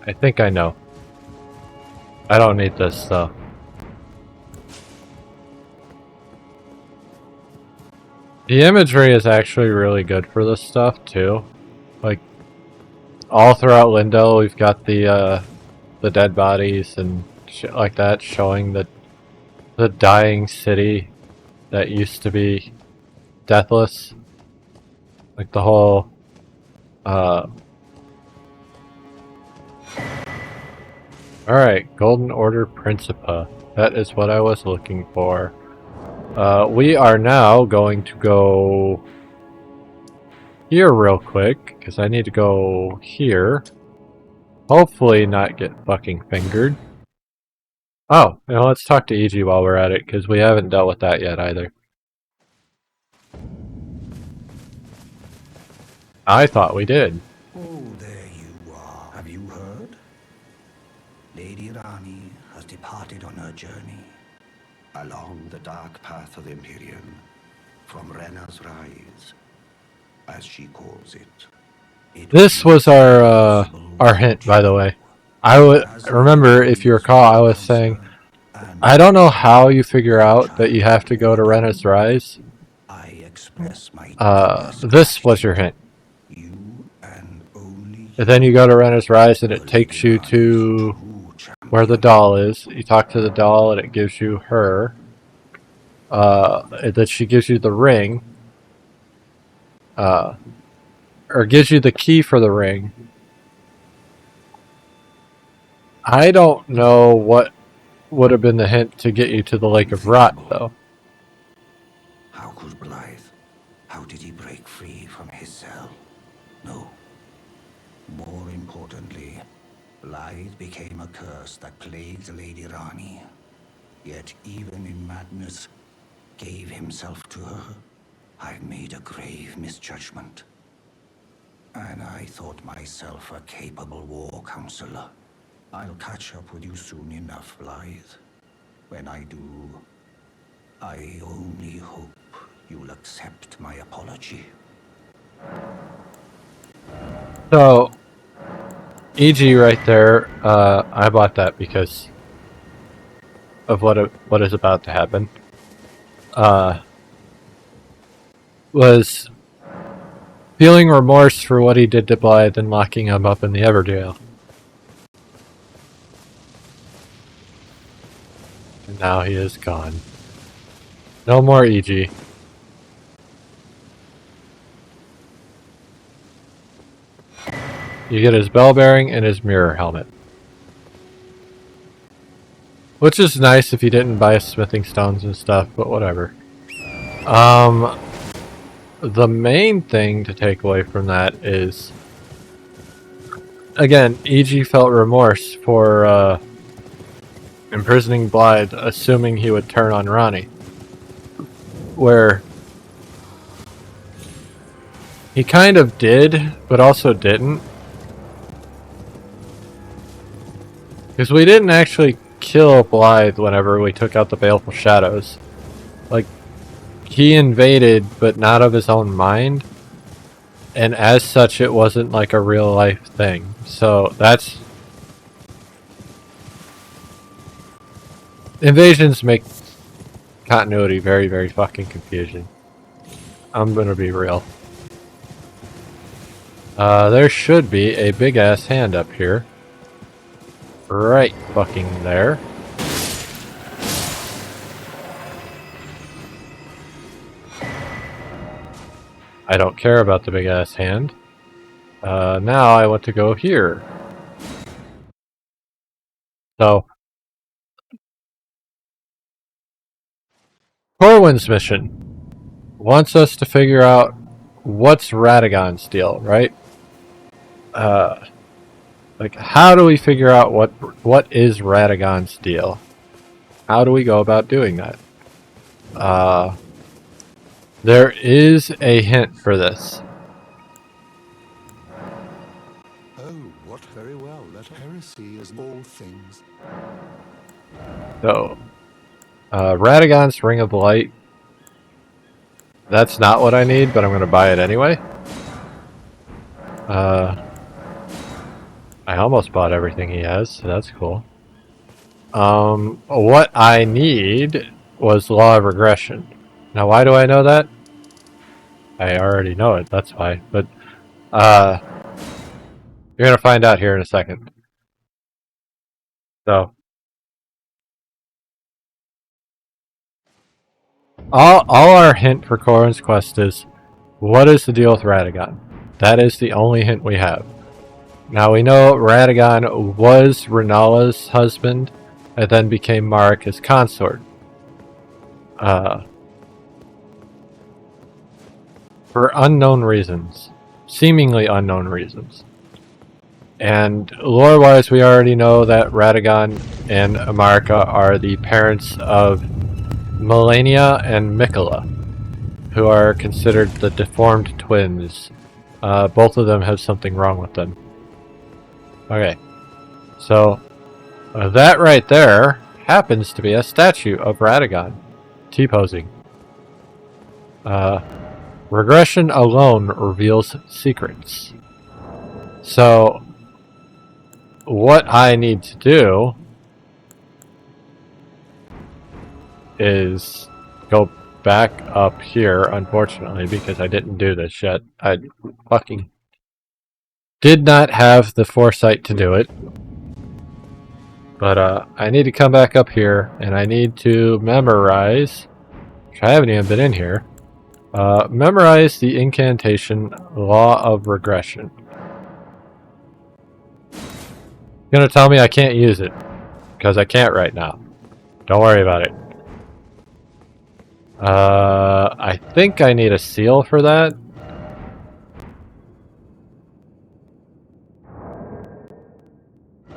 I think I know. I don't need this though. The imagery is actually really good for this stuff too. Like all throughout Lindell, we've got the dead bodies and shit like that, showing the dying city that used to be deathless. Like the whole Alright, Golden Order Principa. That is what I was looking for. We are now going to go here real quick, because I need to go here. Hopefully not get fucking fingered. Oh, you know, let's talk to EG while we're at it, because we haven't dealt with that yet either. I thought we did. Oh, there you are. Have you heard? Lady Rani has departed on her journey along the dark path of Empyrean, from Rena's Rise, as she calls it. This was our hint, by the way. I remember, if you recall, I was saying, I don't know how you figure out that you have to go to Rena's Rise. This was your hint. And then you go to Rena's Rise and it takes you to where the doll is. You talk to the doll and it gives you her. That she gives you the ring. Or gives you the key for the ring. I don't know what would have been the hint to get you to the Lake of Rot, though. How could Blythe? How did he break free from his cell? No. More importantly, Blythe became a curse that plagued Lady Rani. Yet even in madness, gave himself to her. I've made a grave misjudgment. And I thought myself a capable war counselor. I'll catch up with you soon enough, Blythe. When I do, I only hope you'll accept my apology. So, EG right there, I bought that because of what is about to happen. Was feeling remorse for what he did to Blythe and locking him up in the Everjail. And now he is gone. No more EG. You get his bell bearing and his mirror helmet. Which is nice if you didn't buy smithing stones and stuff, but whatever. The main thing to take away from that is, again, EG felt remorse for imprisoning Blythe, assuming he would turn on Ronnie. Where he kind of did, but also didn't. Because we didn't actually kill Blythe whenever we took out the Baleful Shadows. Like, he invaded, but not of his own mind. And as such, it wasn't like a real life thing. So that's... Invasions make continuity very, very fucking confusing. I'm gonna be real. There should be a big ass hand up here. Right fucking there. I don't care about the big ass hand. Now I want to go here. So, Corwin's mission wants us to figure out what's Radagon's deal, right? Like, how do we figure out what is Radagon's deal? How do we go about doing that? There is a hint for this. Oh, what very well. Let heresy is all things. So, Radagon's Ring of Light. That's not what I need, but I'm going to buy it anyway. I almost bought everything he has, so that's cool. What I need was Law of Regression. Now, why do I know that? I already know it, that's why. But, you're going to find out here in a second. So, all our hint for Corwin's quest is, what is the deal with Radagon? That is the only hint we have. Now we know Radagon was Renala's husband, and then became Marika's consort. For unknown reasons. Seemingly unknown reasons. And lore-wise, we already know that Radagon and Marika are the parents of Melania and Mikola, who are considered the deformed twins. Both of them have something wrong with them. Okay, so that right there happens to be a statue of Radagon, T-posing. Regression alone reveals secrets. So, what I need to do is go back up here, unfortunately, because I didn't do this yet. I fucking did not have the foresight to do it. But I need to come back up here, and I need to memorize, which I haven't even been in here, memorize the incantation Law of Regression. You're gonna tell me I can't use it, because I can't right now. Don't worry about it. I think I need a seal for that.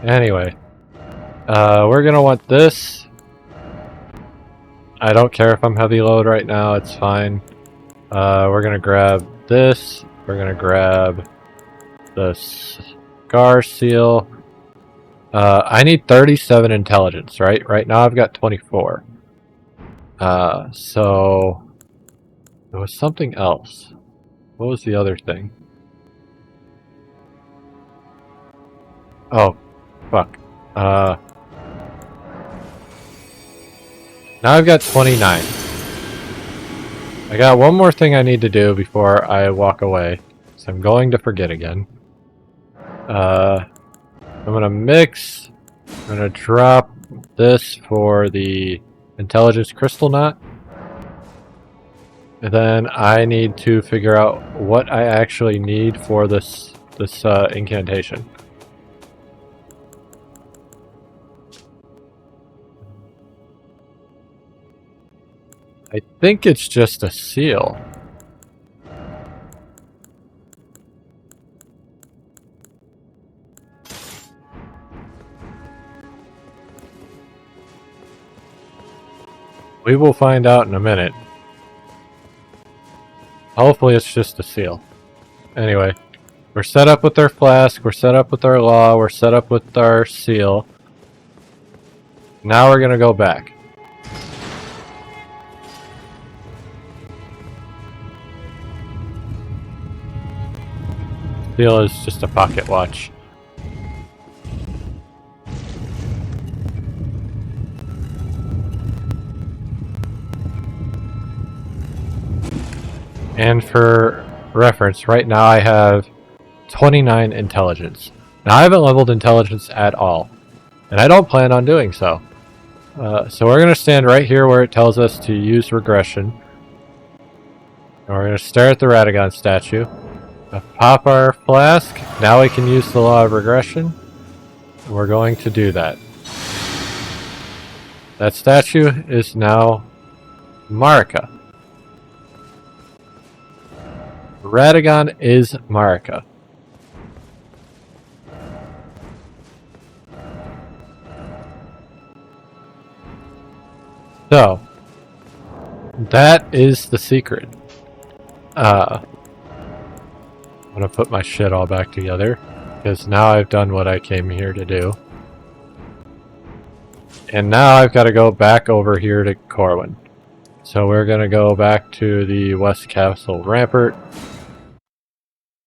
Anyway. We're gonna want this. I don't care if I'm heavy load right now, it's fine. We're gonna grab this. We're gonna grab the scar seal. I need 37 intelligence, right? Right now I've got 24. So there was something else. What was the other thing? Oh, fuck. Now I've got 29. I got one more thing I need to do before I walk away. So I'm going to forget again. I'm gonna mix. I'm gonna drop this for the intelligence crystal knot. And then I need to figure out what I actually need for this incantation. I think it's just a seal. We will find out in a minute. Hopefully it's just a seal. Anyway, we're set up with our flask, we're set up with our law, we're set up with our seal. Now we're gonna go back. Seal is just a pocket watch. And for reference, right now I have 29 intelligence. Now I haven't leveled intelligence at all, and I don't plan on doing so. So we're going to stand right here where it tells us to use regression. And we're going to stare at the Radagon statue. Pop our flask. Now we can use the law of regression. And we're going to do that. That statue is now Marika. Radagon is Marika. So, that is the secret. I'm gonna put my shit all back together, because now I've done what I came here to do. And now I've got to go back over here to Corwin. So we're gonna go back to the West Castle Rampart,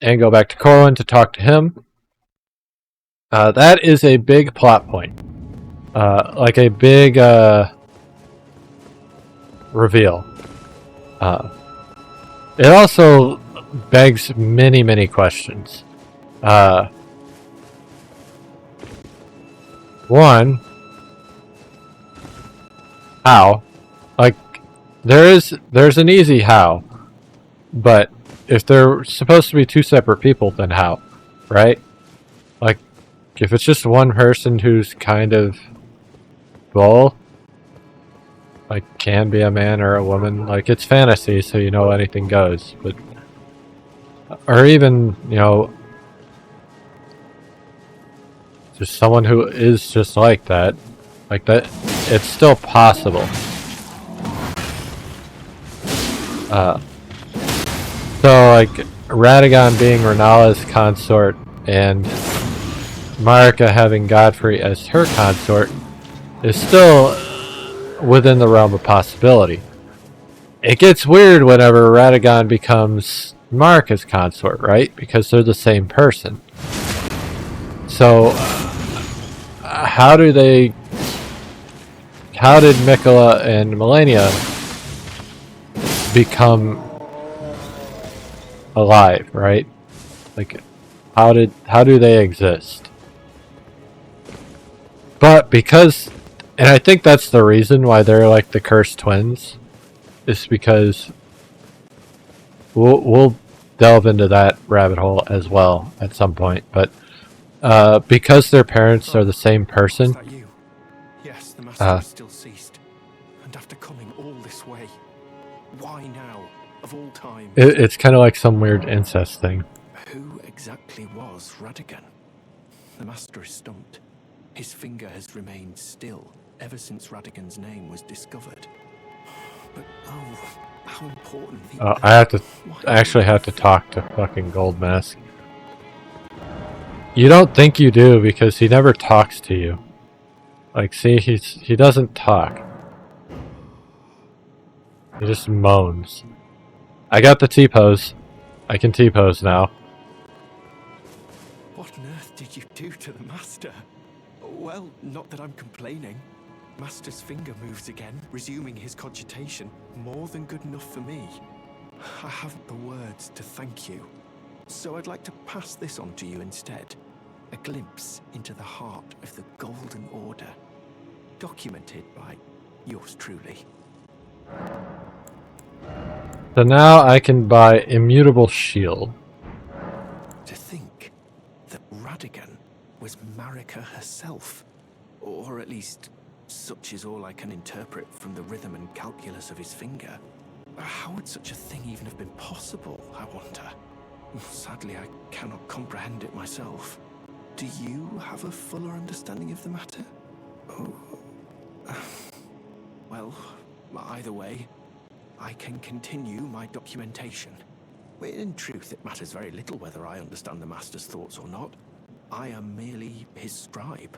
and go back to Corwin to talk to him. That is a big plot point. Like a big reveal. It also begs many, many questions. One, how? Like, there's an easy how, but if they're supposed to be two separate people, then how? Right? Like, if it's just one person who's kind of both, like, can be a man or a woman, like, it's fantasy, so you know anything goes, but, or even, you know, just someone who is just like that, it's still possible. So, like, Radagon being Renala's consort and Marika having Godfrey as her consort is still within the realm of possibility. It gets weird whenever Radagon becomes Marika's consort, right? Because they're the same person. So, how did Mikola and Melania become alive, right? Like, how do they exist? But because, and I think that's the reason why they're like the cursed twins, is because we'll delve into that rabbit hole as well at some point, but because their parents are the same person. Is that you? Yes, the master has still ceased. this way? Why now, of all times? It's kind of like some weird incest thing. Who exactly was Radigan? The Master is stumped. His finger has remained still ever since Radigan's name was discovered. But oh, how important the I actually have to talk to fucking Gold Mask. You don't think you do because he never talks to you. Like, see, he doesn't talk. He just moans. I got the T-pose. I can T-pose now. What on earth did you do to the Master? Well, not that I'm complaining. Master's finger moves again, resuming his cogitation. More than good enough for me. I haven't the words to thank you. So I'd like to pass this on to you instead. A glimpse into the heart of the Golden Order. Documented by yours truly. So now I can buy Immutable Shield. To think that Radigan was Marika herself. Or at least, such is all I can interpret from the rhythm and calculus of his finger. How would such a thing even have been possible, I wonder? Sadly, I cannot comprehend it myself. Do you have a fuller understanding of the matter? Oh. Well, either way, I can continue my documentation. In truth, it matters very little whether I understand the Master's thoughts or not. I am merely his scribe.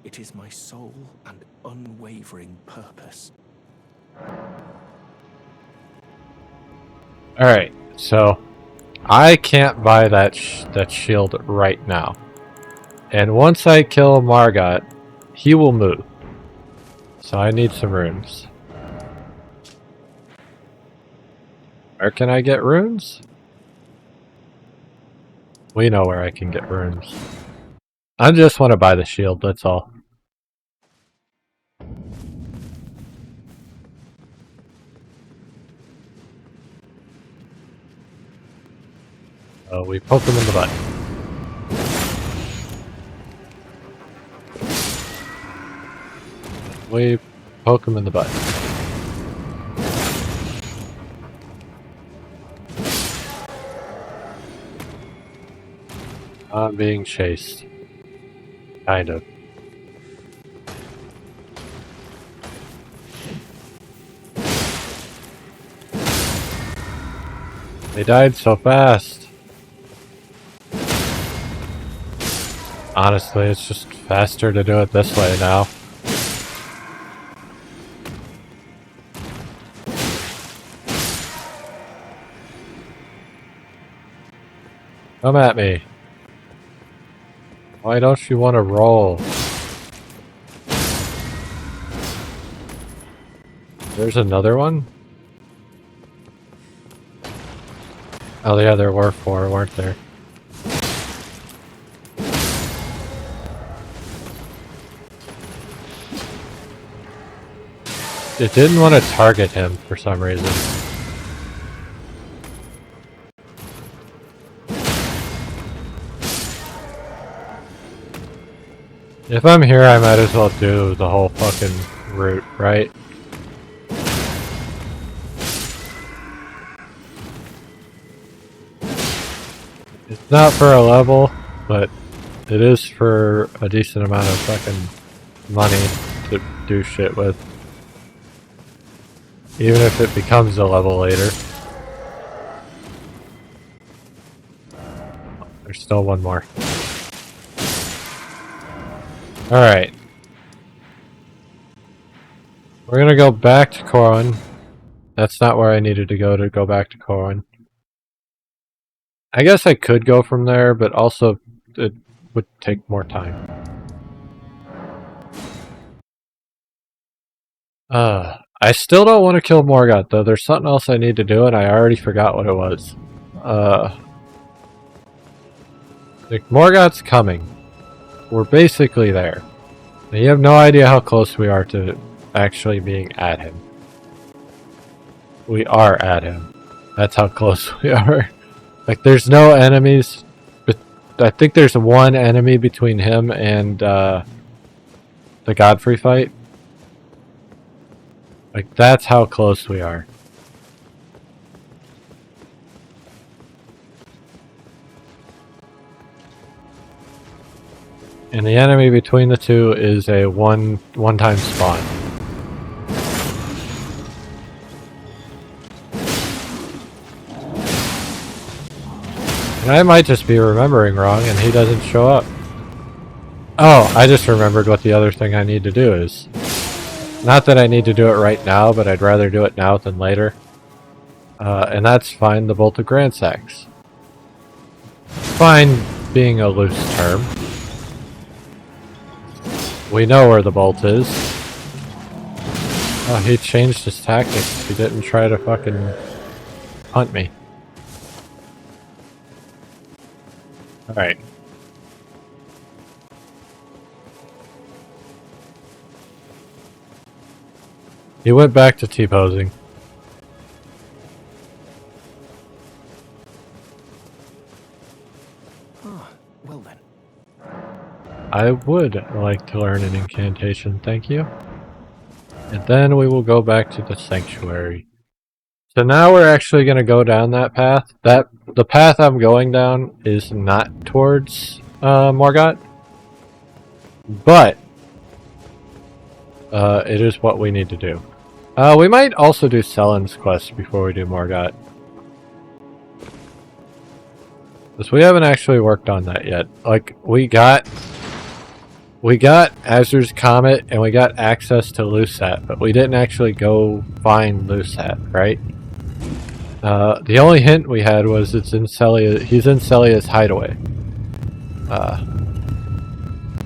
It is my sole and unwavering purpose. Alright, so I can't buy that shield right now. And once I kill Margot, he will move. So I need some runes. Where can I get runes? We know where I can get runes. I just want to buy the shield, that's all. We poke him in the butt. We poke him in the butt. I'm being chased. Kind of. They died so fast. Honestly, it's just faster to do it this way now. Come at me. Why don't you want to roll? There's another one? Oh yeah, there were 4, weren't there? It didn't want to target him for some reason. If I'm here, I might as well do the whole fucking route, right? It's not for a level, but it is for a decent amount of fucking money to do shit with. Even if it becomes a level later. There's still one more. Alright. We're gonna go back to Corwin. That's not where I needed to go back to Corwin. I guess I could go from there, but also it would take more time. I still don't want to kill Morgoth though. There's something else I need to do and I already forgot what it was. Like, Morgoth's coming. We're basically there. Now, you have no idea how close we are to actually being at him. We are at him. That's how close we are. Like, there's no enemies. But I think there's one enemy between him and the Godfrey fight. Like, that's how close we are. And the enemy between the two is a one-time spawn. And I might just be remembering wrong and he doesn't show up. Oh, I just remembered what the other thing I need to do is. Not that I need to do it right now, but I'd rather do it now than later. And that's find the Bolt of Grand Sacks. Find being a loose term. We know where the bolt is. Oh, he changed his tactics. He didn't try to fucking hunt me. Alright. He went back to T-posing. Ah, well then. I would like to learn an incantation, thank you. And then we will go back to the sanctuary. So now we're actually going to go down that path. The path I'm going down is not towards Morgott. But it is what we need to do. We might also do Selen's quest before we do Morgott. Because we haven't actually worked on that yet. Like, we got Azur's Comet and we got access to Lusat, but we didn't actually go find Lusat, right? The only hint we had was it's in Celia. He's in Celia's hideaway.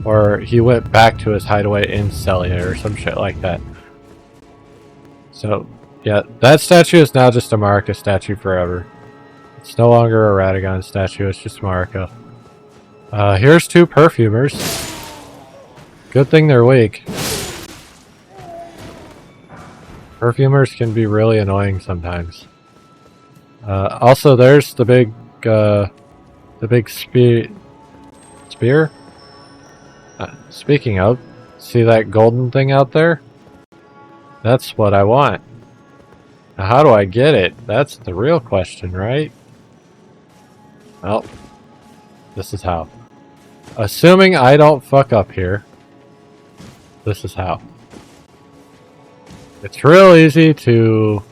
Or he went back to his hideaway in Celia or some shit like that. So, yeah, that statue is now just a Marika statue forever. It's no longer a Radagon statue, it's just Marika. Here's two perfumers. Good thing they're weak. Perfumers can be really annoying sometimes. Also, there's the big spear? Speaking of, see that golden thing out there? That's what I want. Now, how do I get it? That's the real question, right? Well, this is how. Assuming I don't fuck up here, this is how. It's real easy to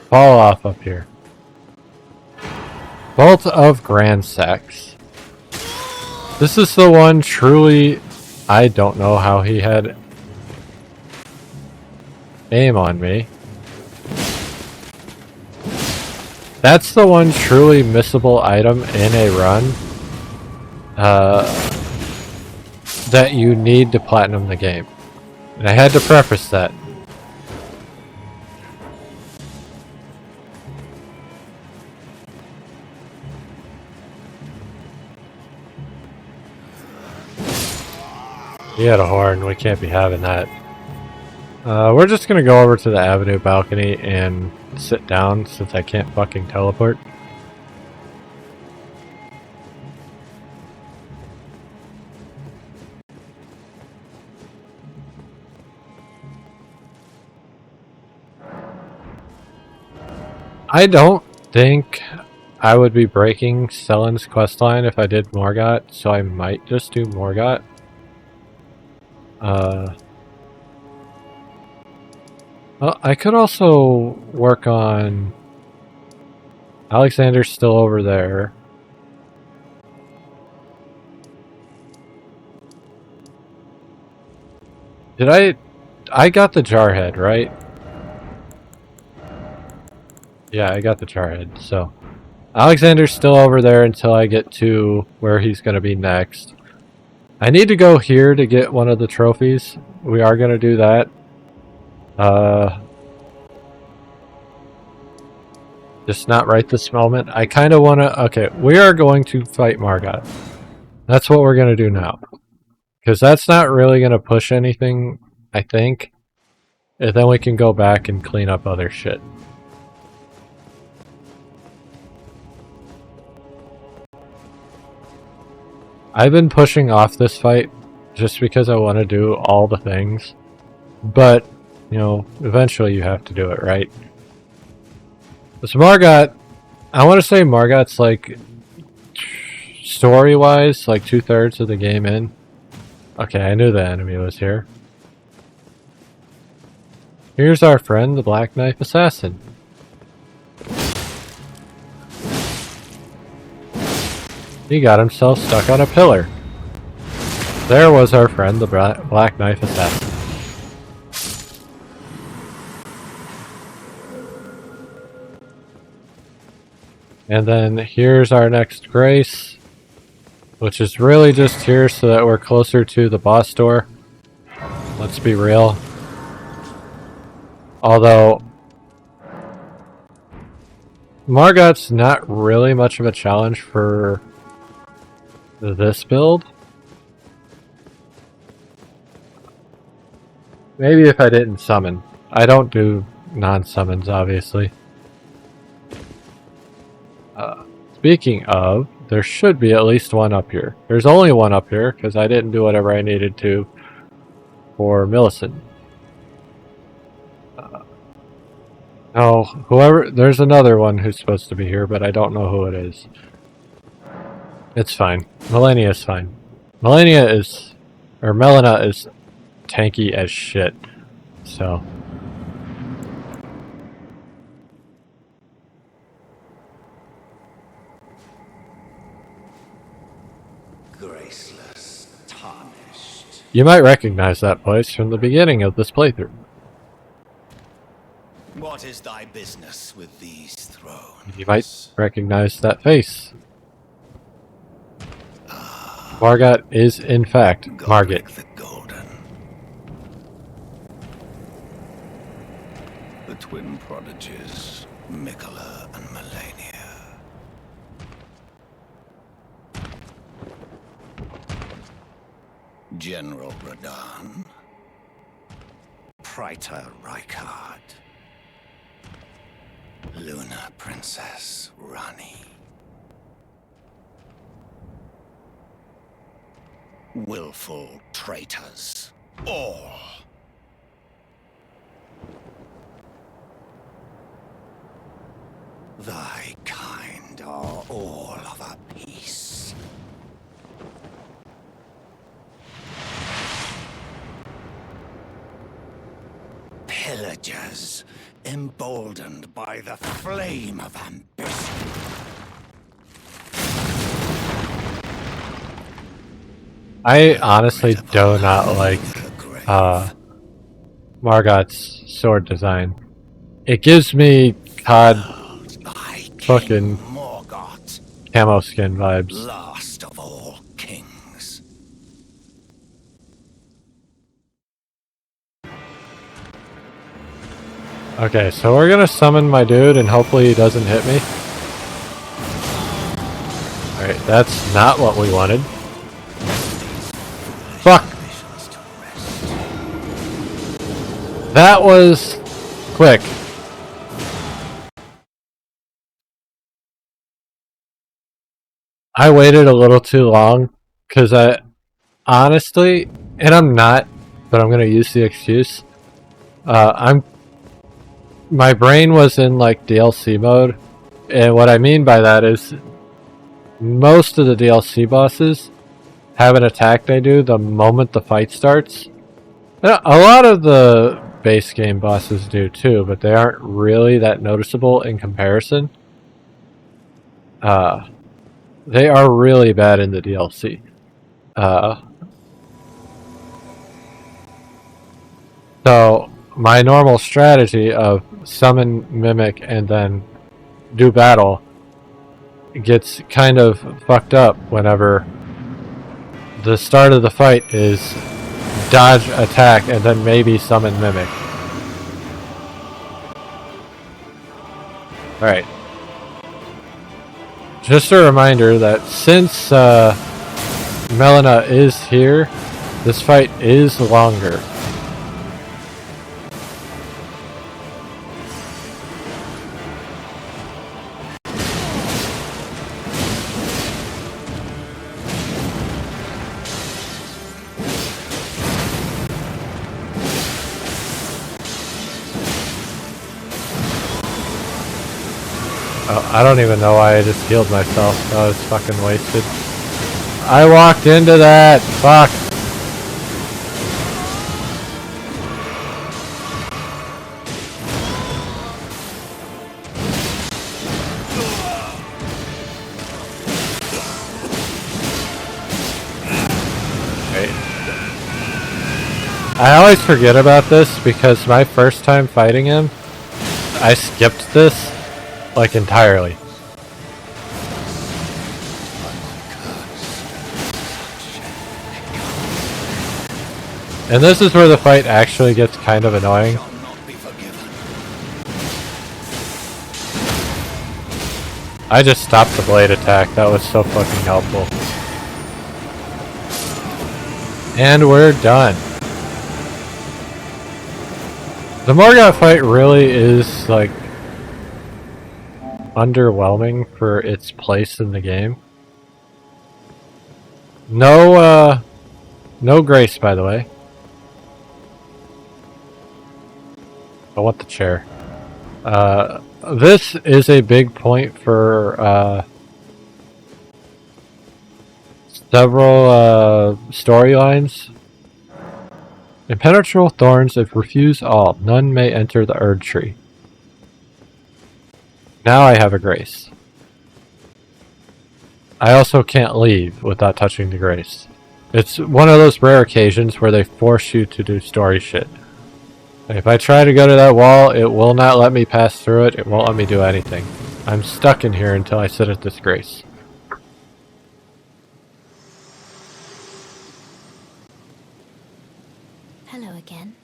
fall off up here. Bolt of Grand Sacks. This is the one truly, I don't know how he had aim on me. That's the one truly missable item in a run that you need to platinum the game. And I had to preface that. He had a horn, we can't be having that. We're just gonna go over to the avenue balcony and sit down since I can't fucking teleport. I don't think I would be breaking Selen's questline if I did Morgott, so I might just do Morgott. Well, I could also work on... Alexander's still over there. Did I got the Jarhead, right? Yeah, I got the Jarhead, so... Alexander's still over there until I get to where he's going to be next. I need to go here to get one of the trophies. We are going to do that. Just not right this moment. I kind of want to... Okay, we are going to fight Morgott. That's what we're going to do now. Because that's not really going to push anything, I think. And then we can go back and clean up other shit. I've been pushing off this fight just because I want to do all the things. But you know, eventually you have to do it, right? This Margot, I want to say Margot's like, story-wise, like 2/3 of the game in. Okay, I knew the enemy was here. Here's our friend, the Black Knife Assassin. He got himself stuck on a pillar. There was our friend, the Black Knife Assassin. And then here's our next grace, which is really just here so that we're closer to the boss door. Let's be real. Although, Margot's not really much of a challenge for this build. Maybe if I didn't summon. I don't do non-summons, obviously. Speaking of, there should be at least one up here. There's only one up here, because I didn't do whatever I needed to for Millicent. No, whoever... There's another one who's supposed to be here, but I don't know who it is. It's fine. Melania fine. Melania is... Or Melina is tanky as shit. So... Graceless, tarnished. You might recognize that voice from the beginning of this playthrough. What is thy business with these thrones? You might recognize that face. Margot is, in fact, Margit. The Golden. The twin prodigies, Mikola and Melania. General Radahn. Praetor Rykard. Luna Princess Rani. Willful traitors, all. Thy kind are all of a piece. Pillagers, emboldened by the flame of ambition. I honestly do not like Margot's sword design. It gives me COD fucking camo skin vibes. Last of all kings. Okay, so we're gonna summon my dude and hopefully he doesn't hit me. Alright, that's not what we wanted. Fuck! That was quick. I waited a little too long because I honestly, and I'm not, but I'm gonna use the excuse. My brain was in like DLC mode, and what I mean by that is most of the DLC bosses have an attack they do the moment the fight starts. A lot of the base game bosses do too, but they aren't really that noticeable in comparison. They are really bad in the DLC. So my normal strategy of summon, mimic, and then do battle gets kind of fucked up whenever the start of the fight is dodge, attack, and then maybe summon, mimic. Alright. Just a reminder that since Melina is here, this fight is longer. Oh, I don't even know why I just healed myself. That was fucking wasted. I walked into that! Fuck! I always forget about this because my first time fighting him, I skipped this, like, entirely. And this is where the fight actually gets kind of annoying. I just stopped the blade attack, that was so fucking helpful. And we're done. The Morgoth fight really is, like, underwhelming for its place in the game. No grace, by the way. I want the chair. This is a big point for, several, storylines. Impenetrable thorns, if refuse all, none may enter the Erd Tree. Now I have a grace. I also can't leave without touching the grace. It's one of those rare occasions where they force you to do story shit. If I try to go to that wall, it will not let me pass through it. It won't let me do anything. I'm stuck in here until I sit at this grace. Hello again,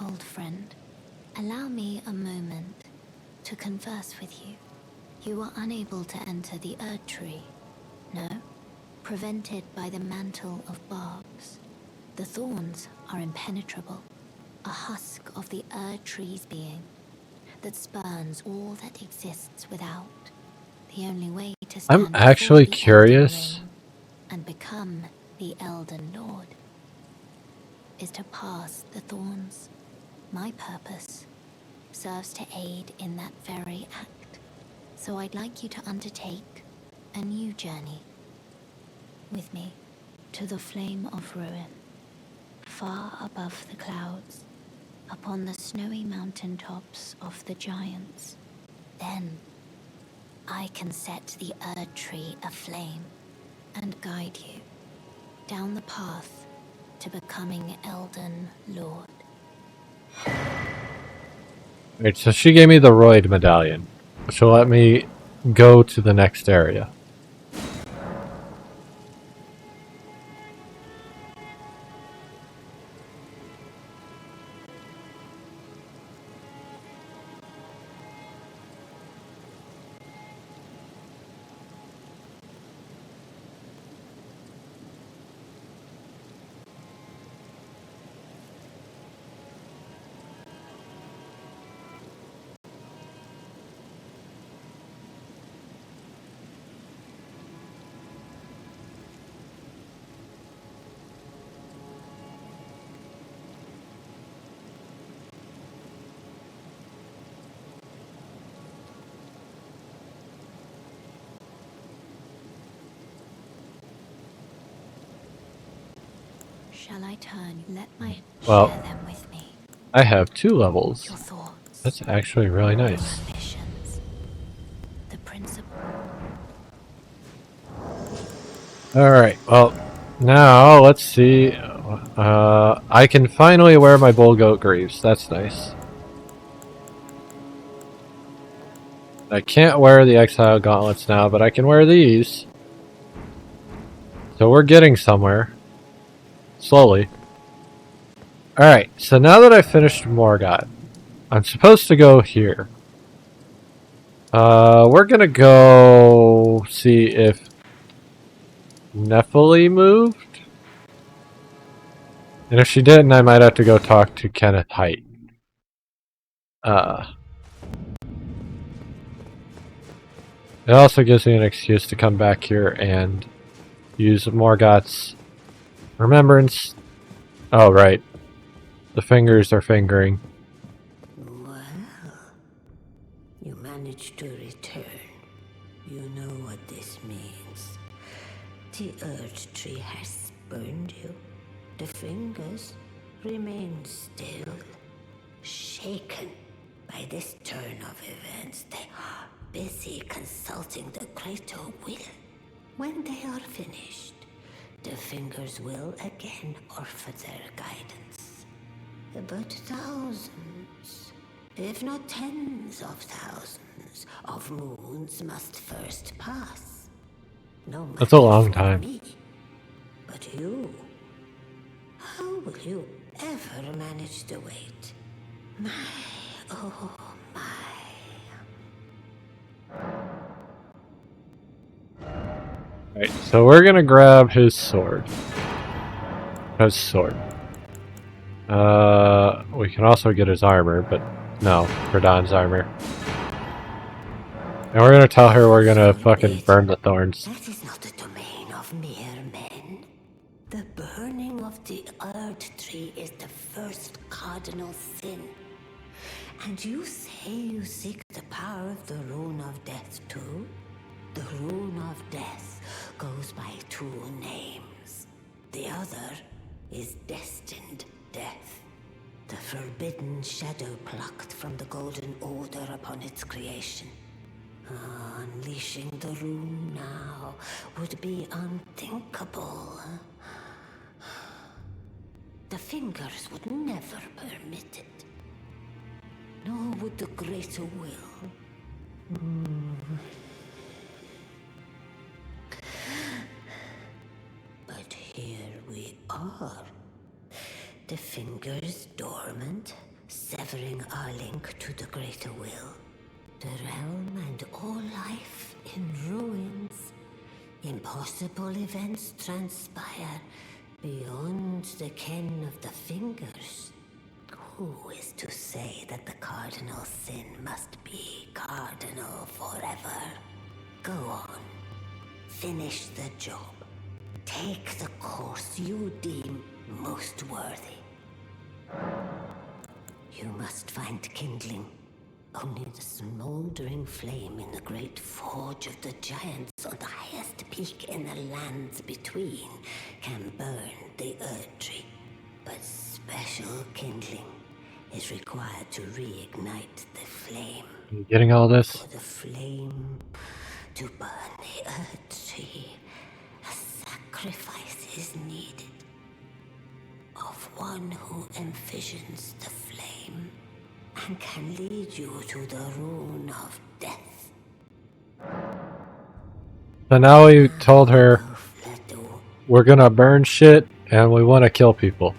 old friend. Allow me a moment to converse with you. You are unable to enter the Erd Tree, no? Prevented by the mantle of barbs. The thorns are impenetrable, a husk of the Erd Tree's being that spurns all that exists without. The only way to stand I'm actually before the curious. Elden Ring and become the Elden Lord is to pass the thorns. My purpose serves to aid in that very act. So I'd like you to undertake a new journey with me to the Flame of Ruin, far above the clouds, upon the snowy mountaintops of the giants. Then I can set the Erd Tree aflame and guide you down the path to becoming Elden Lord. Alright, so she gave me the Roid medallion, which will let me go to the next area. Shall I turn? Let my Well, share them with me. I have 2 levels. Your thoughts. That's actually really Your nice. ambitions. The principle. Alright, well, now let's see. I can finally wear my bull goat greaves. That's nice. I can't wear the exile gauntlets now, but I can wear these. So we're getting somewhere. Slowly. Alright, so now that I've finished Morgoth, I'm supposed to go here. We're gonna go see if Nephili moved. And if she didn't, I might have to go talk to Kenneth Height. It also gives me an excuse to come back here and use Morgoth's remembrance. Oh, right. The fingers are fingering. Well, you managed manage to return. You know what this means. The Earth Tree has spurned you. The fingers remain still, shaken by this turn of events. They are busy consulting the greater will. When they are finished, the fingers will again offer their guidance. But thousands, if not tens of thousands, of moons must first pass. No That's a matter long for time. me, but you, how will you ever manage to wait? My, oh my. Alright, so we're gonna grab his sword. His sword. We can also get his armor, but no, Radon's armor. And we're gonna tell her we're gonna fucking burn the thorns. That is not the domain of mere men. The burning of the Earth Tree is the first cardinal sin. And you say you seek the power of the Rune of Death too? The Rune of Death goes by two names. The other is Destined Death. The forbidden shadow plucked from the Golden Order upon its creation. Unleashing the rune now would be unthinkable. The fingers would never permit it. Nor would the greater will. But here we are. The fingers dormant, severing our link to the greater will. The realm and all life in ruins. Impossible events transpire beyond the ken of the fingers. Who is to say that the cardinal sin must be cardinal forever? Go on. Finish the job. Take the course you deem most worthy. You must find kindling. Only the smoldering flame in the great forge of the giants on the highest peak in the lands between can burn the Earth Tree. But special kindling is required to reignite the flame. Are you getting all this? For the flame to burn the Earth Tree, a sacrifice is needed. Of one who envisions the flame and can lead you to the Rune of Death. So now we told her we're gonna burn shit and we want to kill people.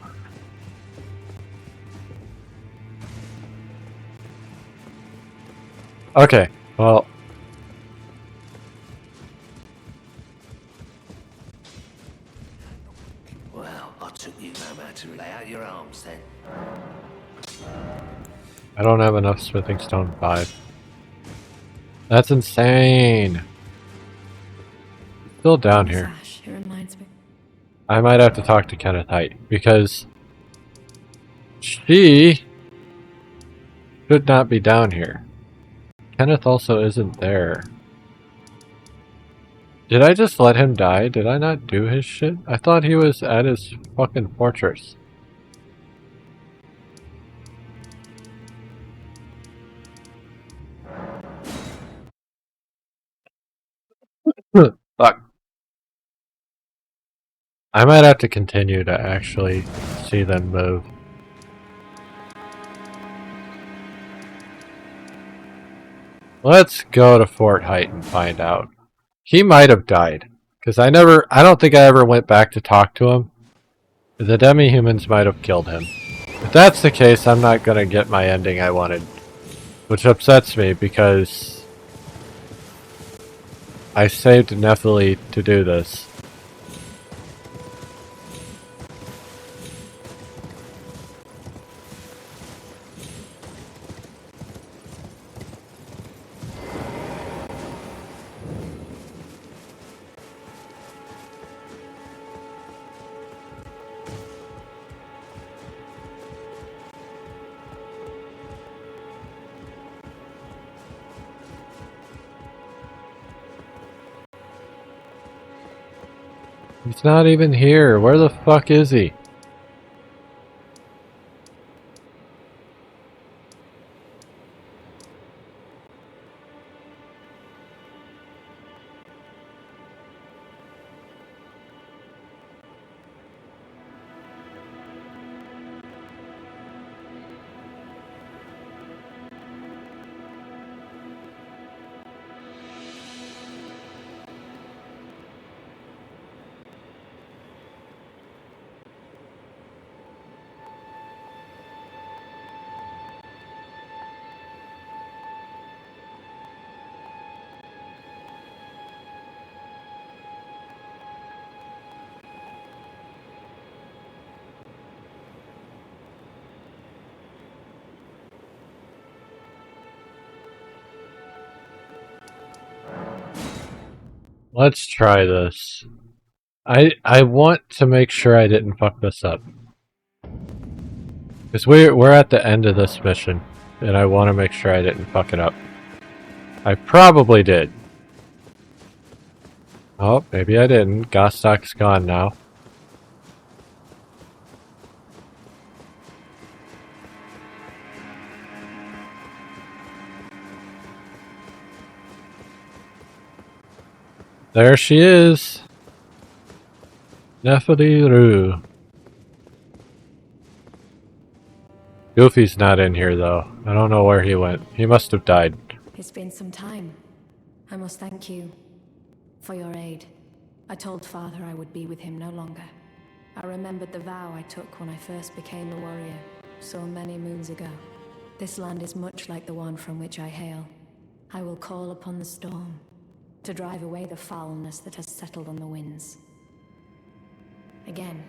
Okay, well. Well, I took you no matter to lay out your arms then. I don't have enough smithing stone 5. That's insane. It's still down here. It reminds me. I might have to talk to Kenneth Height because she should not be down here. Kenneth also isn't there. Did I just let him die? Did I not do his shit? I thought he was at his fucking fortress. Fuck. I might have to continue to actually see them move. Let's go to Fort Height and find out. He might have died. Because I don't think I ever went back to talk to him. The demi-humans might have killed him. If that's the case, I'm not gonna get my ending I wanted. Which upsets me because I saved Nephili to do this. He's not even here. Where the fuck is he? Let's try this. I want to make sure I didn't fuck this up. Because we're at the end of this mission, and I want to make sure I didn't fuck it up. I probably did. Oh, maybe I didn't. Gosstock's gone now. There she is. Nephili-Rue. Goofy's not in here though. I don't know where he went. He must have died. It's been some time. I must thank you for your aid. I told Father I would be with him no longer. I remembered the vow I took when I first became a warrior, so many moons ago. This land is much like the one from which I hail. I will call upon the storm to drive away the foulness that has settled on the winds. Again,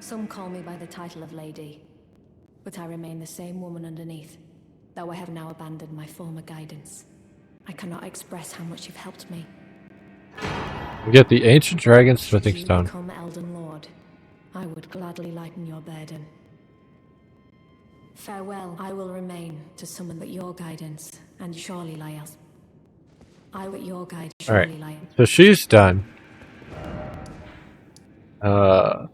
some call me by the title of Lady, but I remain the same woman underneath, though I have now abandoned my former guidance. I cannot express how much you've helped me. We get the ancient dragon smithing stone. Should you become Elden Lord, I would gladly lighten your burden. Farewell, I will remain to summon but your guidance, and surely Lyle's. I with your guide surely Lyle. So she's done. I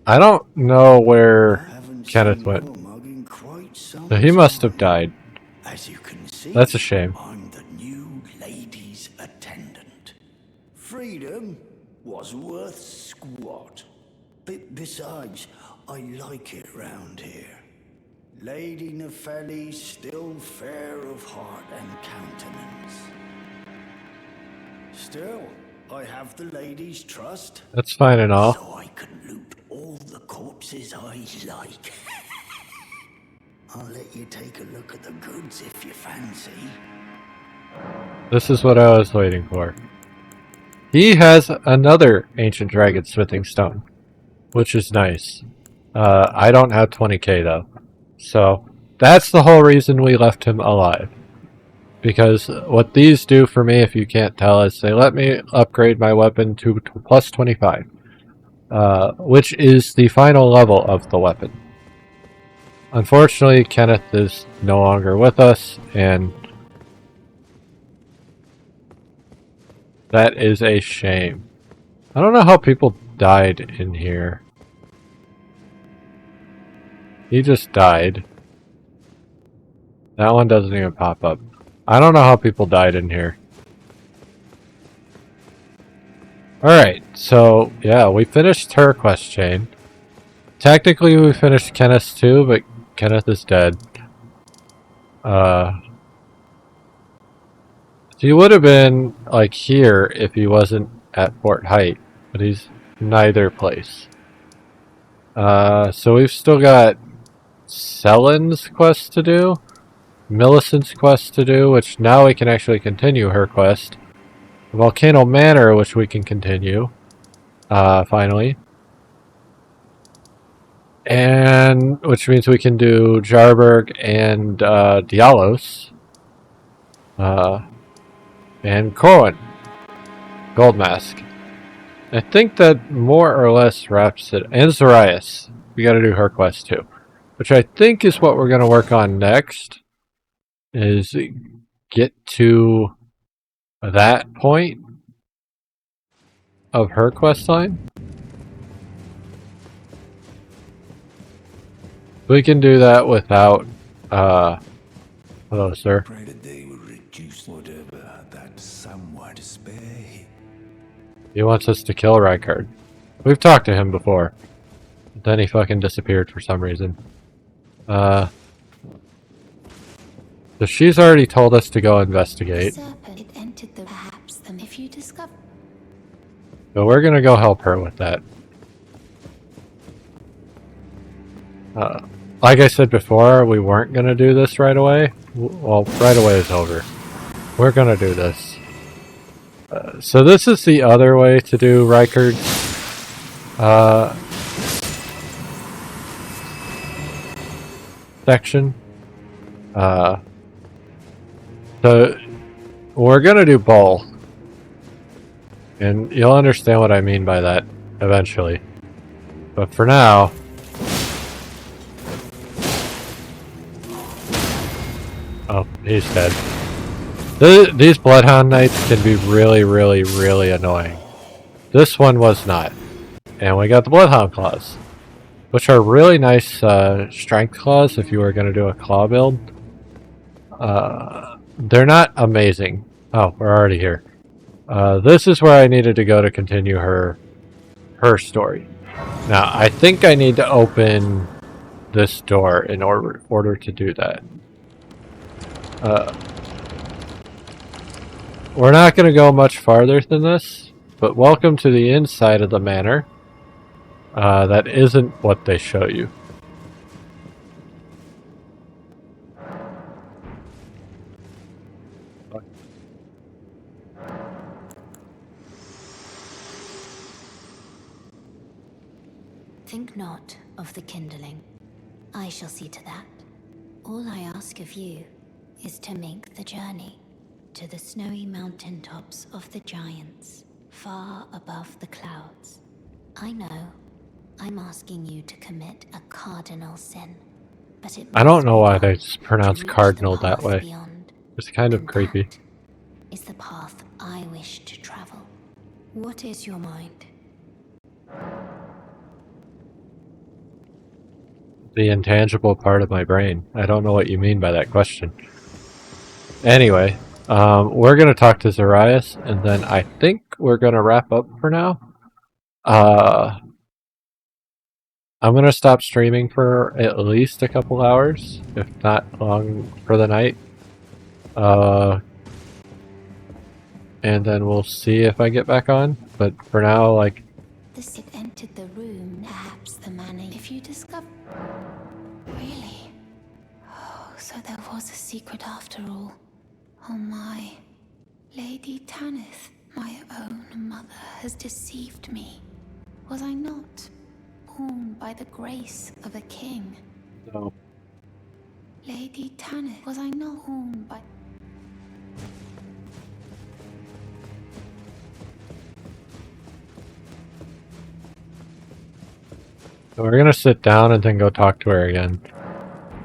don't know where Kenneth went. So he must have died. As you can see, that's a shame. I'm the new lady's attendant. Freedom was worth squat. Besides, I like it round here. Lady Nephili's still fair of heart and countenance. Still, I have the lady's trust. That's fine and all. So I can loot all the corpses I like. I'll let you take a look at the goods if you fancy. This is what I was waiting for. He has another ancient dragon smithing stone, which is nice. I don't have 20k though. So that's the whole reason we left him alive. Because what these do for me, if you can't tell, is they let me upgrade my weapon to plus 25. Which is the final level of the weapon. Unfortunately, Kenneth is no longer with us, and that is a shame. I don't know how people died in here. He just died. That one doesn't even pop up. I don't know how people died in here. Alright, so yeah, we finished her quest chain. Technically we finished Kenneth's too, but Kenneth is dead. He would have been like here if he wasn't at Fort Height, but he's neither place. So we've still got Selen's quest to do, Millicent's quest to do, which now we can actually continue her quest. Volcano Manor, which we can continue, finally. And which means we can do Jarberg and Dialos. And Corwin. Gold Mask. I think that more or less wraps it. And Zarias. We gotta do her quest too. Which I think is what we're gonna work on next. Is get to that point. of her questline. We can do that without, hello, sir. Pray that they will reduce whatever that somewhat to spare. He wants us to kill Rykard. We've talked to him before. Then he fucking disappeared for some reason. So she's already told us to go investigate. Serpent, it entered the perhaps them if you discover. So we're gonna go help her with that. Like I said before, we weren't gonna do this right away. Well, right away is over. We're gonna do this. So this is the other way to do Rykard's section. So we're gonna do both, and you'll understand what I mean by that eventually. But for now, oh, he's dead. These Bloodhound Knights can be really, really, really annoying. This one was not. And we got the Bloodhound Claws, which are really nice strength claws if you were going to do a claw build. They're not amazing. Oh, we're already here. This is where I needed to go to continue her story. Now, I think I need to open this door in order to do that. We're not going to go much farther than this, but welcome to the inside of the manor. That isn't what they show you. Think not of the kindling. I shall see to that. All I ask of you is to make the journey to the snowy mountain tops of the giants, far above the clouds. I know I'm asking you to commit a cardinal sin, but it I don't know why must be they done pronounce to reach cardinal the that path way. beyond. It's kind of And creepy. that is the path I wish to travel. What is your mind? The intangible part of my brain. I don't know what you mean by that question. Anyway, we're going to talk to Zarias, and then I think we're going to wrap up for now. I'm going to stop streaming for at least a couple hours, if not long for the night. And then we'll see if I get back on. But for now, like... This it entered the room, perhaps the manor, if you discover... Really? Oh, so there was a secret after all. Oh my. Lady Tanith, my own mother, has deceived me. Was I not born by the grace of a king? No. Lady Tanith, was I not born by... So we're gonna sit down and then go talk to her again.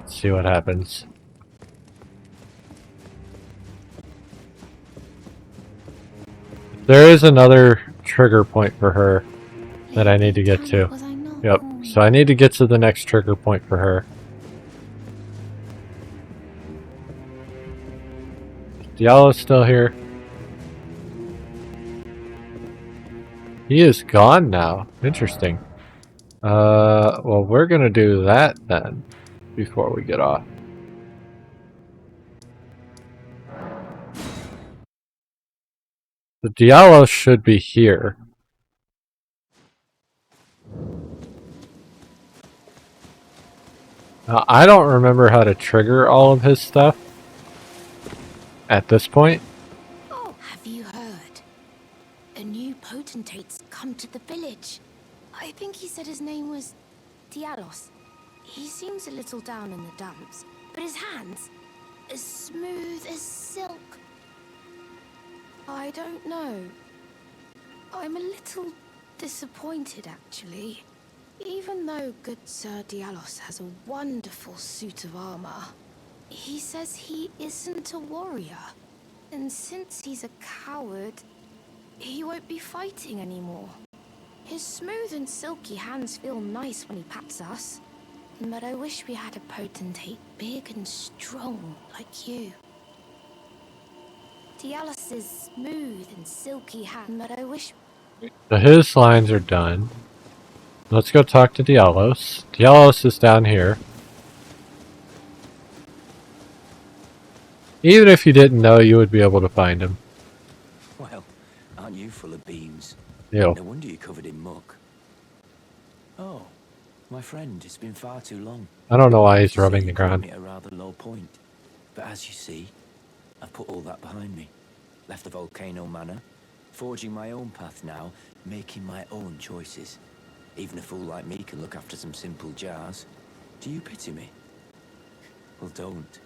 See what happens. There is another trigger point for her that I need to get to. Yep, so I need to get to the next trigger point for her. Diallo's still here. He is gone now. Interesting. Well, we're gonna do that then, before we get off. The Diallo should be here. Now, I don't remember how to trigger all of his stuff at this point. Oh, have you heard? A new potentate's come to the village. I think he said his name was Diallos. He seems a little down in the dumps, but his hands, as smooth as silk. I don't know. I'm a little disappointed, actually. Even though good Sir Diallos has a wonderful suit of armor, he says he isn't a warrior. And since he's a coward, he won't be fighting anymore. His smooth and silky hands feel nice when he pats us. But I wish we had a potentate big and strong like you. Dialus's smooth and silky hand, but I wish... So his lines are done. Let's go talk to Dialos. Dialos is down here. Even if you didn't know, you would be able to find him. Well, aren't you full of beans? Ew. No wonder you're covered in muck. Oh, my friend, it's been far too long. I don't know why he's rubbing the You caught ground. me at a rather low point. But as you see, I've put all that behind me. Left the volcano manor, forging my own path now, making my own choices. Even a fool like me can look after some simple jars. Do you pity me? Well, don't.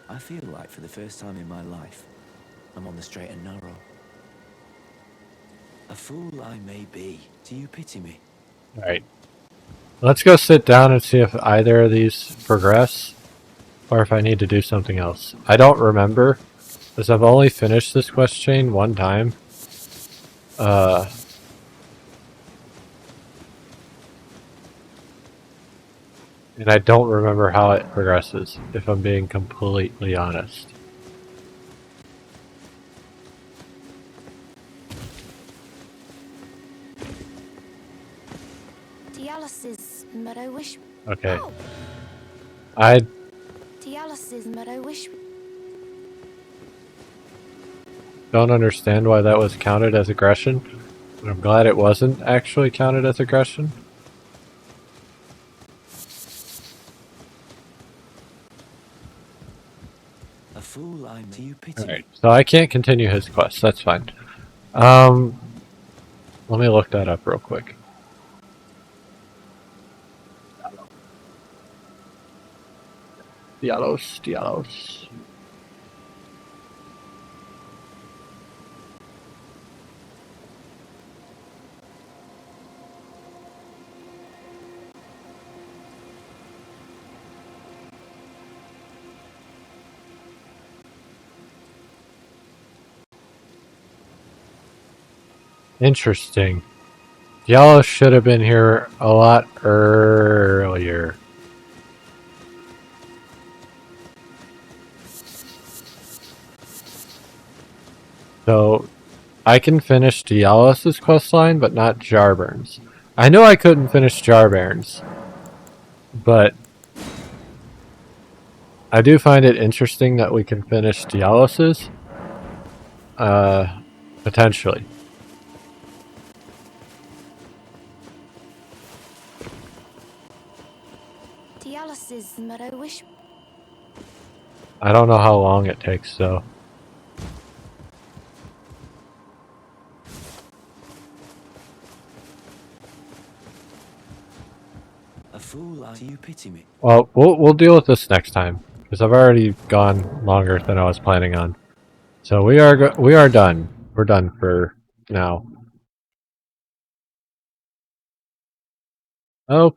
I feel like for the first time in my life, I'm on the straight and narrow. A fool I may be. Do you pity me? Alright. Let's go sit down and see if either of these progress, or if I need to do something else. I don't remember, because I've only finished this quest chain one time. And I don't remember how it progresses, if I'm being completely honest. Dialus's, but I wish... Okay. Oh! I Dialus's, but I wish... don't understand why that was counted as aggression, but I'm glad it wasn't actually counted as aggression. A fool I may. Do you pity me? Alright, so I can't continue his quest, that's fine. Let me look that up real quick. Dialos. Interesting. Dialos should have been here a lot earlier. So, I can finish Dialos' questline, but not Jarburn's. I knew I couldn't finish Jarburn's, but I do find it interesting that we can finish Dialos's. Potentially. Dialus's, but I wish... I don't know how long it takes, though. A fool I... Do you pity me? Well, we'll deal with this next time, because I've already gone longer than I was planning on. So we are done. We're done for now. Okay.